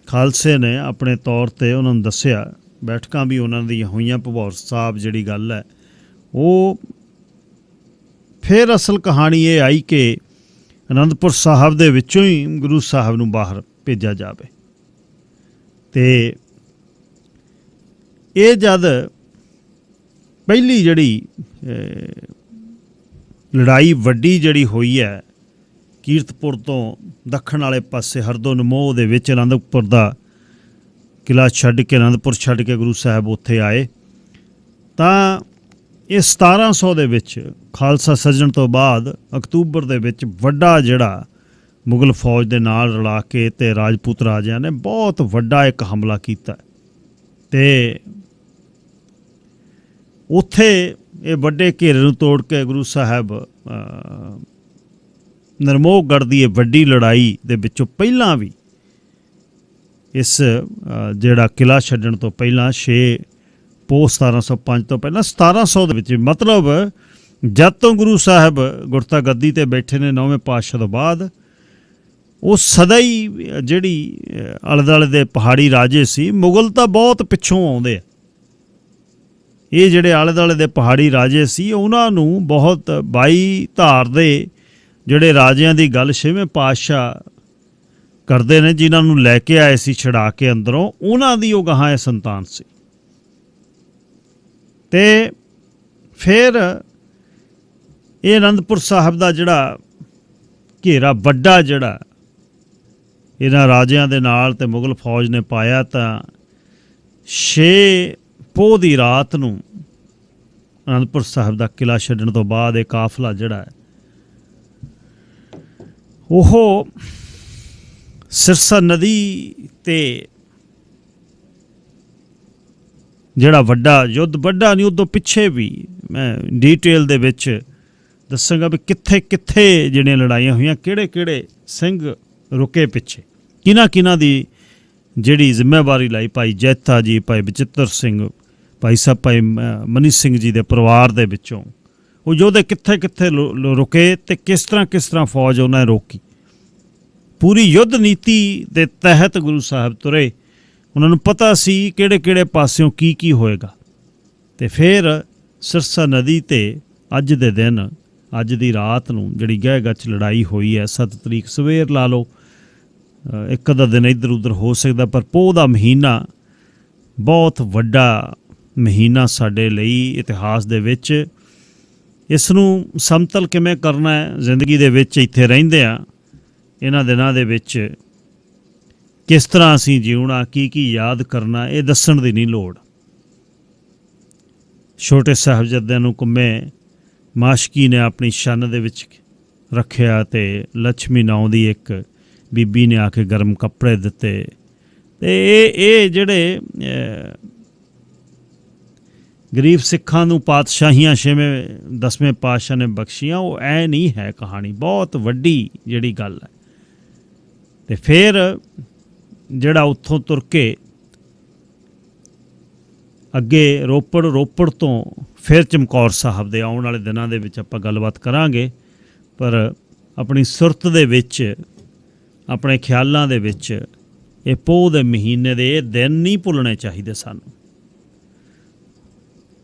ਖਾਲਸੇ ਨੇ ਆਪਣੇ ਤੌਰ 'ਤੇ ਉਹਨਾਂ ਨੂੰ ਦੱਸਿਆ, ਬੈਠਕਾਂ ਵੀ ਉਹਨਾਂ ਦੀਆਂ ਹੋਈਆਂ, ਭਬੌਰ ਸਾਹਿਬ ਜਿਹੜੀ ਗੱਲ ਹੈ ਉਹ। ਫਿਰ ਅਸਲ ਕਹਾਣੀ ਇਹ ਆਈ ਕਿ ਅਨੰਦਪੁਰ ਸਾਹਿਬ ਦੇ ਵਿੱਚੋਂ ਹੀ ਗੁਰੂ ਸਾਹਿਬ ਨੂੰ ਬਾਹਰ ਭੇਜਿਆ ਜਾਵੇ। ਅਤੇ ਇਹ ਜਦ ਪਹਿਲੀ ਜਿਹੜੀ ਲੜਾਈ ਵੱਡੀ ਜਿਹੜੀ ਹੋਈ ਹੈ ਕੀਰਤਪੁਰ ਤੋਂ ਦੱਖਣ ਵਾਲੇ ਪਾਸੇ ਹਰਦੋ ਨਮੋਹ ਦੇ ਵਿੱਚ, ਅਨੰਦਪੁਰ ਦਾ ਕਿਲ੍ਹਾ ਛੱਡ ਕੇ, ਅਨੰਦਪੁਰ ਛੱਡ ਕੇ ਗੁਰੂ ਸਾਹਿਬ ਉੱਥੇ ਆਏ, ਤਾਂ ਇਹ 1700 ਦੇ ਵਿੱਚ ਖਾਲਸਾ ਸੱਜਣ ਤੋਂ ਬਾਅਦ ਅਕਤੂਬਰ ਦੇ ਵਿੱਚ ਵੱਡਾ ਜਿਹੜਾ ਮੁਗਲ ਫੌਜ ਦੇ ਨਾਲ ਰਲਾ ਕੇ ਅਤੇ ਰਾਜਪੂਤ ਰਾਜਿਆਂ ਨੇ ਬਹੁਤ ਵੱਡਾ ਇੱਕ ਹਮਲਾ ਕੀਤਾ। ਅਤੇ ਉੱਥੇ ਇਹ ਵੱਡੇ ਘੇਰੇ ਨੂੰ ਤੋੜ ਕੇ ਗੁਰੂ ਸਾਹਿਬ ਨਰਮੋਹਗੜ੍ਹ ਦੀ ਇਹ ਵੱਡੀ ਲੜਾਈ ਦੇ ਵਿੱਚੋਂ ਪਹਿਲਾਂ ਵੀ ਇਸ ਜਿਹੜਾ ਕਿਲ੍ਹਾ ਛੱਡਣ ਤੋਂ ਪਹਿਲਾਂ 6 ਪੋਹ 1705 ਤੋਂ ਪਹਿਲਾਂ 1700 ਦੇ ਵਿੱਚ, ਮਤਲਬ ਜਦ ਤੋਂ ਗੁਰੂ ਸਾਹਿਬ ਗੁਰਤਾ ਗੱਦੀ 'ਤੇ ਬੈਠੇ ਨੇ 9ਵੇਂ ਪਾਤਸ਼ਾਹ ਤੋਂ ਬਾਅਦ, ਉਹ ਸਦਾ ਹੀ ਜਿਹੜੀ ਆਲੇ ਦੁਆਲੇ ਦੇ ਪਹਾੜੀ ਰਾਜੇ ਸੀ, ਮੁਗਲ ਤਾਂ ਬਹੁਤ ਪਿੱਛੋਂ ਆਉਂਦੇ ਆ, ਇਹ ਜਿਹੜੇ ਆਲੇ ਦੁਆਲੇ ਦੇ ਪਹਾੜੀ ਰਾਜੇ ਸੀ ਉਹਨਾਂ ਨੂੰ ਬਹੁਤ 22 ਧਾਰ ਦੇ ਜਿਹੜੇ ਰਾਜਿਆਂ ਦੀ ਗੱਲ 6ਵੇਂ ਪਾਤਸ਼ਾਹ ਕਰਦੇ ਨੇ, ਜਿਨ੍ਹਾਂ ਨੂੰ ਲੈ ਕੇ ਆਏ ਸੀ ਛੁਡਾ ਕੇ ਅੰਦਰੋਂ, ਉਹਨਾਂ ਦੀ ਉਹ ਗਾਹਾਂ ਇਹ ਸੰਤਾਨ ਸੀ। ਅਤੇ ਫਿਰ ਇਹ ਅਨੰਦਪੁਰ ਸਾਹਿਬ ਦਾ ਜਿਹੜਾ ਘੇਰਾ ਵੱਡਾ ਜਿਹੜਾ ਇਹਨਾਂ ਰਾਜਿਆਂ ਦੇ ਨਾਲ ਅਤੇ ਮੁਗਲ ਫੌਜ ਨੇ ਪਾਇਆ, ਤਾਂ 6 ਪੋਹ ਦੀ ਰਾਤ ਨੂੰ ਅਨੰਦਪੁਰ ਸਾਹਿਬ ਦਾ ਕਿਲ੍ਹਾ ਛੱਡਣ ਤੋਂ ਬਾਅਦ ਇਹ ਕਾਫਲਾ ਜਿਹੜਾ ਹੈ ਉਹ ਸਿਰਸਾ ਨਦੀ 'ਤੇ ਜਿਹੜਾ ਵੱਡਾ ਯੁੱਧ, ਵੱਡਾ ਨਹੀਂ ਉਦੋਂ ਪਿੱਛੇ ਵੀ ਮੈਂ ਡੀਟੇਲ ਦੇ ਵਿੱਚ ਦੱਸਾਂਗਾ ਵੀ ਕਿੱਥੇ ਕਿੱਥੇ ਜਿਹੜੀਆਂ ਲੜਾਈਆਂ ਹੋਈਆਂ, ਕਿਹੜੇ ਕਿਹੜੇ ਸਿੰਘ ਰੁਕੇ ਪਿੱਛੇ, ਕਿਹਨਾਂ ਦੀ ਜਿਹੜੀ ਜ਼ਿੰਮੇਵਾਰੀ ਲਾਈ, ਭਾਈ ਜੈਤਾ ਜੀ, ਭਾਈ ਬਚਿੱਤਰ ਸਿੰਘ, ਭਾਈ ਸਾਹਿਬ ਭਾਈ ਮਨੀ ਸਿੰਘ ਜੀ ਦੇ ਪਰਿਵਾਰ ਦੇ ਵਿੱਚੋਂ ਉਹ ਯੋਧੇ ਕਿੱਥੇ ਕਿੱਥੇ ਰੁਕੇ ਅਤੇ ਕਿਸ ਤਰ੍ਹਾਂ ਫੌਜ ਉਹਨਾਂ ਨੇ ਰੋਕੀ। ਪੂਰੀ ਯੁੱਧ ਨੀਤੀ ਦੇ ਤਹਿਤ ਗੁਰੂ ਸਾਹਿਬ ਤੁਰੇ, ਉਹਨਾਂ ਨੂੰ ਪਤਾ ਸੀ ਕਿਹੜੇ ਕਿਹੜੇ ਪਾਸਿਓਂ ਕੀ ਹੋਏਗਾ। ਅਤੇ ਫਿਰ ਸਿਰਸਾ ਨਦੀ 'ਤੇ ਅੱਜ ਦੇ ਦਿਨ, ਅੱਜ ਦੀ ਰਾਤ ਨੂੰ ਜਿਹੜੀ ਗਹਿ ਗੱਚ ਲੜਾਈ ਹੋਈ ਹੈ, 7 ਤਰੀਕ ਸਵੇਰ ਲਾ ਲਓ, ਇੱਕ ਅੱਧਾ ਦਿਨ ਇੱਧਰ ਉੱਧਰ ਹੋ ਸਕਦਾ, ਪਰ ਪੋਹ ਦਾ ਮਹੀਨਾ ਬਹੁਤ ਵੱਡਾ ਮਹੀਨਾ ਸਾਡੇ ਲਈ ਇਤਿਹਾਸ ਦੇ ਵਿੱਚ। ਇਸ ਨੂੰ ਸਮਤਲ ਕਿਵੇਂ ਕਰਨਾ ਹੈ ਜ਼ਿੰਦਗੀ ਦੇ ਵਿੱਚ, ਇੱਥੇ ਰਹਿੰਦੇ ਆ ਇਹਨਾਂ ਦਿਨਾਂ ਦੇ ਵਿੱਚ ਕਿਸ ਤਰ੍ਹਾਂ ਅਸੀਂ ਜਿਉਣਾ, ਕੀ ਯਾਦ ਕਰਨਾ, ਇਹ ਦੱਸਣ ਦੀ ਨਹੀਂ ਲੋੜ। ਛੋਟੇ ਸਾਹਿਬਜ਼ਾਦਿਆਂ ਨੂੰ ਕੁੰਮੇ ਮਾਸ਼ਕੀ ਨੇ ਆਪਣੀ ਛੰਨ ਦੇ ਵਿੱਚ ਰੱਖਿਆ, ਅਤੇ ਲక్ష్ਮੀ ਨਾਂ ਦੀ ਇੱਕ ਬੀਬੀ ਨੇ ਆ ਕੇ ਗਰਮ ਕੱਪੜੇ ਦਿੱਤੇ। ਅਤੇ ਇਹ ਜਿਹੜੇ ਗਰੀਬ ਸਿੱਖਾਂ ਨੂੰ ਪਾਤਸ਼ਾਹੀਆਂ 10ਵੇਂ ਪਾਤਸ਼ਾਹ ਨੇ ਬਖਸ਼ੀਆਂ, ਉਹ ਐ ਨਹੀਂ ਹੈ ਕਹਾਣੀ, ਬਹੁਤ ਵੱਡੀ ਜਿਹੜੀ ਗੱਲ ਹੈ। ਅਤੇ ਫਿਰ ਜਿਹੜਾ ਉੱਥੋਂ ਤੁਰ ਕੇ ਅੱਗੇ ਰੋਪੜ ਤੋਂ ਫਿਰ ਚਮਕੌਰ ਸਾਹਿਬ ਦੇ ਆਉਣ ਵਾਲੇ ਦਿਨਾਂ ਦੇ ਵਿੱਚ ਆਪਾਂ ਗੱਲਬਾਤ ਕਰਾਂਗੇ, ਪਰ ਆਪਣੀ ਸੁਰਤ ਦੇ ਵਿੱਚ, ਆਪਣੇ ਖਿਆਲਾਂ ਦੇ ਵਿੱਚ ਇਹ ਪੋਹ ਦੇ ਮਹੀਨੇ ਦੇ ਇਹ ਦਿਨ ਨਹੀਂ ਭੁੱਲਣੇ ਚਾਹੀਦੇ ਸਾਨੂੰ।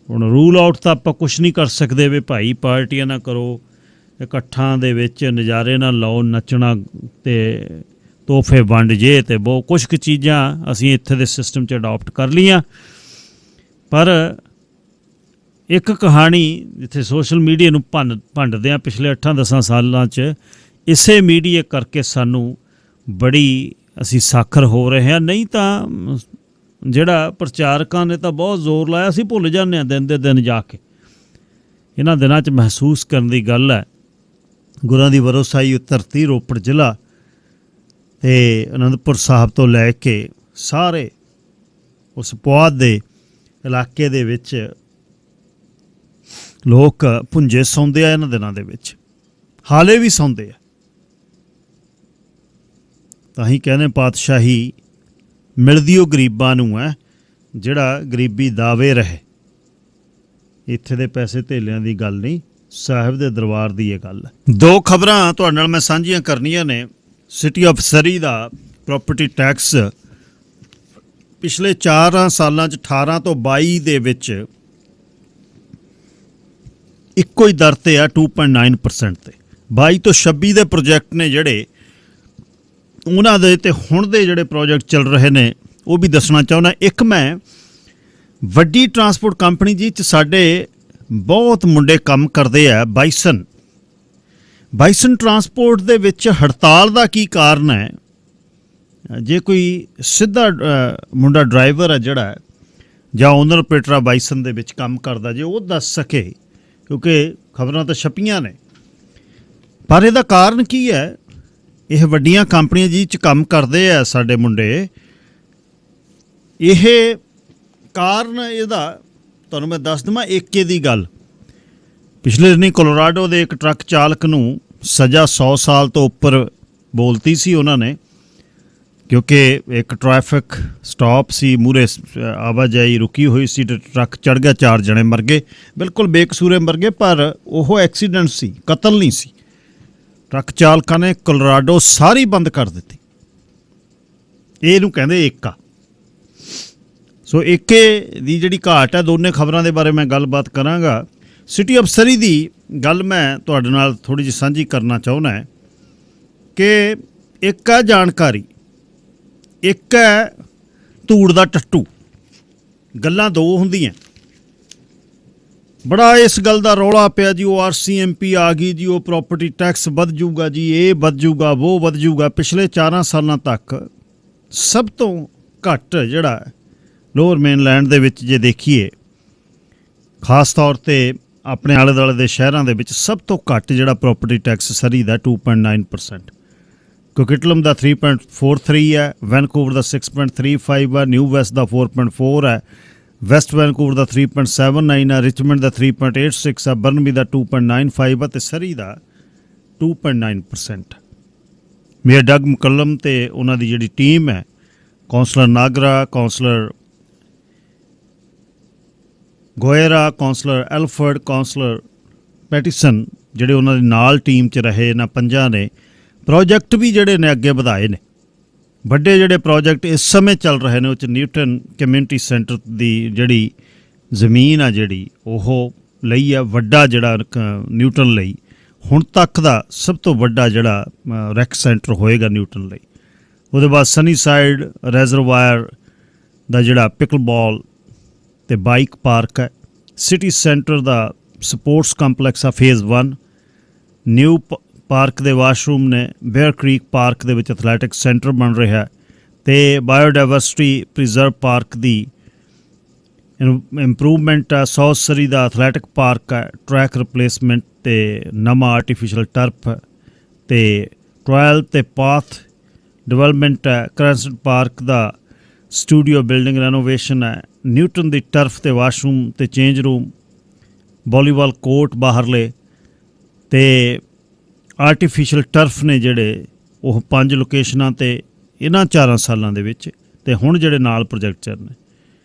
ਹੁਣ ਰੂਲ ਆਊਟ ਤਾਂ ਆਪਾਂ ਕੁਛ ਨਹੀਂ ਕਰ ਸਕਦੇ ਵੀ ਭਾਈ ਪਾਰਟੀਆਂ ਨਾ ਕਰੋ, ਇਕੱਠਾਂ ਦੇ ਵਿੱਚ ਨਜ਼ਾਰੇ ਨਾ ਲਓ, ਨੱਚਣਾ ਅਤੇ ਤੋਹਫੇ ਵੰਡ ਜੇ, ਅਤੇ ਬਹੁਤ ਕੁਛ ਕੁ ਚੀਜ਼ਾਂ ਅਸੀਂ ਇੱਥੇ ਦੇ ਸਿਸਟਮ 'ਚ ਅਡਾਪਟ ਕਰ ਲਈਆਂ। ਪਰ ਇੱਕ ਕਹਾਣੀ ਜਿੱਥੇ ਸੋਸ਼ਲ ਮੀਡੀਆ ਨੂੰ ਭੰਡਦੇ ਆ ਪਿਛਲੇ 8-10 ਸਾਲਾਂ 'ਚ, ਇਸੇ ਮੀਡੀਆ ਕਰਕੇ ਸਾਨੂੰ ਬੜੀ ਅਸੀਂ ਸਾਖਰ ਹੋ ਰਹੇ ਹਾਂ। ਨਹੀਂ ਤਾਂ ਜਿਹੜਾ ਪ੍ਰਚਾਰਕਾਂ ਨੇ ਤਾਂ ਬਹੁਤ ਜ਼ੋਰ ਲਾਇਆ, ਅਸੀਂ ਭੁੱਲ ਜਾਂਦੇ ਹਾਂ ਦਿਨ ਦੇ ਦਿਨ ਜਾ ਕੇ। ਇਹਨਾਂ ਦਿਨਾਂ 'ਚ ਮਹਿਸੂਸ ਕਰਨ ਦੀ ਗੱਲ ਹੈ, ਗੁਰਾਂ ਦੀ ਵਰੋਸਾਈ ਧਰਤੀ ਰੋਪੜ ਜ਼ਿਲ੍ਹਾ ਅਤੇ ਅਨੰਦਪੁਰ ਸਾਹਿਬ ਤੋਂ ਲੈ ਕੇ ਸਾਰੇ ਉਸ ਪੁਆਧ ਦੇ ਇਲਾਕੇ ਦੇ ਵਿੱਚ ਲੋਕ ਭੁੰਜੇ ਸੌਂਦੇ ਆ ਇਹਨਾਂ ਦਿਨਾਂ ਦੇ ਵਿੱਚ, ਹਾਲੇ ਵੀ ਸੌਂਦੇ ਆ। ਤਾਂ ਹੀ ਕਹਿੰਦੇ ਪਾਤਸ਼ਾਹੀ ਮਿਲਦੀ ਉਹ ਗਰੀਬਾਂ ਨੂੰ ਹੈ ਜਿਹੜਾ ਗਰੀਬੀ ਦਾਵੇ ਰਹੇ। ਇੱਥੇ ਦੇ ਪੈਸੇ ਧੇਲਿਆਂ ਦੀ ਗੱਲ ਨਹੀਂ, ਸਾਹਿਬ ਦੇ ਦਰਬਾਰ ਦੀ ਇਹ ਗੱਲ ਹੈ। 2 ਖਬਰਾਂ ਤੁਹਾਡੇ ਨਾਲ ਮੈਂ ਸਾਂਝੀਆਂ ਕਰਨੀਆਂ ਨੇ। City of Surrey the property tax ਪਿਛਲੇ 4 ਸਾਲਾਂ 'ਚ 18 ਤੋਂ 22 ਦੇ ਵਿੱਚ ਇੱਕੋ ਹੀ ਦਰ ਤੇ ਆ 2.9% ਤੇ। 22 ਤੋਂ 26 ਦੇ ਪ੍ਰੋਜੈਕਟ ਨੇ ਜਿਹੜੇ ਉਹਨਾਂ ਦੇ ਤੇ ਹੁਣ ਦੇ ਜਿਹੜੇ ਪ੍ਰੋਜੈਕਟ ਚੱਲ ਰਹੇ ਨੇ ਉਹ ਵੀ ਦੱਸਣਾ ਚਾਹੁੰਦਾ। ਇੱਕ ਮੈਂ ਵੱਡੀ ਟਰਾਂਸਪੋਰਟ ਕੰਪਨੀ ਜੀ 'ਚ ਸਾਡੇ ਬਹੁਤ ਮੁੰਡੇ ਕੰਮ ਕਰਦੇ ਆ ਬਾਈਸਨ ਟਰਾਂਸਪੋਰਟ ਦੇ ਵਿੱਚ ਹੜਤਾਲ ਦਾ ਕੀ ਕਾਰਨ ਹੈ? ਜੇ ਕੋਈ ਸਿੱਧਾ ਮੁੰਡਾ ਡਰਾਈਵਰ ਹੈ ਜਿਹੜਾ ਜਾਂ ਓਨਰ ਆਪਰੇਟਰ ਬਾਈਸਨ ਦੇ ਵਿੱਚ ਕੰਮ ਕਰਦਾ, ਜੇ ਉਹ ਦੱਸ ਸਕੇ, ਕਿਉਂਕਿ ਖਬਰਾਂ ਤਾਂ ਛਪੀਆਂ ਨੇ, ਪਰ ਇਹਦਾ ਕਾਰਨ ਕੀ ਹੈ? ਇਹ ਵੱਡੀਆਂ ਕੰਪਨੀਆਂ ਜੀ 'ਚ ਕੰਮ ਕਰਦੇ ਆ ਸਾਡੇ ਮੁੰਡੇ, ਇਹ ਕਾਰਨ ਇਹਦਾ ਤੁਹਾਨੂੰ ਮੈਂ ਦੱਸ ਦੇਵਾਂ। ਏਕੇ ਦੀ ਗੱਲ, ਪਿਛਲੇ ਦਿਨੀ ਕੋਲੋਰਾਡੋ ਦੇ ਇੱਕ ਟਰੱਕ ਚਾਲਕ ਨੂੰ ਸਜ਼ਾ 100 ਸਾਲ ਤੋਂ ਉੱਪਰ ਬੋਲਤੀ ਸੀ ਉਹਨਾਂ ਨੇ, ਕਿਉਂਕਿ ਇੱਕ ਟ੍ਰੈਫਿਕ ਸਟਾਪ ਸੀ, ਮੂਹਰੇ ਆਵਾਜਾਈ ਰੁਕੀ ਹੋਈ ਸੀ ਤੇ ਟਰੱਕ ਚੜ੍ਹ ਗਿਆ, 4 ਜਣੇ ਮਰ ਗਏ, ਬਿਲਕੁਲ ਬੇਕਸੂਰੇ ਮਰ ਗਏ, ਪਰ ਉਹ ਐਕਸੀਡੈਂਟ ਸੀ, ਕਤਲ ਨਹੀਂ ਸੀ। ਟਰੱਕ ਚਾਲਕਾਂ ਨੇ ਕੋਲੋਰਾਡੋ ਸਾਰੀ ਬੰਦ ਕਰ ਦਿੱਤੀ। ਇਹਨੂੰ ਕਹਿੰਦੇ ਏਕਾ। ਸੋ ਏਕੇ ਦੀ ਜਿਹੜੀ ਘਾਟ ਹੈ, ਦੋਨੇ ਖਬਰਾਂ ਦੇ ਬਾਰੇ ਮੈਂ ਗੱਲਬਾਤ ਕਰਾਂਗਾ। ਸਿਟੀ ਆਫ ਸਰੀ ਦੀ ਗੱਲ ਮੈਂ ਤੁਹਾਡੇ ਨਾਲ ਥੋੜ੍ਹੀ ਜਿਹੀ ਸਾਂਝੀ ਕਰਨਾ ਚਾਹੁੰਦਾ ਹੈ ਕਿ ਇੱਕ ਹੈ ਜਾਣਕਾਰੀ, ਇੱਕ ਹੈ ਧੂੜ ਦਾ ਟੱਟੂ। ਗੱਲਾਂ ਦੋ ਹੁੰਦੀਆਂ। ਬੜਾ ਇਸ ਗੱਲ ਦਾ ਰੌਲਾ ਪਿਆ ਜੀ, ਉਹ RCMP ਆ ਗਈ ਜੀ, ਉਹ ਪ੍ਰੋਪਰਟੀ ਟੈਕਸ ਵੱਧ ਜੂਗਾ ਜੀ, ਇਹ ਵੱਧ ਜੂਗਾ, ਉਹ ਵੱਧ ਜੂਗਾ। ਪਿਛਲੇ 4 ਸਾਲਾਂ ਤੱਕ ਸਭ ਤੋਂ ਘੱਟ ਜਿਹੜਾ ਲੋਅਰ ਮੇਨਲੈਂਡ ਦੇ ਵਿੱਚ ਜੇ ਦੇਖੀਏ, ਖਾਸ ਤੌਰ 'ਤੇ ਆਪਣੇ ਆਲੇ ਦੁਆਲੇ ਦੇ ਸ਼ਹਿਰਾਂ ਦੇ ਵਿੱਚ ਸਭ ਤੋਂ ਘੱਟ ਜਿਹੜਾ ਪ੍ਰੋਪਰਟੀ ਟੈਕਸ ਸਰੀ ਦਾ 2.9%। ਕੋਕਿਟਲਮ ਦਾ 3.43 ਹੈ, ਵੈਨਕੂਵਰ ਦਾ 6.35 ਹੈ, ਨਿਊ ਵੈਸਟ ਦਾ 4.4 ਹੈ, ਵੈਸਟ ਵੈਨਕੂਵਰ ਦਾ 3.79 ਹੈ, ਰਿਚਮੰਡ ਦਾ 3.86 ਹੈ, ਬਰਨਬੀ ਦਾ 2.95 ਹੈ ਅਤੇ ਸਰੀ ਦਾ 2.9%। ਮੇਅਰ ਡਗ ਮੁਕੱਲਮ ਅਤੇ ਉਹਨਾਂ ਦੀ ਜਿਹੜੀ ਟੀਮ ਹੈ, councillor Nagra, councillor Goira, councillor Alford, councillor Pattison, ਜਿਹੜੇ ਉਹਨਾਂ ਦੇ ਨਾਲ ਟੀਮ 'ਚ ਰਹੇ, ਇਹਨਾਂ 5 ਨੇ ਪ੍ਰੋਜੈਕਟ ਵੀ ਜਿਹੜੇ ਨੇ ਅੱਗੇ ਵਧਾਏ ਨੇ। ਵੱਡੇ ਜਿਹੜੇ ਪ੍ਰੋਜੈਕਟ ਇਸ ਸਮੇਂ ਚੱਲ ਰਹੇ ਨੇ ਉਹ 'ਚ ਨਿਊਟਨ ਕਮਿਊਨਿਟੀ ਸੈਂਟਰ ਦੀ ਜਿਹੜੀ ਜ਼ਮੀਨ ਆ, ਜਿਹੜੀ ਉਹ ਲਈ ਆ, ਵੱਡਾ ਜਿਹੜਾ ਨਿਊਟਨ ਲਈ ਹੁਣ ਤੱਕ ਦਾ ਸਭ ਤੋਂ ਵੱਡਾ ਜਿਹੜਾ ਰੈਕ ਸੈਂਟਰ ਹੋਏਗਾ ਨਿਊਟਨ ਲਈ। ਉਹਦੇ ਬਾਅਦ ਸਨੀ ਸਾਈਡ ਰੈਜ਼ਰਵਾਇਰ ਦਾ ਜਿਹੜਾ ਪਿਕਲ ਬਾਲ ਅਤੇ ਬਾਈਕ ਪਾਰਕ ਹੈ, ਸਿਟੀ ਸੈਂਟਰ ਦਾ ਸਪੋਰਟਸ ਕੰਪਲੈਕਸ ਆ ਫੇਜ਼ 1, ਨਿਊ ਪਾਰਕ ਦੇ ਵਾਸ਼ਰੂਮ ਨੇ, ਬੇਅਰ ਕ੍ਰੀਕ ਪਾਰਕ ਦੇ ਵਿੱਚ ਐਥਲੈਟਿਕ ਸੈਂਟਰ ਬਣ ਰਿਹਾ ਅਤੇ ਬਾਇਓਡਾਇਵਰਸਿਟੀ ਪ੍ਰੀਜ਼ਰਵ ਪਾਰਕ ਦੀ ਇੰਪਰੂਵਮੈਂਟ ਆ, ਸਾਊਥ ਸਰੀ ਦਾ ਐਥਲੈਟਿਕ ਪਾਰਕ ਹੈ, ਟਰੈਕ ਰਿਪਲੇਸਮੈਂਟ ਅਤੇ ਨਵਾਂ ਆਰਟੀਫਿਸ਼ਲ ਟਰਫ ਅਤੇ ਟਰਾਇਲ ਅਤੇ ਪਾਥ ਡਿਵੈਲਪਮੈਂਟ ਹੈ, ਕ੍ਰੈਂਸਟ ਪਾਰਕ ਦਾ ਸਟੂਡੀਓ ਬਿਲਡਿੰਗ ਰੈਨੋਵੇਸ਼ਨ ਹੈ, ਨਿਊਟਨ ਦੀ ਟਰਫ ਅਤੇ ਵਾਸ਼ਰੂਮ ਅਤੇ ਚੇਂਜ ਰੂਮ, ਵਾਲੀਬਾਲ ਕੋਰਟ ਬਾਹਰਲੇ ਅਤੇ ਆਰਟੀਫਿਸ਼ਲ ਟਰਫ ਨੇ ਜਿਹੜੇ ਉਹ 5 ਲੋਕੇਸ਼ਨਾਂ 'ਤੇ ਇਹਨਾਂ 4 ਸਾਲਾਂ ਦੇ ਵਿੱਚ। ਅਤੇ ਹੁਣ ਜਿਹੜੇ ਨਾਲ ਪ੍ਰੋਜੈਕਟ ਚੱਲ ਰਹੇ,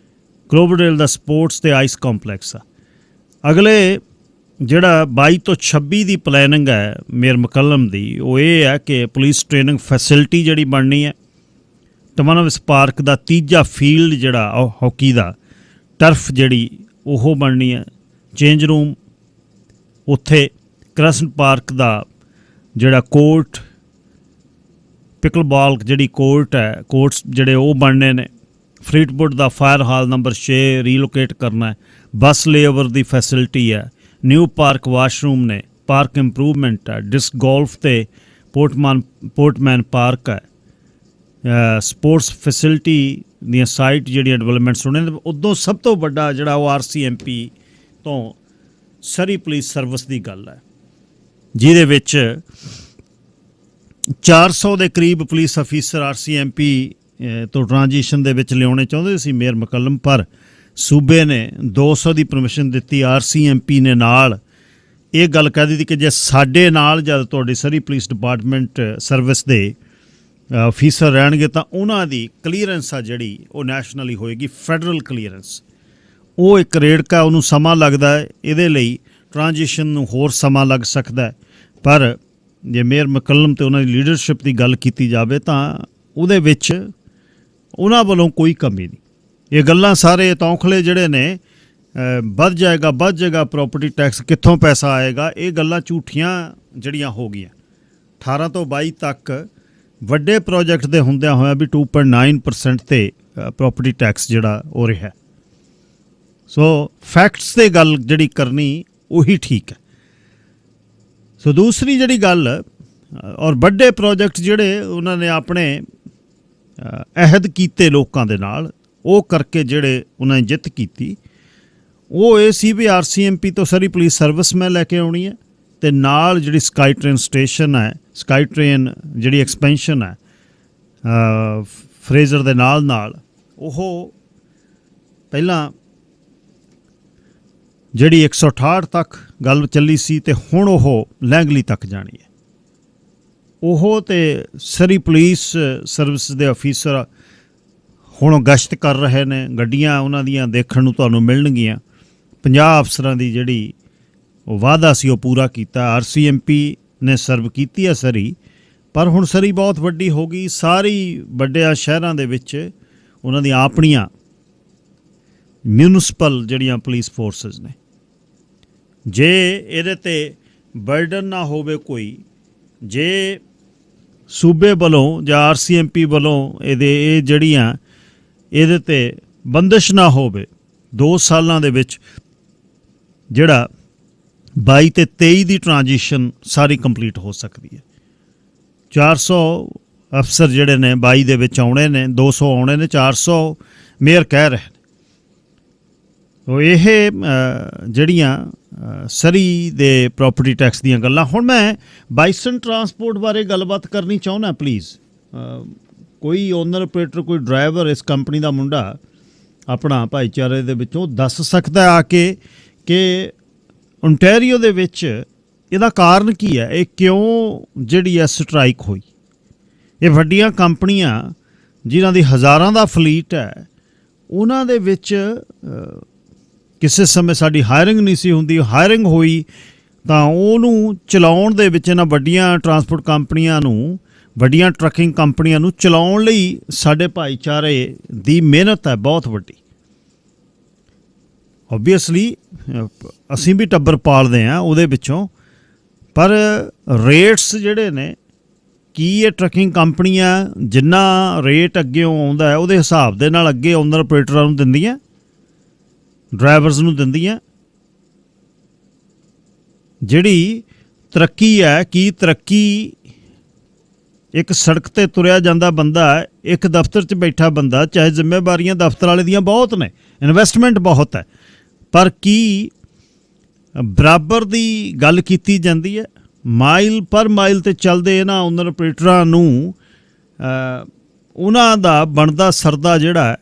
ਕਲੋਵਰਡੇਲ ਦਾ ਸਪੋਰਟਸ ਅਤੇ ਆਈਸ ਕੰਪਲੈਕਸ ਆ। ਅਗਲੇ ਜਿਹੜਾ 22 ਤੋਂ 26 ਦੀ ਪਲੈਨਿੰਗ ਹੈ ਮੇਅਰ ਮੁਕੱਲਮ ਦੀ, ਉਹ ਇਹ ਹੈ ਕਿ ਪੁਲਿਸ ਟ੍ਰੇਨਿੰਗ ਫੈਸਿਲਿਟੀ ਜਿਹੜੀ ਬਣਨੀ ਹੈ, ਟਮਨਵਿਸ ਪਾਰਕ ਦਾ 3 ਫੀਲਡ ਜਿਹੜਾ ਉਹ ਹਾਕੀ ਦਾ ਟਰਫ ਜਿਹੜੀ ਉਹ ਬਣਨੀ ਹੈ, ਚੇਂਜ ਰੂਮ ਉੱਥੇ, ਕ੍ਰੈਸੈਂਟ ਪਾਰਕ ਦਾ ਜਿਹੜਾ ਕੋਰਟ, ਪਿਕਲ ਬਾਲ ਜਿਹੜੀ ਕੋਰਟ ਹੈ, ਕੋਰਟਸ ਜਿਹੜੇ ਉਹ ਬਣਨੇ ਨੇ, ਫਰੀਟਵੁੱਡ ਦਾ ਫਾਇਰ ਹਾਲ ਨੰਬਰ 6 ਰੀਲੋਕੇਟ ਕਰਨਾ ਹੈ, ਬੱਸ ਲੇਓਵਰ ਦੀ ਫੈਸਿਲਿਟੀ ਹੈ, ਨਿਊ ਪਾਰਕ ਵਾਸ਼ਰੂਮ ਨੇ, ਪਾਰਕ ਇੰਪਰੂਵਮੈਂਟ ਹੈ, ਡਿਸਕ ਗੋਲਫ ਅਤੇ ਪੋਰਟਮੈਨ ਪਾਰਕ ਹੈ, ਸਪੋਰਟਸ ਫੈਸਿਲਿਟੀ ਦੀਆਂ ਸਾਈਟ ਜਿਹੜੀਆਂ ਡਿਵੈਲਪਮੈਂਟਸ ਹੋਣੇ ਨੇ। ਉਦੋਂ ਸਭ ਤੋਂ ਵੱਡਾ ਜਿਹੜਾ ਉਹ RCMP ਤੋਂ ਸਰੀ ਪੁਲਿਸ ਸਰਵਿਸ ਦੀ ਗੱਲ ਹੈ, ਜਿਹਦੇ ਵਿੱਚ 400 ਦੇ ਕਰੀਬ ਪੁਲਿਸ ਅਫੀਸਰ RCMP ਤੋਂ ਟ੍ਰਾਂਜੀਸ਼ਨ ਦੇ ਵਿੱਚ ਲਿਆਉਣੇ ਚਾਹੁੰਦੇ ਸੀ ਮੇਅਰ ਮੁਕੱਲਮ, ਪਰ ਸੂਬੇ ਨੇ 200 ਦੀ ਪਰਮਿਸ਼ਨ ਦਿੱਤੀ। RCMP ਨੇ ਨਾਲ ਇਹ ਗੱਲ ਕਹਿ ਦਿੱਤੀ ਕਿ ਜੇ ਸਾਡੇ ਨਾਲ ਜਦ ਤੁਹਾਡੀ ਸਰੀ ਪੁਲਿਸ ਡਿਪਾਰਟਮੈਂਟ ਸਰਵਿਸ ਦੇ ਅਫੀਸਰ ਰਹਿਣਗੇ ਤਾਂ ਉਹਨਾਂ ਦੀ ਕਲੀਅਰੈਂਸ ਆ ਜਿਹੜੀ ਉਹ ਨੈਸ਼ਨਲੀ ਹੋਏਗੀ, ਫੈਡਰਲ ਕਲੀਅਰੈਂਸ। ਉਹ ਇੱਕ ਰੇੜਕਾ, ਉਹਨੂੰ ਸਮਾਂ ਲੱਗਦਾ ਹੈ, ਇਹਦੇ ਲਈ ਟ੍ਰਾਂਜੀਸ਼ਨ ਨੂੰ ਹੋਰ ਸਮਾਂ ਲੱਗ ਸਕਦਾ ਹੈ। ਪਰ ਜੇ ਮੇਅਰ ਮੁਕੱਲਮ ਅਤੇ ਉਹਨਾਂ ਦੀ ਲੀਡਰਸ਼ਿਪ ਦੀ ਗੱਲ ਕੀਤੀ ਜਾਵੇ ਤਾਂ ਉਹਦੇ ਵਿੱਚ ਉਹਨਾਂ ਵੱਲੋਂ ਕੋਈ ਕਮੀ ਨਹੀਂ। ਇਹ ਗੱਲਾਂ ਸਾਰੇ ਤੌਖਲੇ ਜਿਹੜੇ ਨੇ ਵੱਧ ਜਾਏਗਾ ਪ੍ਰੋਪਰਟੀ ਟੈਕਸ, ਕਿੱਥੋਂ ਪੈਸਾ ਆਏਗਾ, ਇਹ ਗੱਲਾਂ ਝੂਠੀਆਂ ਜਿਹੜੀਆਂ ਹੋ ਗਈਆਂ। 18 ਤੋਂ 22 ਤੱਕ ਵੱਡੇ ਪ੍ਰੋਜੈਕਟ ਦੇ ਹੁੰਦਿਆਂ ਹੋਇਆ ਵੀ 2.9% ਤੇ ਪ੍ਰੋਪਰਟੀ ਟੈਕਸ ਜਿਹੜਾ ਉਹ ਰਿਹਾ। ਸੋ ਫੈਕਟਸ 'ਤੇ ਗੱਲ ਜਿਹੜੀ ਕਰਨੀ ਉਹੀ ਠੀਕ ਹੈ। ਸੋ ਦੂਸਰੀ ਜਿਹੜੀ ਗੱਲ, ਔਰ ਵੱਡੇ ਪ੍ਰੋਜੈਕਟ ਜਿਹੜੇ ਉਹਨਾਂ ਨੇ ਆਪਣੇ ਅਹਿਦ ਕੀਤੇ ਲੋਕਾਂ ਦੇ ਨਾਲ, ਉਹ ਕਰਕੇ ਜਿਹੜੇ ਉਹਨਾਂ ਨੇ ਜਿੱਤ ਕੀਤੀ, ਉਹ ਇਹ ਸੀ ਵੀ RCMP ਤੋਂ ਸਾਰੀ ਪੁਲਿਸ ਸਰਵਿਸ ਮੈਂ ਲੈ ਕੇ ਆਉਣੀ ਹੈ, ਅਤੇ ਨਾਲ ਜਿਹੜੀ ਸਕਾਈ ਟ੍ਰੇਨ ਸਟੇਸ਼ਨ ਹੈ, ਸਕਾਈ ਟ੍ਰੇਨ ਜਿਹੜੀ ਐਕਸਪੈਂਸ਼ਨ ਹੈ ਫਰੇਜ਼ਰ ਦੇ ਨਾਲ ਉਹ ਪਹਿਲਾਂ ਜਿਹੜੀ 168 ਤੱਕ ਗੱਲ ਚੱਲੀ ਸੀ ਅਤੇ ਹੁਣ ਉਹ ਲੈਂਗਲੀ ਤੱਕ ਜਾਣੀ ਹੈ। ਉਹ ਤੇ ਸਾਰੀ ਪੁਲਿਸ ਸਰਵਿਸ ਦੇ ਅਫੀਸਰ ਹੁਣ ਗਸ਼ਤ ਕਰ ਰਹੇ ਨੇ, ਗੱਡੀਆਂ ਉਹਨਾਂ ਦੀਆਂ ਦੇਖਣ ਨੂੰ ਤੁਹਾਨੂੰ ਮਿਲਣਗੀਆਂ। 50 ਅਫਸਰਾਂ ਦੀ ਜਿਹੜੀ ਉਹ ਵਾਅਦਾ ਸੀ ਉਹ ਪੂਰਾ ਕੀਤਾ। RCMP ਨੇ ਸਰਵ ਕੀਤੀ ਹੈ ਸਰੀ, ਪਰ ਹੁਣ ਸਰੀ ਬਹੁਤ ਵੱਡੀ ਹੋ ਗਈ। ਸਾਰੀ ਵੱਡਿਆਂ ਸ਼ਹਿਰਾਂ ਦੇ ਵਿੱਚ ਉਹਨਾਂ ਦੀਆਂ ਆਪਣੀਆਂ ਮਿਊਨਿਸਪਲ ਜਿਹੜੀਆਂ ਪੁਲਿਸ ਫੋਰਸਿਸ ਨੇ। ਜੇ ਇਹਦੇ 'ਤੇ ਬਰਡਨ ਨਾ ਹੋਵੇ ਕੋਈ, ਜੇ ਸੂਬੇ ਵੱਲੋਂ ਜਾਂ RCMP ਵੱਲੋਂ ਇਹ ਜਿਹੜੀਆਂ ਇਹਦੇ 'ਤੇ ਬੰਦਿਸ਼ ਨਾ ਹੋਵੇ, 2 ਸਾਲਾਂ ਦੇ ਵਿੱਚ ਜਿਹੜਾ 22 ਤੇ 23 ਦੀ ਟ੍ਰਾਂਜੀਸ਼ਨ ਸਾਰੀ ਕੰਪਲੀਟ ਹੋ ਸਕਦੀ ਹੈ। 400 ਅਫਸਰ ਜਿਹੜੇ ਨੇ 22 ਦੇ ਵਿੱਚ ਆਉਣੇ ਨੇ, 200 ਆਉਣੇ ਨੇ, 400 ਮੇਅਰ ਕਹਿ ਰਹੇ ਨੇ। ਸੋ ਇਹ ਜਿਹੜੀਆਂ ਸਰੀ ਦੇ ਪ੍ਰੋਪਰਟੀ ਟੈਕਸ ਦੀਆਂ ਗੱਲਾਂ। ਹੁਣ ਮੈਂ ਬਾਈਸਨ ਟਰਾਂਸਪੋਰਟ ਬਾਰੇ ਗੱਲਬਾਤ ਕਰਨੀ ਚਾਹੁੰਦਾ। ਪਲੀਜ਼ ਕੋਈ ਓਨਰ ਆਪਰੇਟਰ, ਕੋਈ ਡਰਾਈਵਰ ਇਸ ਕੰਪਨੀ ਦਾ ਮੁੰਡਾ ਆਪਣਾ ਭਾਈਚਾਰੇ ਦੇ ਵਿੱਚੋਂ ਦੱਸ ਸਕਦਾ ਆ ਕੇ ਕਿ ਓਨਟਾਰੀਓ ਦੇ ਵਿੱਚ ਇਹਦਾ ਕਾਰਨ ਕੀ ਹੈ, ਇਹ ਕਿਉਂ ਜਿਹੜੀ ਹੈ ਸਟ੍ਰਾਈਕ ਹੋਈ। ਇਹ ਵੱਡੀਆਂ ਕੰਪਨੀਆਂ ਜਿਨ੍ਹਾਂ ਦੀ ਹਜ਼ਾਰਾਂ ਦਾ ਫਲੀਟ ਹੈ, ਉਹਨਾਂ ਦੇ ਵਿੱਚ ਕਿਸੇ ਸਮੇਂ ਸਾਡੀ ਹਾਇਰਿੰਗ ਨਹੀਂ ਸੀ ਹੁੰਦੀ। ਹਾਇਰਿੰਗ ਹੋਈ ਤਾਂ ਉਹਨੂੰ ਚਲਾਉਣ ਦੇ ਵਿੱਚ ਇਹਨਾਂ ਵੱਡੀਆਂ ਟਰਾਂਸਪੋਰਟ ਕੰਪਨੀਆਂ ਨੂੰ, ਵੱਡੀਆਂ ਟਰੱਕਿੰਗ ਕੰਪਨੀਆਂ ਨੂੰ ਚਲਾਉਣ ਲਈ ਸਾਡੇ ਭਾਈਚਾਰੇ ਦੀ ਮਿਹਨਤ ਹੈ ਬਹੁਤ ਵੱਡੀ। ਓਬਵੀਅਸਲੀ ਅਸੀਂ ਵੀ ਟੱਬਰ ਪਾਲਦੇ ਹਾਂ ਉਹਦੇ ਵਿੱਚੋਂ, ਪਰ ਰੇਟਸ ਜਿਹੜੇ ਨੇ, ਕੀ ਇਹ ਟਰੱਕਿੰਗ ਕੰਪਨੀਆਂ ਜਿੰਨਾ ਰੇਟ ਅੱਗੇ ਆਉਂਦਾ ਹੈ ਉਹਦੇ ਹਿਸਾਬ ਦੇ ਨਾਲ ਅੱਗੇ ਓਨਰ ਆਪਰੇਟਰਾਂ ਨੂੰ ਦਿੰਦੀਆਂ, ਡਰਾਈਵਰਸ ਨੂੰ ਦਿੰਦੀਆਂ? ਜਿਹੜੀ ਤਰੱਕੀ ਹੈ, ਕੀ ਤਰੱਕੀ ਇੱਕ ਸੜਕ 'ਤੇ ਤੁਰਿਆ ਜਾਂਦਾ ਬੰਦਾ, ਇੱਕ ਦਫ਼ਤਰ 'ਚ ਬੈਠਾ ਬੰਦਾ, ਚਾਹੇ ਜ਼ਿੰਮੇਵਾਰੀਆਂ ਦਫ਼ਤਰ ਵਾਲੇ ਦੀਆਂ ਬਹੁਤ ਨੇ, ਇਨਵੈਸਟਮੈਂਟ ਬਹੁਤ ਹੈ, ਪਰ ਕੀ ਬਰਾਬਰ ਦੀ ਗੱਲ ਕੀਤੀ ਜਾਂਦੀ ਹੈ? ਮਾਈਲ ਪਰ ਮਾਈਲ 'ਤੇ ਚੱਲਦੇ ਇਹਨਾਂ ਓਨਰ ਆਪਰੇਟਰਾਂ ਨੂੰ ਉਹਨਾਂ ਦਾ ਬਣਦਾ ਸਰਦਾ ਜਿਹੜਾ,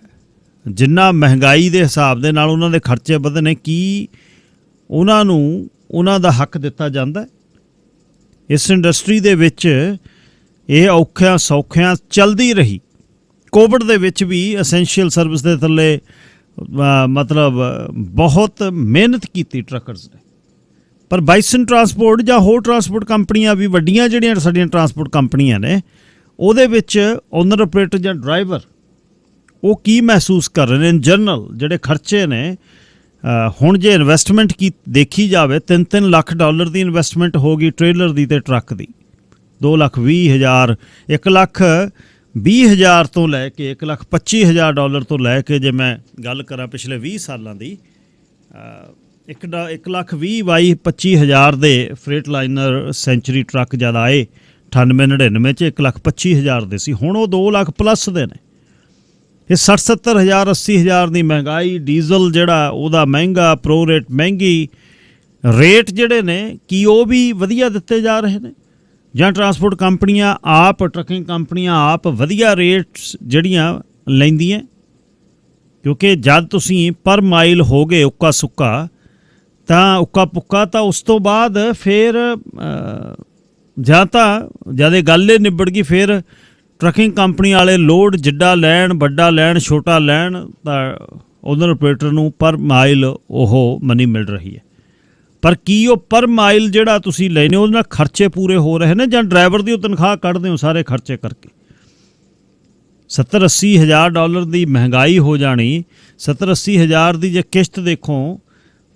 ਜਿੰਨਾ ਮਹਿੰਗਾਈ ਦੇ ਹਿਸਾਬ ਦੇ ਨਾਲ ਉਹਨਾਂ ਦੇ ਖਰਚੇ ਵਧੇ ਨੇ, ਕੀ ਉਹਨਾਂ ਨੂੰ ਉਹਨਾਂ ਦਾ ਹੱਕ ਦਿੱਤਾ ਜਾਂਦਾ? ਇਸ ਇੰਡਸਟਰੀ ਦੇ ਵਿੱਚ ਇਹ ਔਖਿਆਂ ਸੌਖਿਆਂ ਚੱਲਦੀ ਰਹੀ। ਕੋਵਿਡ ਦੇ ਵਿੱਚ ਵੀ ਐਸੈਂਸ਼ੀਅਲ ਸਰਵਿਸ ਦੇ ਥੱਲੇ ਮਤਲਬ ਬਹੁਤ ਮਿਹਨਤ ਕੀਤੀ ਟਰੱਕਰਸ ਨੇ। ਪਰ ਬਾਈਸਨ ਟਰਾਂਸਪੋਰਟ ਜਾਂ ਹੋਰ ਟਰਾਂਸਪੋਰਟ ਕੰਪਨੀਆਂ ਵੀ, ਵੱਡੀਆਂ ਜਿਹੜੀਆਂ ਸਾਡੀਆਂ ਟਰਾਂਸਪੋਰਟ ਕੰਪਨੀਆਂ ਨੇ, ਉਹਦੇ ਵਿੱਚ ਓਨਰ ਆਪਰੇਟਰ ਜਾਂ ਡਰਾਈਵਰ ਉਹ ਕੀ ਮਹਿਸੂਸ ਕਰ ਰਹੇ ਨੇ? ਇਨ ਜਨਰਲ ਜਿਹੜੇ ਖਰਚੇ ਨੇ, ਹੁਣ ਜੇ ਇਨਵੈਸਟਮੈਂਟ ਕੀ ਦੇਖੀ ਜਾਵੇ, $3 ਲੱਖ ਦੀ ਇਨਵੈਸਟਮੈਂਟ ਹੋ ਗਈ ਟ੍ਰੇਲਰ ਦੀ ਅਤੇ ਟਰੱਕ ਦੀ। 2,20,000, $1,20,000 ਤੋਂ ਲੈ ਕੇ $1,25,000 ਤੋਂ ਲੈ ਕੇ, ਜੇ ਮੈਂ ਗੱਲ ਕਰਾਂ ਪਿਛਲੇ 20 ਸਾਲਾਂ ਦੀ, 1,20,000 ਦੇ ਫਰੇਟ ਲਾਈਨਰ ਸੈਂਚੁਰੀ ਟਰੱਕ ਜਦ ਆਏ 98-99 'ਚ 1,25,000 ਦੇ ਸੀ, ਹੁਣ ਉਹ 2 ਲੱਖ ਪਲੱਸ ਦੇ ਨੇ। ਇਹ 60-70,000 80,000 ਦੀ ਮਹਿੰਗਾਈ, ਡੀਜ਼ਲ ਜਿਹੜਾ ਉਹਦਾ ਮਹਿੰਗਾ, ਪ੍ਰੋ ਰੇਟ ਮਹਿੰਗੀ, ਰੇਟ ਜਿਹੜੇ ਨੇ ਕੀ ਉਹ ਵੀ ਵਧੀਆ ਦਿੱਤੇ ਜਾ ਰਹੇ ਨੇ? ਜਾਂ ਟਰਾਂਸਪੋਰਟ ਕੰਪਨੀਆਂ ਆਪ, ਟਰੱਕਿੰਗ ਕੰਪਨੀਆਂ ਆਪ ਵਧੀਆ ਰੇਟਸ ਜਿਹੜੀਆਂ ਲੈਂਦੀਆਂ? ਕਿਉਂਕਿ ਜਦ ਤੁਸੀਂ ਪਰ ਮਾਈਲ ਹੋ ਗਏ ਉੱਕਾ ਸੁੱਕਾ, ਤਾਂ ਉੱਕਾ ਪੁੱਕਾ, ਤਾਂ ਉਸ ਤੋਂ ਬਾਅਦ ਫਿਰ ਜਾਂ ਤਾਂ ਜਦ ਇਹ ਗੱਲ ਹੀ ਨਿਬੜ ਗਈ, ਫਿਰ ਟਰੱਕਿੰਗ ਕੰਪਨੀ ਵਾਲੇ ਲੋਡ ਜਿੱਡਾ ਲੈਣ, ਵੱਡਾ ਲੈਣ, ਛੋਟਾ ਲੈਣ, ਤਾਂ ਓਨਰ ਆਪਰੇਟਰ ਨੂੰ ਪਰ ਮਾਈਲ ਉਹ ਮਨੀ ਮਿਲ ਰਹੀ ਹੈ। ਪਰ ਕੀ ਉਹ ਪਰ ਮਾਈਲ ਜਿਹੜਾ ਤੁਸੀਂ ਲੈਨੇ ਉਹਦੇ ਨਾਲ ਖਰਚੇ ਪੂਰੇ ਹੋ ਰਹੇ ਨੇ, ਜਾਂ ਡਰਾਈਵਰ ਦੀ ਉਹ ਤਨਖਾਹ ਕੱਢਦੇ ਹੋ ਸਾਰੇ ਖਰਚੇ ਕਰਕੇ? 70-80 ਹਜ਼ਾਰ ਡਾਲਰ ਦੀ ਮਹਿੰਗਾਈ ਹੋ ਜਾਣੀ। 70-80 ਹਜ਼ਾਰ ਦੀ ਜੇ ਕਿਸ਼ਤ ਦੇਖੋ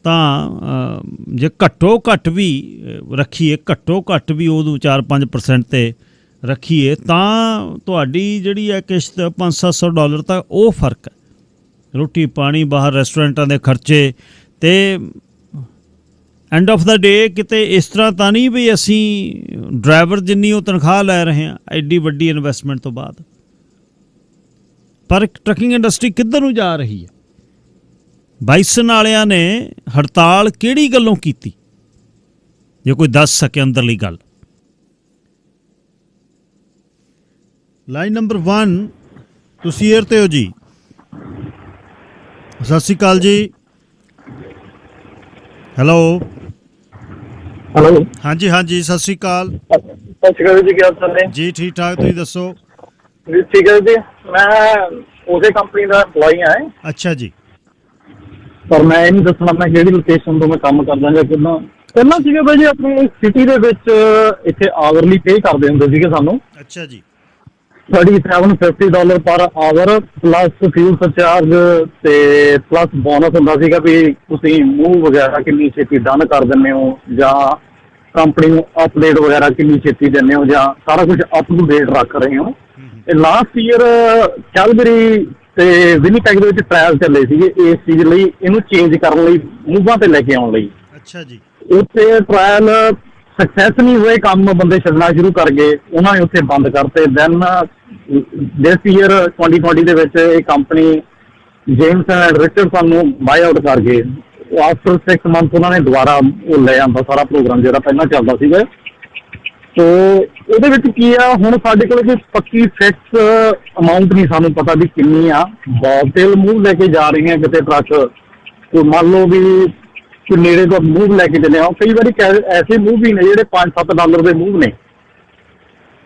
ਤਾਂ ਜੇ ਘੱਟੋ ਘੱਟ ਵੀ ਰੱਖੀਏ, ਘੱਟੋ ਘੱਟ ਵੀ ਉਦੋਂ 4-5% 'ਤੇ ਰੱਖੀਏ ਤਾਂ ਤੁਹਾਡੀ ਜਿਹੜੀ ਹੈ ਕਿਸ਼ਤ $500-700 ਡਾਲਰ ਤਾਂ ਉਹ ਫਰਕ ਹੈ। ਰੋਟੀ ਪਾਣੀ, ਬਾਹਰ ਰੈਸਟੋਰੈਂਟਾਂ ਦੇ ਖਰਚੇ, ਅਤੇ ਐਂਡ ਆਫ ਦਾ ਡੇ ਕਿਤੇ ਇਸ ਤਰ੍ਹਾਂ ਤਾਂ ਨਹੀਂ ਵੀ ਅਸੀਂ ਡਰਾਈਵਰ ਜਿੰਨੀ ਉਹ ਤਨਖਾਹ ਲੈ ਰਹੇ ਹਾਂ ਐਡੀ ਵੱਡੀ ਇਨਵੈਸਟਮੈਂਟ ਤੋਂ ਬਾਅਦ। ਪਰ ਟਰੱਕਿੰਗ ਇੰਡਸਟਰੀ ਕਿੱਧਰ ਨੂੰ ਜਾ ਰਹੀ ਹੈ? ਬਾਈਸਨ ਵਾਲਿਆਂ ਨੇ ਹੜਤਾਲ ਕਿਹੜੀ ਗੱਲੋਂ ਕੀਤੀ, ਜੇ ਕੋਈ ਦੱਸ ਸਕੇ ਅੰਦਰਲੀ ਗੱਲ। ਲਾਈਨ ਨੰਬਰ 1, ਤੁਸੀਂ ਏਅਰ 'ਤੇ ਹੋ ਜੀ। ਸਤਿ ਸ਼੍ਰੀ ਅਕਾਲ ਜੀ। ਹੈਲੋ ਹੈਲੋ, ਹਾਂਜੀ ਹਾਂਜੀ, ਸਤਿ ਸ਼੍ਰੀ ਅਕਾਲ। ਸਤਿ ਸ਼੍ਰੀ ਅਕਾਲ ਜੀ, ਕੀ ਹਾਲ ਚਾਲ ਨੇ ਜੀ? ਠੀਕ ਠਾਕ, ਤੁਸੀਂ ਦੱਸੋ? ਜੀ ਠੀਕ ਹੈ ਜੀ। ਮੈਂ ਉਸੇ ਕੰਪਨੀ ਦਾ EMPLOYEE ਹਾਂ। ਅੱਛਾ ਜੀ। ਪਰ ਮੈਂ ਇਹ ਨਹੀਂ ਦੱਸਣਾ ਮੈਂ ਕਿਹੜੀ ਲੋਕੇਸ਼ਨ ਤੋਂ ਮੈਂ ਕੰਮ ਕਰਦਾ ਜਾਂ ਕਿੱਦਾਂ। ਪਹਿਲਾਂ ਸੀਗੇ ਬਾਈ ਜੀ ਆਪਣੀ ਸਿਟੀ ਦੇ ਵਿੱਚ ਇੱਥੇ ਆਵਰਲੀ ਪੇ ਕਰਦੇ ਹੁੰਦੇ ਸੀਗੇ ਸਾਨੂੰ। ਅੱਛਾ ਜੀ। $3750 ਪਰ ਆਵਰ ਪਲੱਸ ਫਿਊਲ ਸਰਚਾਰਜ ਤੇ ਪਲੱਸ ਬੋਨਸ ਹੁੰਦਾ ਸੀਗਾ ਵੀ ਤੁਸੀਂ ਮੂਵ ਵਗੈਰਾ ਕਿੰਨੀ ਛੇਤੀ ਡਨ ਕਰ ਦਿੰਦੇ ਹੋ ਜਾਂ ਕੰਪਨੀ ਨੂੰ ਅਪਡੇਟ ਵਗੈਰਾ ਕਿੰਨੀ ਛੇਤੀ ਦਿੰਦੇ ਹੋ ਜਾਂ ਸਾਰਾ ਕੁਝ ਅਪ ਟੂ ਡੇਟ ਰੱਖ ਰਹੇ ਹੋ। ਇਹ ਲਾਸਟ ਈਅਰ ਕੈਲਗਰੀ ਤੇ ਵਿਨੀਪੈਗ ਦੇ ਵਿੱਚ ਟ੍ਰਾਇਲ ਚੱਲੇ ਸੀਗੇ ਇਸ ਚੀਜ਼ ਲਈ, ਇਹਨੂੰ ਚੇਂਜ ਕਰਨ ਲਈ, ਮੂਵਾਂ ਤੇ ਲੈ ਕੇ ਆਉਣ ਲਈ। ਅੱਛਾ ਜੀ। ਉੱਥੇ ਟ੍ਰਾਇਲ ਸਕਸੈਸ ਨਹੀਂ ਹੋਏ, ਕੰਮ ਬੰਦੇ ਛੱਡਣਾ ਸ਼ੁਰੂ ਕਰ ਗਏ, ਉਹਨਾਂ ਨੇ ਉੱਥੇ ਬੰਦ ਕਰਤੇ। ਦੈਨ ਦਿਸ ਈਅਰ 2020 ਦੇ ਵਿੱਚ ਇਹ ਕੰਪਨੀ ਜੇਮਸ ਐਂਡ ਰਿਚਰਡਸਨ ਨੂੰ ਬਾਏ ਆਊਟ ਕਰ ਗਏ। ਆਫਟਰ 6 ਮੰਥ ਉਹਨਾਂ ਨੇ ਦੁਬਾਰਾ ਉਹ ਲੈ ਆਂਦਾ ਸਾਰਾ ਪ੍ਰੋਗਰਾਮ ਜਿਹੜਾ ਪਹਿਲਾਂ ਚੱਲਦਾ ਸੀਗਾ। ਸੋ ਉਹਦੇ ਵਿੱਚ ਕੀ ਆ, ਹੁਣ ਸਾਡੇ ਕੋਲ ਕੋਈ ਪੱਕੀ ਫਿਕਸ ਅਮਾਊਂਟ ਨਹੀਂ ਸਾਨੂੰ ਪਤਾ ਵੀ ਕਿੰਨੀ ਆ। ਬੌਬਟੇਲ ਮੂਵ ਲੈ ਕੇ ਜਾ ਰਹੀਆਂ ਕਿਤੇ ਟਰੱਕ, ਕੋਈ ਮੰਨ ਲਓ ਵੀ ਕਿ ਨੇੜੇ ਤੋਂ ਮੂਵ ਲੈ ਕੇ ਚੱਲੇ ਆ। ਕਈ ਵਾਰੀ ਐਸੇ ਮੂਵ ਵੀ ਨੇ ਜਿਹੜੇ $5-7 ਦੇ ਮੂਵ ਨੇ।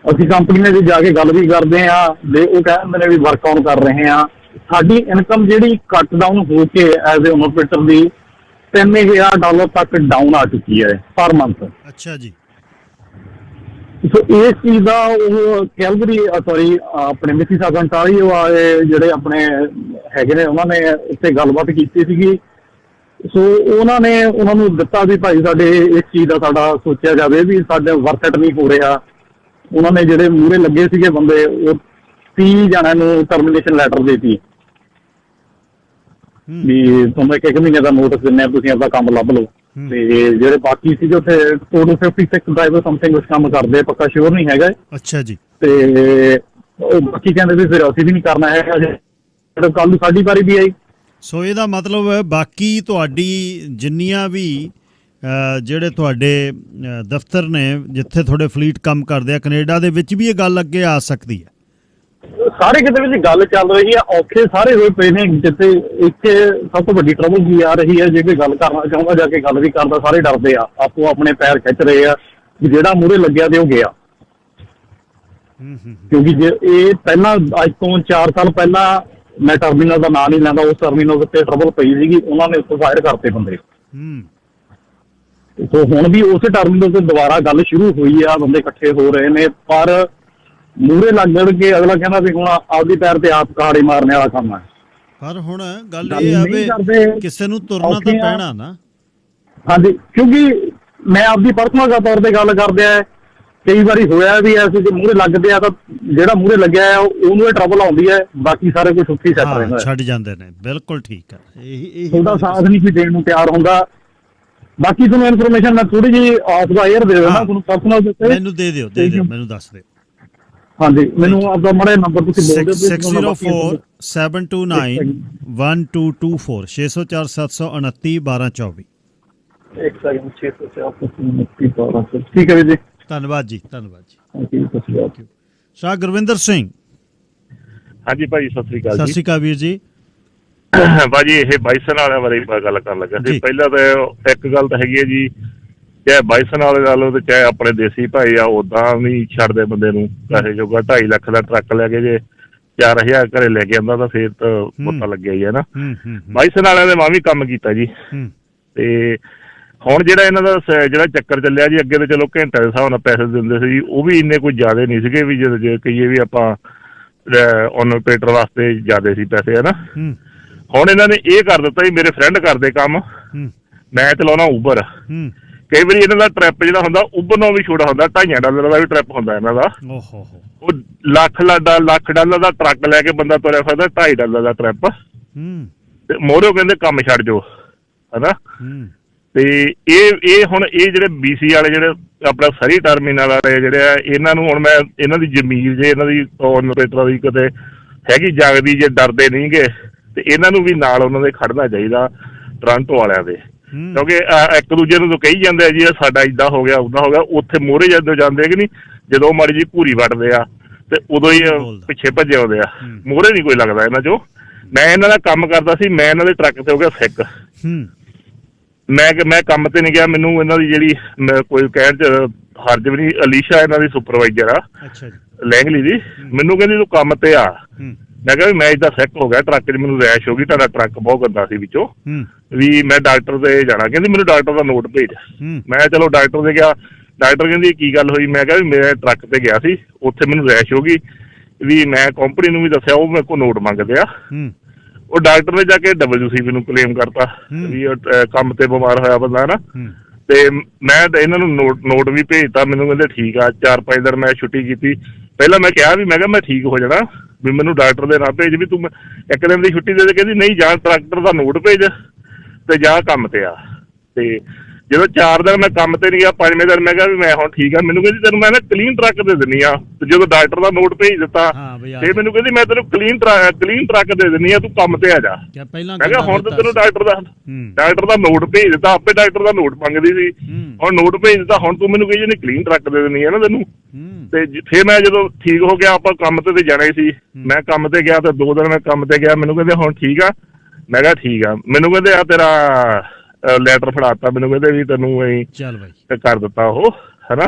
ਅਸੀਂ ਕੰਪਨੀ ਨੇ ਜਾ ਕੇ ਗੱਲ ਵੀ ਕਰਦੇ ਹਾਂ ਤੇ ਉਹ ਕਹਿੰਦੇ ਨੇ ਵੀ ਵਰਕ ਆਨ ਕਰ ਰਹੇ ਹਾਂ। ਸਾਡੀ ਇਨਕਮ ਜਿਹੜੀ ਕੱਟ ਡਾਊਨ ਹੋ ਕੇ ਐਜ਼ ਏ ਓਨਰਪ੍ਰੇਟਰ ਦੀ $3000 ਤੱਕ ਡਾਊਨ ਆ ਚੁੱਕੀ ਹੈ ਪਰ ਮੰਥ। ਅੱਛਾ ਜੀ। ਸੋ ਇਸ ਚੀਜ਼ ਦਾ ਉਹ ਕੈਲਗਰੀ ਸੌਰੀ ਆਪਣੇ ਮਿਸੀਸਾਗਾ ontario ਵਾਲੇ ਜਿਹੜੇ ਆਪਣੇ ਹੈਗੇ ਨੇ ਉਹਨਾਂ ਨੇ ਉੱਥੇ ਗੱਲਬਾਤ ਕੀਤੀ ਸੀਗੀ। ਸੋ ਉਹਨਾਂ ਨੇ ਉਹਨਾਂ ਨੂੰ ਦਿੱਤਾ ਵੀ ਭਾਈ ਸਾਡੇ ਇਸ ਚੀਜ਼ ਦਾ ਸਾਡਾ ਸੋਚਿਆ ਜਾਵੇ ਵੀ ਸਾਡੇ ਵਰਕ ਇਟ ਨਹੀਂ ਹੋ ਰਿਹਾ। ਉਹਨਾਂ ਨੇ ਜਿਹੜੇ ਮੂਹਰੇ ਲੱਗੇ ਸੀਗੇ ਬੰਦੇ ਉਹ 30 ਜਣਿਆਂ ਨੂੰ ਟਰਮੀਨੇਸ਼ਨ ਲੈਟਰ ਦੇਤੀ ਵੀ ਤੁਹਾਨੂੰ 1 ਮਹੀਨੇ ਦਾ ਨੋਟਿਸ ਦਿੰਦੇ ਆ, ਤੁਸੀਂ ਆਪਦਾ ਕੰਮ ਲੱਭ ਲਓ। ਤੇ ਜਿਹੜੇ ਬਾਕੀ ਸੀਗੇ ਉੱਥੇ ਟੋਟਲ 56 ਡਰਾਈਵਰ ਸਮਥਿੰਗ ਉਸ ਕੰਮ ਕਰਦੇ, ਪੱਕਾ ਸ਼ੋਰ ਨਹੀਂ ਹੈਗਾ। ਅੱਛਾ ਜੀ। ਤੇ ਉਹ ਬਾਕੀ ਕਹਿੰਦੇ ਵੀ ਫਿਰ ਅਸੀਂ ਵੀ ਨਹੀਂ ਕਰਨਾ ਹੈਗਾ ਜੇ ਕੱਲ੍ਹ ਨੂੰ ਸਾਡੀ ਵਾਰੀ ਵੀ ਆਈ। ਸੋ ਇਹਦਾ ਮਤਲਬ ਬਾਕੀ ਤੁਹਾਡੀ ਜਿੰਨੀਆਂ ਵੀ ਜਿਹੜੇ ਤੁਹਾਡੇ ਦਫ਼ਤਰ ਨੇ ਜਿੱਥੇ ਤੁਹਾਡੇ ਫਲੀਟ ਕੰਮ ਕਰਦੇ ਆ ਕੈਨੇਡਾ ਦੇ ਵਿੱਚ ਵੀ ਇਹ ਗੱਲ ਅੱਗੇ ਆ ਸਕਦੀ ਹੈ। ਸਾਰੇ ਕਿਤੇ ਵਿੱਚ ਗੱਲ ਚੱਲ ਰਹੀ ਹੈ, ਔਖੇ ਸਾਰੇ ਹੋਏ ਪਏ ਨੇ। ਜਿੱਥੇ ਇੱਥੇ ਸਭ ਤੋਂ ਵੱਡੀ ਟਰਬਲ ਕੀ ਆ ਰਹੀ ਹੈ, ਜੇ ਕੋਈ ਗੱਲ ਕਰਨਾ ਚਾਹੁੰਦਾ ਜਾ ਕੇ ਗੱਲ ਵੀ ਕਰਦਾ ਸਾਰੇ ਡਰਦੇ ਆ, ਆਪੋ ਆਪਣੇ ਪੈਰ ਖਿੱਚ ਰਹੇ ਆ ਵੀ ਜਿਹੜਾ ਮੂਹਰੇ ਲੱਗਿਆ ਤੇ ਉਹ ਗਿਆ। ਕਿਉਂਕਿ ਜੇ ਇਹ ਪਹਿਲਾਂ ਅੱਜ ਤੋਂ 4 ਸਾਲ ਪਹਿਲਾਂ ਮੈਂ ਟਰਮੀਨਲ ਦਾ ਨਾਂ ਨਹੀਂ ਲੈਂਦਾ, ਉਸ ਟਰਮੀਨਲ ਉੱਤੇ ਟਰਬਲ ਪਈ ਸੀਗੀ, ਉਹਨਾਂ ਨੇ ਉੱਥੋਂ ਫਾਇਰ ਕਰਤੇ ਬੰਦੇ। ਸੋ ਹੁਣ ਵੀ ਉਸੇ ਟਰਮੀਨਲ ਤੇ ਦੁਬਾਰਾ ਗੱਲ ਸ਼ੁਰੂ ਹੋਈ ਆ, ਬੰਦੇ ਇਕੱਠੇ ਹੋ ਰਹੇ ਨੇ ਪਰ ਮੂਹਰੇ ਲੱਗ ਕੇ ਅਗਲਾ ਕਹਿੰਦਾ ਵੀ ਹੁਣ ਆਪਦੀ ਪੈਰ ਤੇ ਆਪ ਕਹਾੜੀ ਮਾਰਨੇ ਵਾਲਾ ਕੰਮ ਹੈ। ਪਰ ਹੁਣ ਗੱਲ ਇਹ ਆ ਵੀ ਕਿਸੇ ਨੂੰ ਤੁਰਨਾ ਤਾਂ ਪੈਣਾ ਨਾ। ਹਾਂਜੀ, ਕਿਉਂਕਿ ਮੈਂ ਆਪਦੀ ਪਰਸਨਲ ਤੌਰ ਤੇ ਗੱਲ ਕਰਦੇ ਆ, ਕਈ ਵਾਰੀ ਹੋਇਆ ਵੀ ਐਸੇ ਜੇ ਮੂਹਰੇ ਲੱਗਦੇ ਆ ਤਾਂ ਜਿਹੜਾ ਮੂਹਰੇ ਲੱਗਿਆ ਹੈ ਉਹਨੂੰ ਇਹ ਟਰਬਲ ਆਉਂਦੀ ਹੈ, ਬਾਕੀ ਸਾਰੇ ਕੁਝ ਉੱਥੇ ਸੈੱਟ ਰਹਿੰਦਾ, ਛੱਡ ਜਾਂਦੇ ਨੇ। ਬਿਲਕੁਲ ਠੀਕ ਹੈ। ਉਹਦਾ ਸਾਥ ਨਹੀਂ ਕੋਈ ਦੇਣ ਨੂੰ ਤਿਆਰ ਹੁੰਦਾ। ਬਾਕੀ ਤੁਹਾਨੂੰ ਇਨਫੋਰਮੇਸ਼ਨ ਮੈਂ ਥੋੜੀ ਜਿਹੀ ਆਫ ਦਾ ਏਅਰ ਦੇ ਦੇਣਾ ਤੁਹਾਨੂੰ ਪਰਸਨਲ। ਮੈਨੂੰ ਦੇ ਦਿਓ, ਮੈਨੂੰ ਦੱਸ ਦਿਓ। ਹਾਂਜੀ, ਮੈਨੂੰ ਆਪਦਾ ਮਾੜਾ ਨੰਬਰ ਤੁਸੀਂ ਬੋਲ ਦਿਓ। 6047291224 6047291224। ਇੱਕ ਸੈਕਿੰਡ, 6047291224। ਠੀਕ ਹੈ ਜੀ, ਧੰਨਵਾਦ ਜੀ, ਧੰਨਵਾਦ ਜੀ। ਸ਼ਾਹ ਗੁਰਵਿੰਦਰ ਸਿੰਘ। ਹਾਂਜੀ ਭਾਜੀ, ਸਤਿ ਸ੍ਰੀ ਅਕਾਲ। ਸਤਿ ਸ੍ਰੀ ਅਕਾਲ ਵੀਰ ਜੀ। ਭਾਜੀ ਇਹ ਬਾਈਸਨ ਵਾਲਿਆਂ ਬਾਰੇ ਗੱਲ ਕਰਨ ਲੱਗਾ ਸੀ। ਪਹਿਲਾਂ ਤਾਂ ਇੱਕ ਗੱਲ ਤਾਂ ਹੈਗੀ ਹੈ ਜੀ, ਚਾਹੇ ਬਾਈਸਨ ਵਾਲੇ ਲਾ ਲਓ ਤੇ ਚਾਹੇ ਆਪਣੇ ਦੇਸੀ ਭਾਈ ਆ, ਓਦਾਂ ਵੀ ਛੱਡਦੇ ਬੰਦੇ ਨੂੰ ਪੈਸੇ ਜੋਗਾ। 2.5 ਲੱਖ ਦਾ ਟਰੱਕ ਲੈ ਕੇ ਜੇ 4000 ਘਰੇ ਲੈ ਕੇ ਆਉਂਦਾ ਤਾਂ ਫੇਰ ਤਾਂ ਪਤਾ ਲੱਗਿਆ ਹੀ ਹੈ ਨਾ। ਬਾਈਸਨ ਵਾਲਿਆਂ ਦੇ ਮੈਂ ਵੀ ਕੰਮ ਕੀਤਾ ਜੀ। ਤੇ ਹੁਣ ਜਿਹੜਾ ਇਹਨਾਂ ਦਾ ਜਿਹੜਾ ਚੱਕਰ ਚੱਲਿਆ ਜੀ, ਅੱਗੇ ਤਾਂ ਚਲੋ ਘੰਟੇ ਦੇ ਹਿਸਾਬ ਨਾਲ ਪੈਸੇ ਦਿੰਦੇ ਸੀ ਜੀ, ਉਹ ਵੀ ਇੰਨੇ ਕੋਈ ਜ਼ਿਆਦਾ ਨਹੀਂ ਸੀਗੇ ਵੀ ਜੇ ਕਹੀਏ ਵੀ ਆਪਾਂ ਓਨਰ ਆਪਰੇਟਰ ਵਾਸਤੇ ਜ਼ਿਆਦੇ ਸੀ ਪੈਸੇ, ਹਨਾ। ਹੂੰ ਹੁਣ ਇਹਨਾਂ ਨੇ ਇਹ ਕਰ ਦਿੱਤਾ ਜੀ, ਮੇਰੇ ਫਰੈਂਡ ਕਰਦੇ ਕੰਮ, ਹੂੰ ਮੈਂ ਚਲਾਉਣਾ ਉਬਰ। ਹੂੰ ਕਈ ਵਾਰੀ ਇਹਨਾਂ ਦਾ ਟ੍ਰਿਪ ਜਿਹੜਾ ਹੁੰਦਾ ਉਬਰ ਨਾਲੋਂ ਵੀ ਛੋਟਾ ਹੁੰਦਾ, $2.5 ਦਾ ਵੀ ਟ੍ਰਿਪ ਹੁੰਦਾ ਇਹਨਾਂ ਦਾ। ਓਹੋ ਹੋ ਉਹ ਲੱਖ ਡਾਲਰ ਦਾ ਟਰੱਕ ਲੈ ਕੇ ਬੰਦਾ ਤੁਰਿਆ ਫਿਰਦਾ, $2.5 ਦਾ ਟ੍ਰਿਪ। ਹੂੰ ਤੇ ਮੋਹਰੋਂ ਕਹਿੰਦੇ ਕੰਮ ਛੱਡ ਜਾਓ, ਹਨਾ। ਹੂੰ ਤੇ ਇਹ ਹੁਣ ਇਹ ਜਿਹੜੇ BC ਵਾਲੇ ਜਿਹੜੇ ਆਪਣਾ ਸਰੀ ਟਰਮੀਨਲ ਵਾਲੇ ਜਿਹੜੇ ਆ, ਇਹਨਾਂ ਨੂੰ ਹੁਣ ਮੈਂ ਇਹਨਾਂ ਦੀ ਜ਼ਮੀਰ ਜੇ ਇਹਨਾਂ ਦੀ ਓਨਰੇਟਰਾਂ ਦੀ ਕਿਤੇ ਹੈਗੀ ਜਾਗਦੀ, ਜੇ ਡਰਦੇ ਨਹੀਂਗੇ ਤੇ ਇਹਨਾਂ ਨੂੰ ਵੀ ਨਾਲ ਉਹਨਾਂ ਦੇ ਖੜਨਾ ਚਾਹੀਦਾ, ਟੋਰਾਂਟੋ ਵਾਲਿਆਂ ਦੇ। ਕਿਉਂਕਿ ਇੱਕ ਦੂਜੇ ਨੂੰ ਤਾਂ ਕਹੀ ਜਾਂਦੇ ਆ ਜੀ ਸਾਡਾ ਇੱਦਾਂ ਹੋ ਗਿਆ ਉੱਦਾਂ ਹੋ ਗਿਆ, ਉੱਥੇ ਮੋਹਰੇ ਜਦੋਂ ਜਾਂਦੇ ਕਿ ਨਹੀਂ, ਜਦੋਂ ਮਾੜੀ ਜੀ ਭੂਰੀ ਵੱਟਦੇ ਆ ਤੇ ਉਦੋਂ ਹੀ ਪਿੱਛੇ ਭੱਜੇ ਆਉਂਦੇ ਆ, ਮੋਹਰੇ ਨਹੀਂ ਕੋਈ ਲੱਗਦਾ ਇਹਨਾਂ ਚੋਂ। ਮੈਂ ਇਹਨਾਂ ਦਾ ਕੰਮ ਕਰਦਾ ਸੀ, ਮੈਂ ਇਹਨਾਂ ਦੇ ਟਰੱਕ ਤੇ ਹੋ ਗਿਆ ਸਿੱਖ। ਮੈਂ ਕੰਮ ਤੇ ਨਹੀਂ ਗਿਆ, ਮੈਨੂੰ ਇਹਨਾਂ ਦੀ ਜਿਹੜੀ ਕੋਈ ਕਹਿਣ ਚ ਹਰਜ ਵੀ ਨਹੀਂ, ਅਲੀਸ਼ਾ ਇਹਨਾਂ ਦੀ ਸੁਪਰਵਾਈਜ਼ਰ ਆ ਲੈਂਗਲੀ ਦੀ, ਮੈਨੂੰ ਕਹਿੰਦੀ ਤੂੰ ਕੰਮ ਤੇ ਆ। ਮੈਂ ਕਿਹਾ ਵੀ ਮੈਂ ਇੱਦਾਂ ਸਿੱਖ ਹੋ ਗਿਆ ਟਰੱਕ 'ਚ, ਮੈਨੂੰ ਰੈਸ਼ ਹੋ ਗਈ, ਤੁਹਾਡਾ ਟਰੱਕ ਬਹੁਤ ਗੰਦਾ ਸੀ ਵਿੱਚੋਂ, ਵੀ ਮੈਂ ਡਾਕਟਰ ਤੇ ਜਾਣਾ। ਕਹਿੰਦੀ ਮੈਨੂੰ ਡਾਕਟਰ ਦਾ ਨੋਟ ਭੇਜ। ਮੈਂ ਚਲੋ ਡਾਕਟਰ ਤੇ ਗਿਆ, ਡਾਕਟਰ ਕਹਿੰਦੀ ਕੀ ਗੱਲ ਹੋਈ? ਮੈਂ ਕਿਹਾ ਵੀ ਮੇਰੇ ਟਰੱਕ ਤੇ ਗਿਆ ਸੀ, ਉੱਥੇ ਮੈਨੂੰ ਰੈਸ਼ ਹੋ ਗਈ, ਵੀ ਮੈਂ ਕੰਪਨੀ ਨੂੰ ਵੀ ਦੱਸਿਆ, ਉਹ ਮੇਰੇ ਕੋਲ ਨੋਟ ਮੰਗਦੇ ਆ। ਉਹ ਡਾਕਟਰ ਨੇ ਜਾ ਕੇ WCB ਨੂੰ ਕਲੇਮ ਕਰਤਾ ਵੀ ਕੰਮ ਤੇ ਬਿਮਾਰ ਹੋਇਆ ਬੰਦਾ, ਨਾ। ਤੇ ਮੈਂ ਇਹਨਾਂ ਨੂੰ ਨੋਟ ਵੀ ਭੇਜਤਾ, ਮੈਨੂੰ ਕਹਿੰਦੇ ਠੀਕ ਆ। 4-5 ਦਿਨ ਮੈਂ ਛੁੱਟੀ ਕੀਤੀ। ਪਹਿਲਾਂ ਮੈਂ ਕਿਹਾ ਵੀ ਮੈਂ ਕਿਹਾ ਮੈਂ ਠੀਕ ਹੋ ਜਾਣਾ, ਵੀ ਮੈਨੂੰ ਡਾਕਟਰ ਦੇ ਨਾ ਭੇਜ, ਵੀ ਤੂੰ ਇੱਕ ਦਿਨ ਦੀ ਛੁੱਟੀ ਦੇ। ਕਹਿੰਦੀ ਨਹੀਂ, ਜਾਂ ਡਾਕਟਰ ਦਾ ਨੋਟ ਭੇਜ ਤੇ ਜਾਂ ਕੰਮ ਤੇ ਆ। ਤੇ ਜਦੋਂ 4 ਦਿਨ ਮੈਂ ਕੰਮ ਤੇ ਨਹੀਂ ਗਿਆ, 5ਵੇਂ ਦਿਨ ਮੈਂ ਕਿਹਾ ਵੀ ਮੈਂ ਹੁਣ ਠੀਕ ਆ। ਮੈਨੂੰ ਕਹਿੰਦੀ ਤੈਨੂੰ ਮੈਂ ਨਾ ਕਲੀਨ ਟਰੱਕ ਦੇ ਦਿੰਦੀ ਆ। ਤੇ ਜਦੋਂ ਡਾਕਟਰ ਦਾ ਨੋਟ ਭੇਜ ਦਿੱਤਾ ਤੇ ਮੈਨੂੰ ਕਹਿੰਦੀ ਮੈਂ ਤੈਨੂੰ ਕਲੀਨ ਟਰੱਕ ਦੇ ਦਿੰਦੀ ਆ, ਤੂੰ ਕੰਮ ਤੇ ਆ ਜਾ। ਮੈਂ ਕਿਹਾ ਹੁਣ ਤਾਂ ਤੈਨੂੰ ਡਾਕਟਰ ਦਾ ਨੋਟ ਭੇਜ ਦਿੱਤਾ, ਆਪੇ ਡਾਕਟਰ ਦਾ ਨੋਟ ਮੰਗਦੀ ਸੀ, ਹੁਣ ਨੋਟ ਭੇਜ ਦਿੱਤਾ, ਹੁਣ ਤੂੰ ਮੈਨੂੰ ਕਹੀ ਨਹੀਂ ਕਲੀਨ ਟਰੱਕ ਦੇ ਦਿੰਦੀ ਆ ਨਾ ਤੈਨੂੰ। ਤੇ ਫਿਰ ਮੈਂ ਜਦੋਂ ਠੀਕ ਹੋ ਗਿਆ, ਆਪਾਂ ਕੰਮ ਤੇ ਜਾਣਾ ਹੀ ਸੀ, ਮੈਂ ਕੰਮ ਤੇ ਗਿਆ ਤੇ 2 ਦਿਨ ਮੈਂ ਕੰਮ ਤੇ ਗਿਆ। ਮੈਨੂੰ ਕਹਿੰਦੇ ਹੁਣ ਠੀਕ ਆ? ਮੈਂ ਕਿਹਾ ਠੀਕ ਆ। ਮੈਨੂੰ ਕਹਿੰਦੇ ਆ ਤੇਰਾ ਲੈਟਰ ਫੜਾਤਾ, ਮੈਨੂੰ ਕਹਿੰਦੇ ਵੀ ਤੈਨੂੰ ਚੱਲ ਬਾਈ ਕਰ ਦਿੱਤਾ ਉਹ, ਹਨਾ।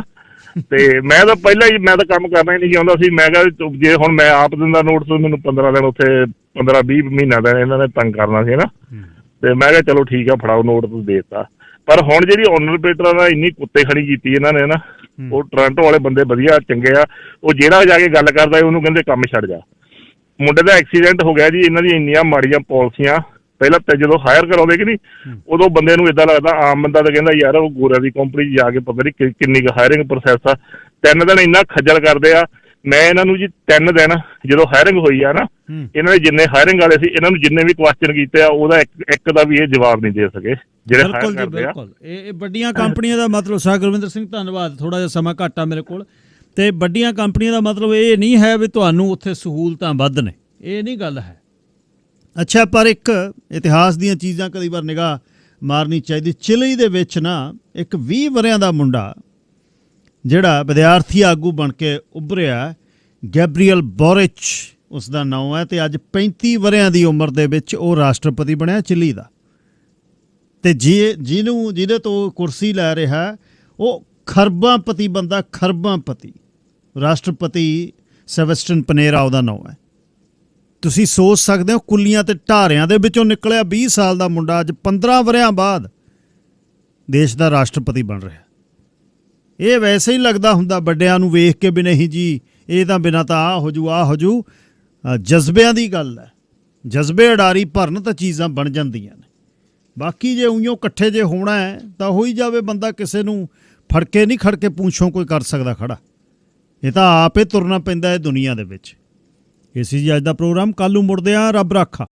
ਤੇ ਮੈਂ ਤਾਂ ਪਹਿਲਾਂ ਹੀ ਮੈਂ ਤਾਂ ਕੰਮ ਕਰਨਾ ਹੀ ਨਹੀਂ ਚਾਹੁੰਦਾ ਸੀ। ਮੈਂ ਕਿਹਾ ਜੇ ਹੁਣ ਮੈਂ ਆਪ ਦਿੰਦਾ ਨੋਟ, ਤੋਂ ਮੈਨੂੰ 15 ਦਿਨ ਉੱਥੇ 15-20 ਮਹੀਨਾ ਦਾ ਇਹਨਾਂ ਨੇ ਤੰਗ ਕਰਨਾ ਸੀ, ਨਾ। ਤੇ ਮੈਂ ਕਿਹਾ ਚਲੋ ਠੀਕ ਆ, ਫੜਾਓ ਨੋਟ, ਤੁਸੀਂ ਦੇ ਦਿੱਤਾ। ਪਰ ਹੁਣ ਜਿਹੜੀ ਓਨਰ ਆਪਰੇਟਰਾਂ ਦਾ ਇੰਨੀ ਕੁੱਤੇ ਖੜੀ ਕੀਤੀ ਇਹਨਾਂ ਨੇ ਨਾ, ਉਹ ਟੋਰਾਂਟੋ ਵਾਲੇ ਬੰਦੇ ਵਧੀਆ ਚੰਗੇ ਆ। ਉਹ ਜਿਹੜਾ ਜਾ ਕੇ ਗੱਲ ਕਰਦਾ ਉਹਨੂੰ ਕਹਿੰਦੇ ਕੰਮ ਛੱਡ ਜਾ। ਮੁੰਡੇ ਦਾ ਐਕਸੀਡੈਂਟ ਹੋ ਗਿਆ ਜੀ, ਇਹਨਾਂ ਦੀਆਂ ਇੰਨੀਆਂ ਮਾੜੀਆਂ ਪਾਲਿਸੀਆਂ। ਪਹਿਲਾਂ ਤਾਂ ਜਦੋਂ ਹਾਇਰ ਕਰਾਉਂਦੇ ਕਿ ਨਹੀਂ, ਉਦੋਂ ਬੰਦੇ ਨੂੰ ਏਦਾਂ ਲੱਗਦਾ, ਆਮ ਬੰਦਾ ਤਾਂ ਕਹਿੰਦਾ ਯਾਰ ਉਹ ਗੋਰਿਆਂ ਦੀ ਕੰਪਨੀ 'ਚ ਜਾ ਕੇ ਪਤਾ ਨਹੀਂ ਕਿੰਨੀ ਕੁ ਹਾਇਰਿੰਗ ਪ੍ਰੋਸੈਸ ਆ। 3 ਦਿਨ ਇੰਨਾ ਖੱਜਲ ਕਰਦੇ ਆ। ਮੈਂ ਇਹਨਾਂ ਨੂੰ ਜੀ 3 ਦਿਨ ਜਦੋਂ ਹਾਇਰਿੰਗ ਹੋਈ ਆ ਨਾ, ਇਹਨਾਂ ਦੇ ਜਿੰਨੇ ਹਾਇਰਿੰਗ ਵਾਲੇ ਸੀ, ਇਹਨਾਂ ਨੂੰ ਜਿੰਨੇ ਵੀ ਕੁਐਸਚਨ ਕੀਤੇ ਆ, ਉਹਦਾ ਇੱਕ ਦਾ ਵੀ ਇਹ ਜਵਾਬ ਨਹੀਂ ਦੇ ਸਕੇ ਜਿਹੜੇ ਹਾਇਰ ਕਰਦੇ ਆ। ਇਹ ਵੱਡੀਆਂ ਕੰਪਨੀਆਂ ਦਾ ਮਤਲਬ, ਸਰ ਗੁਰਵਿੰਦਰ ਸਿੰਘ ਧੰਨਵਾਦ, ਥੋੜਾ ਜਿਹਾ ਸਮਾਂ ਘੱਟ ਆ ਮੇਰੇ ਕੋਲ। ਤੇ ਵੱਡੀਆਂ ਕੰਪਨੀਆਂ ਦਾ ਮਤਲਬ ਇਹ ਨਹੀਂ ਹੈ ਵੀ ਤੁਹਾਨੂੰ ਉੱਥੇ ਸਹੂਲਤਾਂ ਵੱਧ ਨੇ, ਇਹ ਨਹੀਂ ਗੱਲ ਹੈ। ਅੱਛਾ, ਪਰ ਇੱਕ ਇਤਿਹਾਸ ਦੀਆਂ ਚੀਜ਼ਾਂ ਕਈ ਵਾਰ ਨਿਗਾਹ ਮਾਰਨੀ ਚਾਹੀਦੀ। ਚਿਲੀ ਦੇ ਵਿੱਚ ਨਾ ਇੱਕ 20 ਵਰ੍ਹਿਆਂ ਦਾ ਮੁੰਡਾ ਜਿਹੜਾ ਵਿਦਿਆਰਥੀ ਆਗੂ ਬਣ ਕੇ ਉੱਭਰਿਆ, ਗੈਬਰੀਅਲ ਬੋਰਿਚ ਉਸ ਦਾ ਨਾਮ ਹੈ, ਤੇ ਅੱਜ 35 ਵਰ੍ਹਿਆਂ ਦੀ ਉਮਰ ਦੇ ਵਿੱਚ ਉਹ ਰਾਸ਼ਟਰਪਤੀ ਬਣਿਆ ਚਿਲੀ ਦਾ। ਤੇ ਜਿਹਦੇ ਤੋਂ ਕੁਰਸੀ ਲੈ ਰਿਹਾ ਉਹ ਖਰਬਾਂਪਤੀ ਬੰਦਾ, ਖਰਬਾਂਪਤੀ ਰਾਸ਼ਟਰਪਤੀ ਸੈਬਸਟਨ ਪਨੇਰਾ ਉਹਦਾ ਨਾਮ ਹੈ। ਤੁਸੀਂ ਸੋਚ ਸਕਦੇ ਹੋ, ਕੁੱਲੀਆਂ ਤੇ ਢਾਰਿਆਂ ਦੇ ਵਿੱਚੋਂ ਨਿਕਲਿਆ 20 ਸਾਲ ਦਾ ਮੁੰਡਾ ਅੱਜ 15 ਵਰ੍ਹਿਆਂ ਬਾਅਦ ਦੇਸ਼ ਦਾ ਰਾਸ਼ਟਰਪਤੀ ਬਣ ਰਿਹਾ। ਇਹ ਵੈਸੇ ਹੀ ਲੱਗਦਾ ਹੁੰਦਾ ਵੱਡਿਆਂ ਨੂੰ ਵੇਖ ਕੇ ਵੀ ਨਹੀਂ ਜੀ ਇਹ ਤਾਂ ਬਿਨਾਂ ਤਾਂ ਆਹ ਹੋ ਜੂ। ਜਜ਼ਬਿਆਂ ਦੀ ਗੱਲ ਹੈ, ਜਜ਼ਬੇ ਅਡਾਰੀ ਭਰਨ ਤਾਂ ਚੀਜ਼ਾਂ ਬਣ ਜਾਂਦੀਆਂ ਨੇ। ਬਾਕੀ ਜੇ ਉਈਓ ਇਕੱਠੇ ਜੇ ਹੋਣਾ ਹੈ ਤਾਂ ਹੋ ਹੀ ਜਾਵੇ, ਬੰਦਾ ਕਿਸੇ ਨੂੰ ਫੜ ਕੇ ਨਹੀਂ ਖੜ ਕੇ ਪੂੰਛੋਂ ਕੋਈ ਕਰ ਸਕਦਾ ਖੜਾ। ਇਹ ਤਾਂ ਆਪੇ ਤੁਰਨਾ ਪੈਂਦਾ ਹੈ ਦੁਨੀਆ ਦੇ ਵਿੱਚ। ਇਹ ਸੀ ਜੀ ਅੱਜ ਦਾ ਪ੍ਰੋਗਰਾਮ। ਕੱਲ੍ਹ ਨੂੰ ਮੁੜਦੇ ਹਾਂ, ਰੱਬ ਰਾਖਾ।